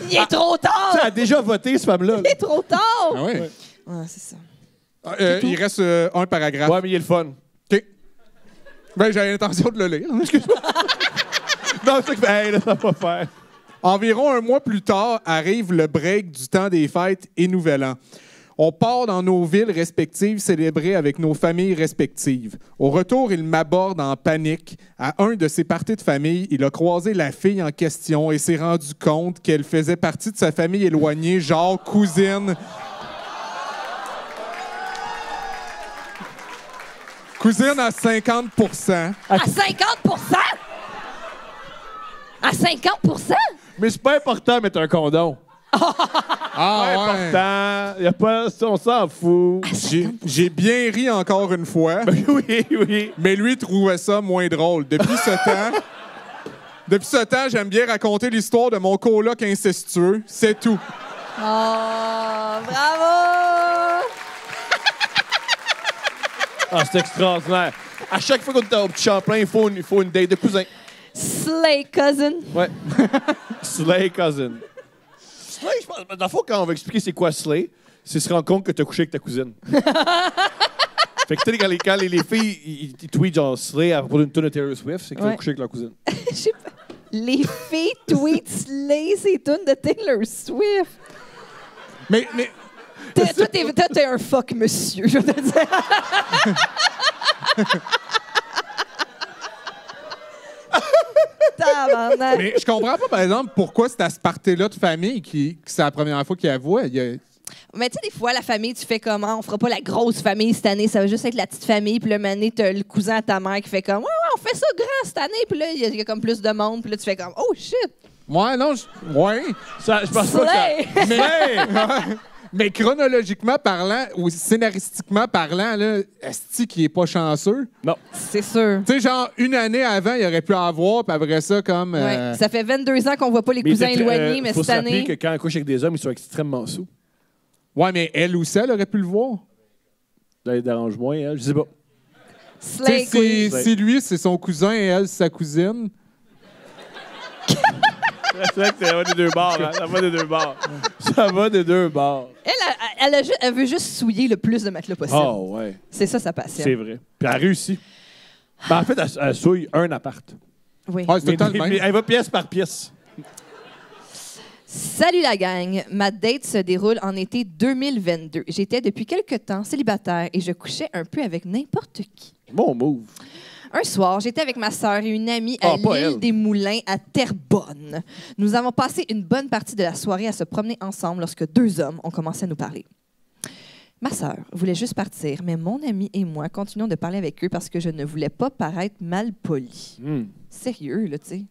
Il est trop tard! Tu as déjà voté, cette femme-là. Il est trop tard! Ah ouais? Ouais, c'est ça. Il reste un paragraphe. Ouais, mais il est le fun. OK. Ben, j'avais l'intention de le lire. Non, c'est ça que hey, là, ça va pas faire. Environ un mois plus tard, arrive le break du temps des fêtes et Nouvel An. On part dans nos villes respectives célébrer avec nos familles respectives. Au retour, il m'aborde en panique. À un de ses parties de famille, il a croisé la fille en question et s'est rendu compte qu'elle faisait partie de sa famille éloignée, genre cousine. Cousine à 50 À 50 À 50 Mais c'est pas important de mettre un condom. Ah, ouais. Important. Y a pas, on s'en fout. J'ai bien ri encore une fois. Oui. Mais lui trouvait ça moins drôle. Depuis ce temps, j'aime bien raconter l'histoire de mon coloc incestueux. C'est tout. Oh, bravo! Ah, c'est extraordinaire. À chaque fois qu'on est au Petit Champlain, il faut une date de cousin. Slay cousin. Ouais. Slay cousin. Slay, je pense, dans le fond, quand on va expliquer c'est quoi Slay, c'est se rendre compte que t'as couché avec ta cousine. Fait que tu sais, quand les filles ils tweetent genre Slay à propos d'une tune de Taylor Swift, c'est qu'ils ont couché avec leur cousine. Je sais pas. Les filles tweetent Slay, c'est une de Taylor Swift. Mais Toi, t'es un fuck monsieur, je veux te dire. Tabarnak. Mais je comprends pas, par exemple, pourquoi c'est à ce party-là de famille que c'est la première fois qu'il avoue. Mais tu sais, des fois, la famille, tu fais comment? On fera pas la grosse famille cette année, ça va juste être la petite famille. Puis là, mané, t'as le cousin à ta mère qui fait comme, ouais, on fait ça grand cette année. Puis là, il y a comme plus de monde. Puis là, tu fais comme, oh shit! Ouais, non, ouais. Ça, je pense pas que ça... Mais chronologiquement parlant, ou scénaristiquement parlant, là, est-ce qu'il est pas chanceux? Non. C'est sûr. Tu sais, genre, une année avant, il aurait pu avoir, puis après ça, comme... Ouais. Ça fait 22 ans qu'on voit pas les cousins éloignés, mais faut cette se rappeler année... que quand on couche avec des hommes, ils sont extrêmement sous. Ouais, mais elle aussi, elle aurait pu le voir. Là, il dérange moins, elle. Je sais pas. Slay Tu sais, si lui, c'est son cousin et elle, c'est sa cousine. C'est vrai que ça va des deux bords, hein? Ça va des deux bords. Ça va des deux bords. Elle veut juste souiller le plus de matelas possible. Oh, ouais. C'est ça sa passion. C'est vrai. Puis elle a réussi. Ben, en fait, elle souille un appart. Oui. Ouais, c'est tout le temps le Mais même. elle va pièce par pièce. Salut la gang! Ma date se déroule en été 2022. J'étais depuis quelque temps célibataire et je couchais un peu avec n'importe qui. Bon move. Un soir, j'étais avec ma sœur et une amie Ah, à pas l'île elle. des Moulins à Terrebonne. Nous avons passé une bonne partie de la soirée à se promener ensemble lorsque deux hommes ont commencé à nous parler. Ma sœur voulait juste partir, mais mon ami et moi continuons de parler avec eux parce que je ne voulais pas paraître mal poli. Sérieux, là, tu sais.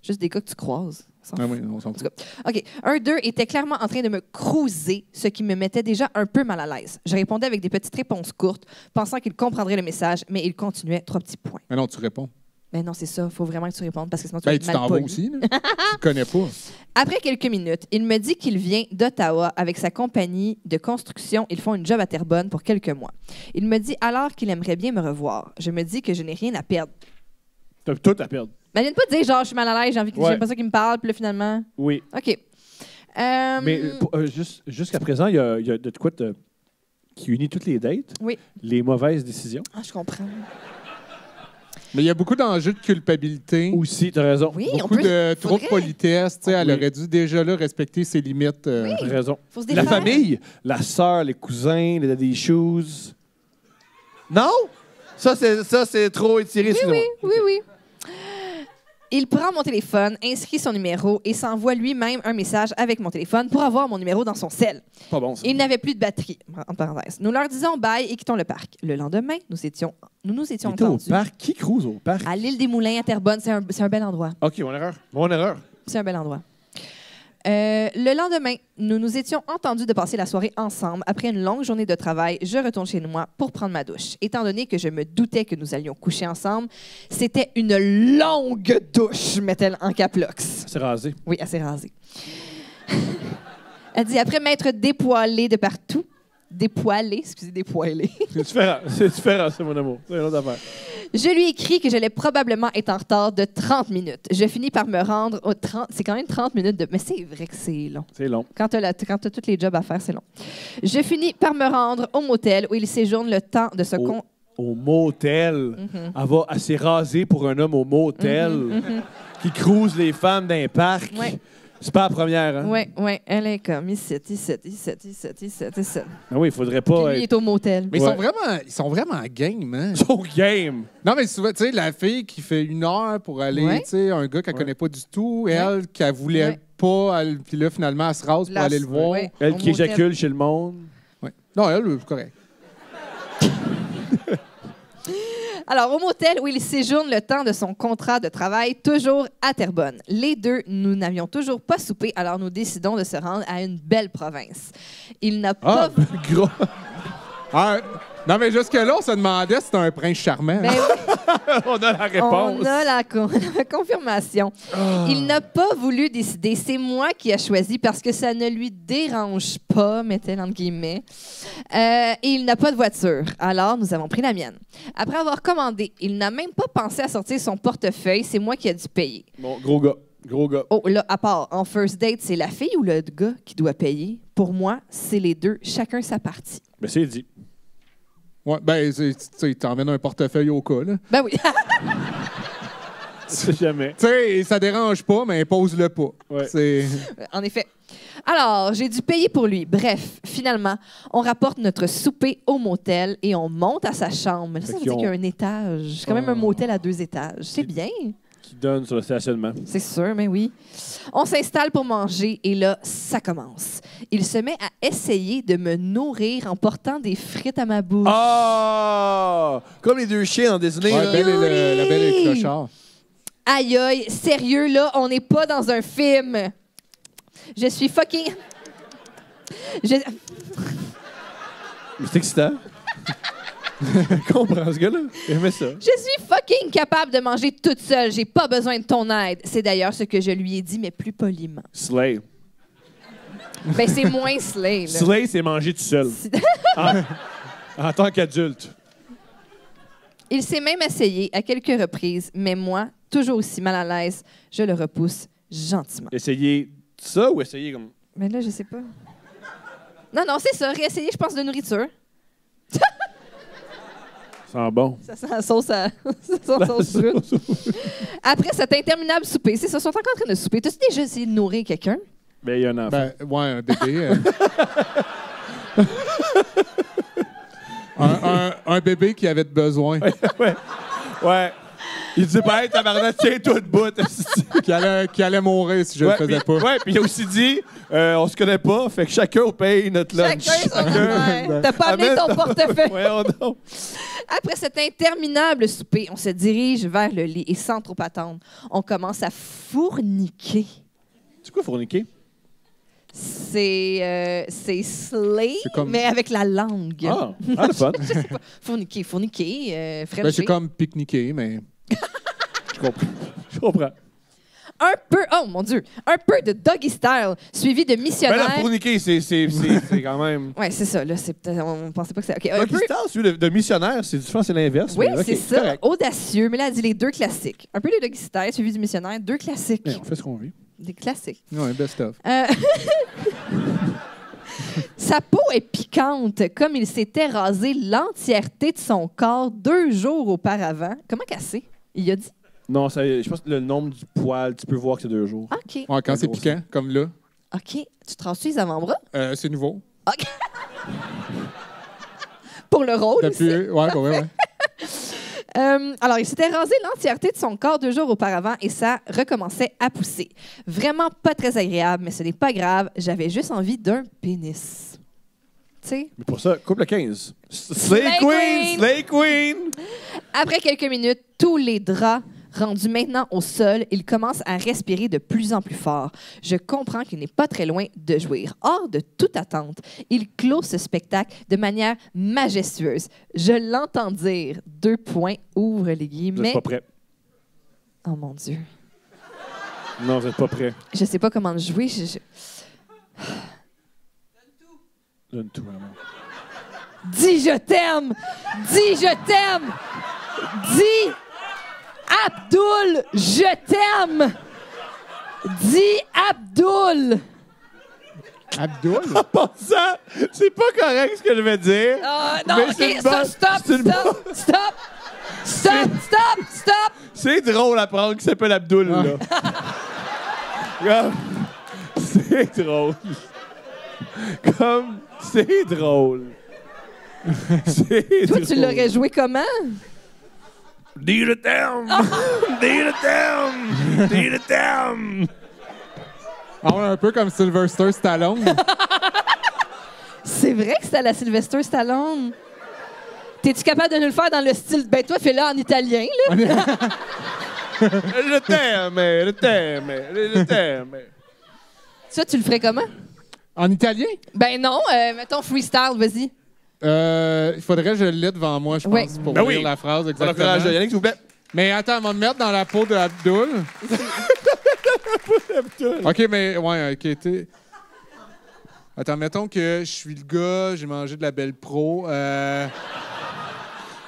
Juste des gars que tu croises. Ah oui, on s'en En tout fout. cas, OK. Un d'eux était clairement en train de me cruiser, ce qui me mettait déjà un peu mal à l'aise. Je répondais avec des petites réponses courtes, pensant qu'il comprendrait le message, mais il continuait 3 petits points. Mais non, tu réponds. Mais non, c'est ça. Il faut vraiment que tu répondes parce que sinon tu vas Ben, être tu mal t'en vas poli. aussi, là. Tu le connais pas. Après quelques minutes, il me dit qu'il vient d'Ottawa avec sa compagnie de construction. Ils font une job à Terrebonne pour quelques mois. Il me dit alors qu'il aimerait bien me revoir. Je me dis que je n'ai rien à perdre. T'as tout à perdre. Mais viens pas dire genre je suis mal à l'aise, j'ai envie que Ouais. j'aime pas ça qu'il me parle, puis là finalement. Oui. OK. Mais jusqu'à présent, il y a de quoi qui unit toutes les dates. Oui. Les mauvaises décisions. Ah, je comprends. Mais il y a beaucoup d'enjeux de culpabilité. Aussi, t'as raison. Oui, on Beaucoup peut. de trop de faudrait. politesse. Tu sais, elle Oui. aurait dû déjà là respecter ses limites. T'as raison. Faut se La défaire. famille, la sœur, les cousins, les daddy shoes. Non? Ça, c'est trop étiré, excusez-moi. Oui. Il prend mon téléphone, inscrit son numéro et s'envoie lui-même un message avec mon téléphone pour avoir mon numéro dans son cell. Pas bon, ça. Il n'avait plus de batterie, en parenthèse. Nous leur disons bye et quittons le parc. Le lendemain, nous nous étions Il était au entendus parc. Qui cruise au parc? à l'île des Moulins à Terrebonne. C'est un bel endroit. OK, mon erreur. Mon erreur. C'est un bel endroit. Le lendemain, nous nous étions entendus de passer la soirée ensemble. Après une longue journée de travail, je retourne chez moi pour prendre ma douche. Étant donné que je me doutais que nous allions coucher ensemble, c'était une longue douche, met-elle en caplox. C'est rasé. Oui, assez rasée. Elle dit, après m'être dépoilée de partout, dépoilée, C'est différent, c'est mon amour. C'est une autre affaire. je lui écris que j'allais probablement être en retard de 30 minutes. Je finis par me rendre au 30... C'est quand même 30 minutes de... Mais c'est vrai que c'est long. C'est long. Quand tu as tous les jobs à faire, c'est long. Je finis par me rendre au motel où il séjourne le temps de se... Au motel. Elle s'est rasée pour un homme au motel qui cruise les femmes d'un parc. Ouais. C'est pas la première, hein? Oui, elle est comme ici. Ah oui, il faudrait Puis pas lui, il être... est au motel. Mais Ouais. ils sont vraiment game, hein? Son game! Non, mais souvent, tu sais, la fille qui fait 1 heure pour aller, Ouais. tu sais, un gars qu'elle connaît pas du tout, elle, qu'elle voulait Ouais. pas, puis là, finalement, elle se rase pour aller le voir. Ouais, Elle au qui motel. éjacule chez le monde. Ouais. Non, elle, c'est correct. Alors, au motel où il séjourne le temps de son contrat de travail, toujours à Terrebonne. Les deux, nous n'avions toujours pas soupé, alors nous décidons de se rendre à une belle province. Il n'a Ah, pas... gros! Ah, non, mais jusque-là, on se demandait si c'était un prince charmant. Ben oui, On a la réponse. on a la confirmation. Il n'a pas voulu décider. C'est moi qui ai choisi parce que ça ne lui dérange pas, mettez-le entre guillemets. Et il n'a pas de voiture. Alors, nous avons pris la mienne. Après avoir commandé, il n'a même pas pensé à sortir son portefeuille. C'est moi qui ai dû payer. Bon, gros gars. Gros gars. Oh, là, à part, en first date, c'est la fille ou le gars qui doit payer? Pour moi, c'est les deux, chacun sa partie. Ben, c'est dit. Ouais, ben, tu sais, t'emmènes un portefeuille au cas, là. Ben oui. C'est jamais. Tu sais, ça dérange pas, mais pose-le pas. Ouais. C'est... En effet. Alors, j'ai dû payer pour lui. Bref, finalement, on rapporte notre souper au motel et on monte à sa chambre. Mais là, ça veut Fait dire qu'ils qu'il y a un étage. C'est quand même un motel à 2 étages. C'est bien. Qui donne sur le stationnement. C'est sûr, mais oui. On s'installe pour manger et là, ça commence. Il se met à essayer de me nourrir en portant des frites à ma bouche. Ah! Comme les deux chiens en Disney. Ouais, là. la belle et le clochard. Aïe, aïe, sérieux, là, on n'est pas dans un film. Je suis fucking... Je... Mais c'est excitant. Je comprends ce gars-là. J'aimais ça. Je suis fucking capable de manger toute seule. J'ai pas besoin de ton aide. C'est d'ailleurs ce que je lui ai dit, mais plus poliment. Slay. Ben, c'est moins slay, là. Slay, c'est manger tout seul. En tant qu'adulte. Il s'est même essayé à quelques reprises, mais moi, toujours aussi mal à l'aise, je le repousse gentiment. Essayer ça ou essayer comme. Mais là, je sais pas. Non, c'est ça. Réessayer, je pense, de nourriture. Ça sent bon. Ça sent la sauce à... ça sent la sauce brune. Après cet interminable souper, c'est ça, ils sont encore en train de souper. T'as-tu déjà essayé de nourrir quelqu'un? Ben, il y a un enfant. Ben, ouais, un bébé. Un bébé qui avait de besoin. Ouais. Il dit, ben, hey, tabarnak, tiens-toi de bout. qui allait mourir si je le faisais pas. Ouais, puis il a aussi dit, on se connaît pas, fait que chacun paye notre lunch. Chacun son affaire. T'as pas amené ton portefeuille. Ouais, non. Après cet interminable souper, on se dirige vers le lit et sans trop attendre, on commence à fourniquer. C'est quoi fourniquer? C'est slay, C'est comme- mais avec la langue. Ah, le fun. Fourniquer, Ben, Frencher. c'est comme pique-niquer, mais... Je comprends. Un peu, oh mon Dieu, un peu de doggy style, suivi de Ben missionnaire. là, fourniquer, c'est quand même. Ouais, c'est ça, là, c'est peut-être, on pensait pas que c'est... OK, un Doggy peu... style, celui de missionnaire, je pense que c'est l'inverse. Oui, mais ok, c'est ça, correct. audacieux, mais là, elle dit les deux classiques. Un peu de doggy style, suivi du missionnaire, 2 classiques. Mais on fait ce qu'on veut. Des classiques. Ouais, best of. Sa peau est piquante, comme il s'était rasé l'entièreté de son corps 2 jours auparavant. Comment qu'elle sait? Il a dit. Non, je pense que le nombre du poil, tu peux voir que c'est 2 jours. OK. Ouais, quand c'est gros, piquant, comme là, OK. Tu te rases-tu les avant-bras? c'est nouveau. OK. Pour le rôle aussi. Depuis... Ouais. Alors, il s'était rasé l'entièreté de son corps 2 jours auparavant et ça recommençait à pousser. Vraiment pas très agréable, mais ce n'est pas grave. J'avais juste envie d'un pénis. Tu sais? Mais pour ça, coupe le 15. Slay Queen! Slay Queen! Après quelques minutes, tous les draps rendus maintenant au sol, il commence à respirer de plus en plus fort. Je comprends qu'il n'est pas très loin de jouir. Hors de toute attente, il clôt ce spectacle de manière majestueuse. Je l'entends dire, 2 points, ouvre les Vous guillemets. n'êtes pas prêts. Oh mon Dieu. Non, vous n'êtes pas prêts. Je sais pas comment jouer. Donne tout, vraiment. Dis je t'aime! Dis je t'aime! Dis Abdul, je t'aime! Dis Abdul! Abdul? En passant, c'est pas correct ce que je vais dire. Non, Mais OK, c'est une bonne- stop! C'est drôle à prendre qu'il s'appelle Abdul, là. Regarde. C'est drôle. Comme, c'est drôle. C'est Toi, drôle. tu l'aurais joué comment? Deal it down! Deal it down! Deal it down! Ah ouais, un peu comme Sylvester Stallone. C'est vrai que c'était à la Sylvester Stallone. T'es-tu capable de nous le faire dans le style... Ben, toi, fais-le en italien, là. Le thème. Ça, tu le ferais comment? En italien? Ben non, mettons freestyle, vas-y. Il faudrait que je l'ai devant moi, je pense, Ouais. pour Ben lire oui. la phrase On va exactement. faire un jeu. Yannick, s'il vous plaît. Mais attends, on va me mettre dans la peau de Abdul. OK, mais... Ouais, OK, Attends, mettons que je suis le gars, j'ai mangé de la Belle Pro.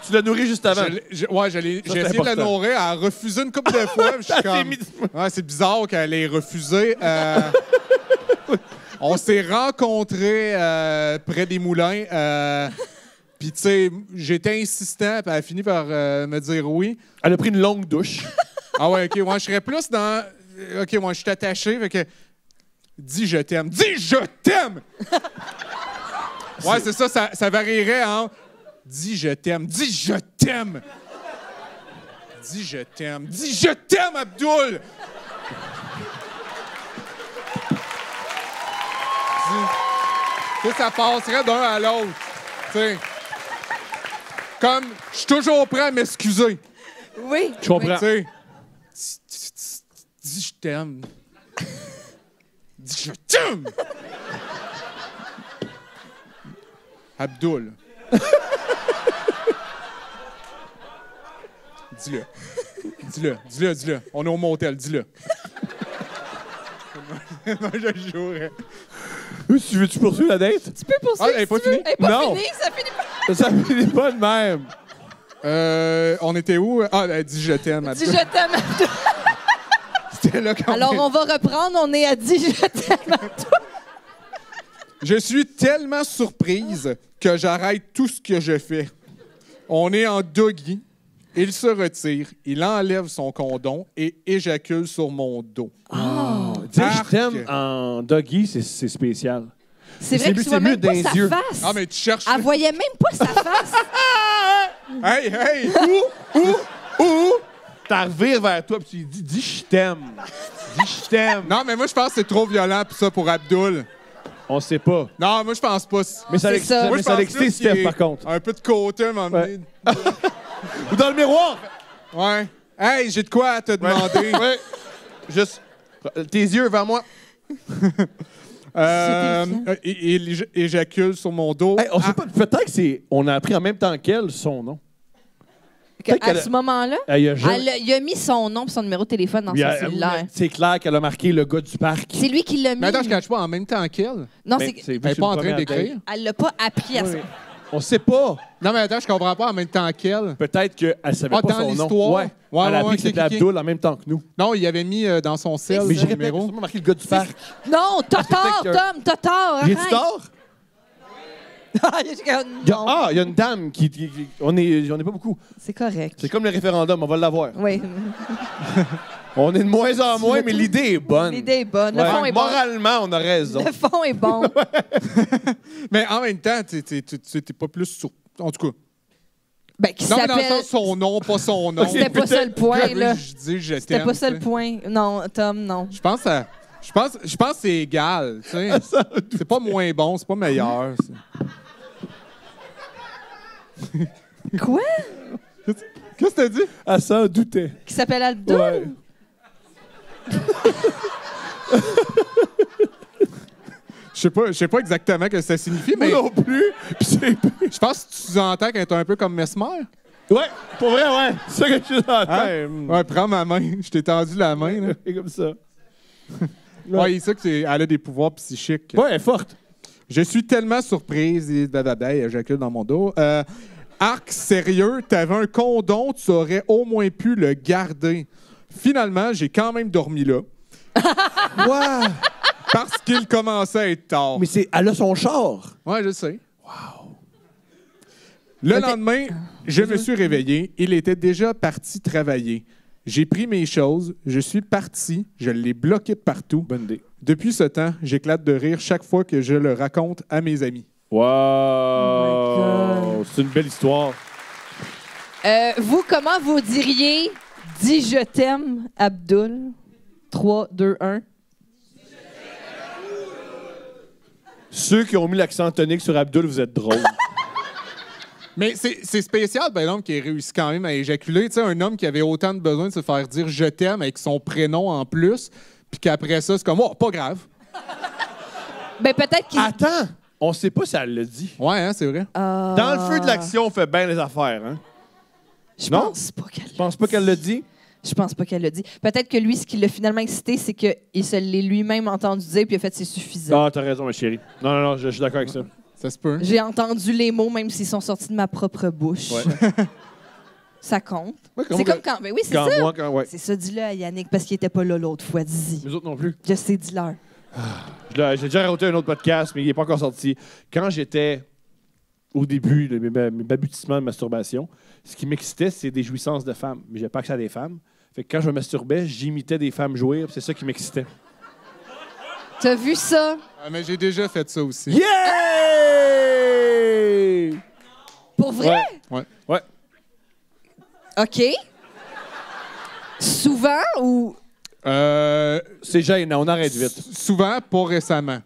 Tu l'as nourri juste avant. J'ai c'est essayé de la important. nourrir, elle a refusé une couple de fois. puis je suis comme... Ouais, c'est bizarre qu'elle ait refusé. On s'est rencontrés près des moulins. Puis, tu sais, j'étais insistant, puis elle a fini par me dire oui. Elle a pris une longue douche. Ah ouais, OK, moi, je serais plus dans... OK, moi, je suis attaché, fait que... Dis je t'aime. Dis je t'aime! Ouais, c'est ça, ça varierait en... Dis je t'aime. Dis je t'aime! Dis je t'aime. Dis je t'aime, Abdul! Tu sais, ça passerait d'un à l'autre. Tu sais. Comme, je suis toujours prêt à m'excuser. Oui. Je comprends. Tu sais. Dis je t'aime. Dis je t'aime! Abdul. Dis-le. Dis-le. On est au motel, dis-le. Moi, je jouerais. Tu veux-tu poursuivre la date? Tu peux poursuivre Ah, elle est si pas tu veux. finie? Elle est pas Non. finie, ça finit pas. Ça finit pas de même. On était où? Ah, elle dit je t'aime, Dis Abdul. je t'aime à toi. C'était là quand Alors, même. on va reprendre. On est à dis je t'aime à toi. Je suis tellement surprise que j'arrête tout ce que je fais. On est en doggy. Il se retire, il enlève son condom et éjacule sur mon dos. Tu sais, je Arc. t'aime en doggy, c'est spécial. C'est C'est vrai que mieux- tu vois c'est mieux même pas dans sa les yeux. face. Ah, mais tu cherches. Elle voyait même pas sa face. Hey! Ou t'en revires vers toi puis tu lui dis je t'aime. Dis je t'aime. Non, mais moi, je pense que c'est trop violent pour ça pour Abdul. On sait pas. Non, moi, je pense pas. Mais ça C'est ça. l'excite Moi, mais je ça pense l'excite plus Steph qu'il est par contre. Un peu de côté, à un moment donné. Ou dans le miroir. Ouais. Hey, j'ai de quoi à te demander. Ouais. Juste tes yeux vers moi. Il éjacule sur mon dos. Hey, on sait pas, peut-être que c'est on a appris en même temps qu'elle son nom. Peut-être À qu'elle a- ce moment-là, Elle a jamais- il a mis son nom et son numéro de téléphone dans Il a- son cellulaire. C'est clair qu'elle a marqué le gars du parc. C'est lui qui l'a mis. Mais attends, je ne cache pas en même temps qu'elle. Non, Mais c'est... vu que Elle n'est c'est pas une en train première d'écrire. date. Elle l'a pas appris à Oui, ça. oui. On sait pas. Non, mais attends, je comprends pas en même temps qu'elle. Peut-être qu'elle savait Ah, pas dans son nom. l'histoire? Ouais. Ouais, Elle a ouais, appris que c'était ok, ok. Abdul en même temps que nous. Non, il avait mis dans son sel Mais le j'ai répété, numéro. c'est pas marqué le gars du parc. Non, t'as tort, peut-être Tom, t'as tort. J'ai-tu arrête. tort? Non. Il y a une dame qui on est pas beaucoup. C'est correct. C'est comme le référendum, on va l'avoir. Oui. On est de moins en moins, veux mais tout? l'idée est bonne. L'idée est bonne. Le Ouais. fond est bon. Moralement, on a raison. Le fond est bon. Mais en même temps, t'es pas plus sur. En tout cas. Ben, qui Non, mais dans le s'appelle... sens son nom, pas son nom. C'était pas ça le point, là. Je dis je C'était t'aime. pas ça le tu sais. point. Non, Tom, non. Je pense que c'est égal. Tu sais. C'est pas moins bon, c'est pas meilleur. Quoi? Qu'est-ce que t'as dit? À ça, on doutait. Qui s'appelle Abdul? Ouais. Je sais pas exactement ce que ça signifie, mais Moi non plus. Puis je pense que tu entends qu'elle est un peu comme Mesmer. ouais, pour vrai, ouais. C'est ça que je suis dans la Hein? Ouais, prends ma main. Je t'ai tendu la main. Là. C'est comme ça. Ouais, c'est ça qu'elle a des pouvoirs psychiques. Ouais, elle est forte. Je suis tellement surprise. Et blablabla, elle éjacule dans mon dos. Arc, sérieux, t'avais un condom, tu aurais au moins pu le garder. Finalement, j'ai quand même dormi là. Ouais. Parce qu'il commençait à être tard. Mais elle a son char. Ouais, je sais. Wow. Le lendemain, je me suis réveillé. Il était déjà parti travailler. J'ai pris mes choses, je suis parti, je l'ai bloqué de partout. Bonne idée. Depuis ce temps, j'éclate de rire chaque fois que je le raconte à mes amis. Wow! Oh C'est une belle histoire. Vous, comment vous diriez « Dis je t'aime, Abdul » 3, 2, 1. Ceux qui ont mis l'accent tonique sur Abdul, vous êtes drôles. Mais c'est spécial, ben, l'homme qui a réussi quand même à éjaculer. Tu sais, un homme qui avait autant de besoin de se faire dire « je t'aime » avec son prénom en plus, puis qu'après ça, c'est comme « oh, pas grave Ben, peut-être qu'il... Attends! On sait pas si elle l'a dit. ». Ouais, hein, c'est vrai. Dans le feu de l'action, on fait bien les affaires, hein? Je non? pense pas qu'elle... Je pense pas qu'elle l'a dit. Je pense pas qu'elle l'a dit. Peut-être que lui, ce qui l'a finalement excité, c'est qu'il se l'est lui-même entendu dire, puis il a fait « c'est suffisant Ah, t'as raison, ma chérie. Non, je suis d'accord avec ça. Ça se peut. ». J'ai entendu les mots, même s'ils sont sortis de ma propre bouche. Ouais. Ça compte. Ouais, C'est comme quand... Ben oui, c'est ça. Ouais. C'est ça, dis-le à Yannick, parce qu'il était pas là l'autre fois, dis-y. Les autres non plus. Je sais, dis-leur. J'ai déjà raconté un autre podcast, mais il n'est pas encore sorti. Quand j'étais au début de mes babutissements de masturbation, ce qui m'excitait, c'est des jouissances de femmes. Mais j'ai pas accès à des femmes. Fait que quand je me masturbais, j'imitais des femmes jouir, puis c'est ça qui m'excitait. T'as vu ça? Ah, mais j'ai déjà fait ça aussi. Yeah! Pour vrai? Ouais. OK. Souvent ou... C'est gênant, on arrête vite. Souvent, pas récemment.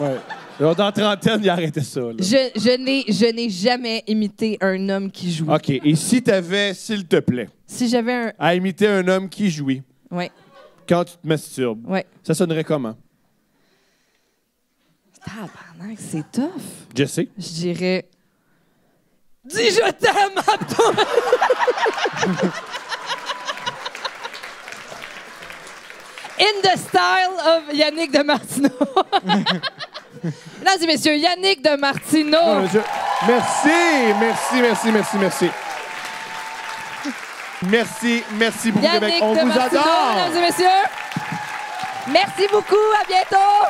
Ouais. Alors, dans la trentaine, il arrêtait ça. Là. Je n'ai jamais imité un homme qui joue. OK. Et si t'avais, s'il te plaît, Si j'avais un... à imiter un homme qui jouit Ouais, quand tu te masturbes, ouais. ça sonnerait comment? Tabarnak, c'est tough. Jesse? Je dirais... Dis je t'aime, Abdul! In the style of Yannick de Martineau. Mesdames et messieurs, Yannick de Martineau. Non, merci. Merci beaucoup, Yannick Québec. On de vous Martineau, adore. mesdames et messieurs. Merci beaucoup, à bientôt.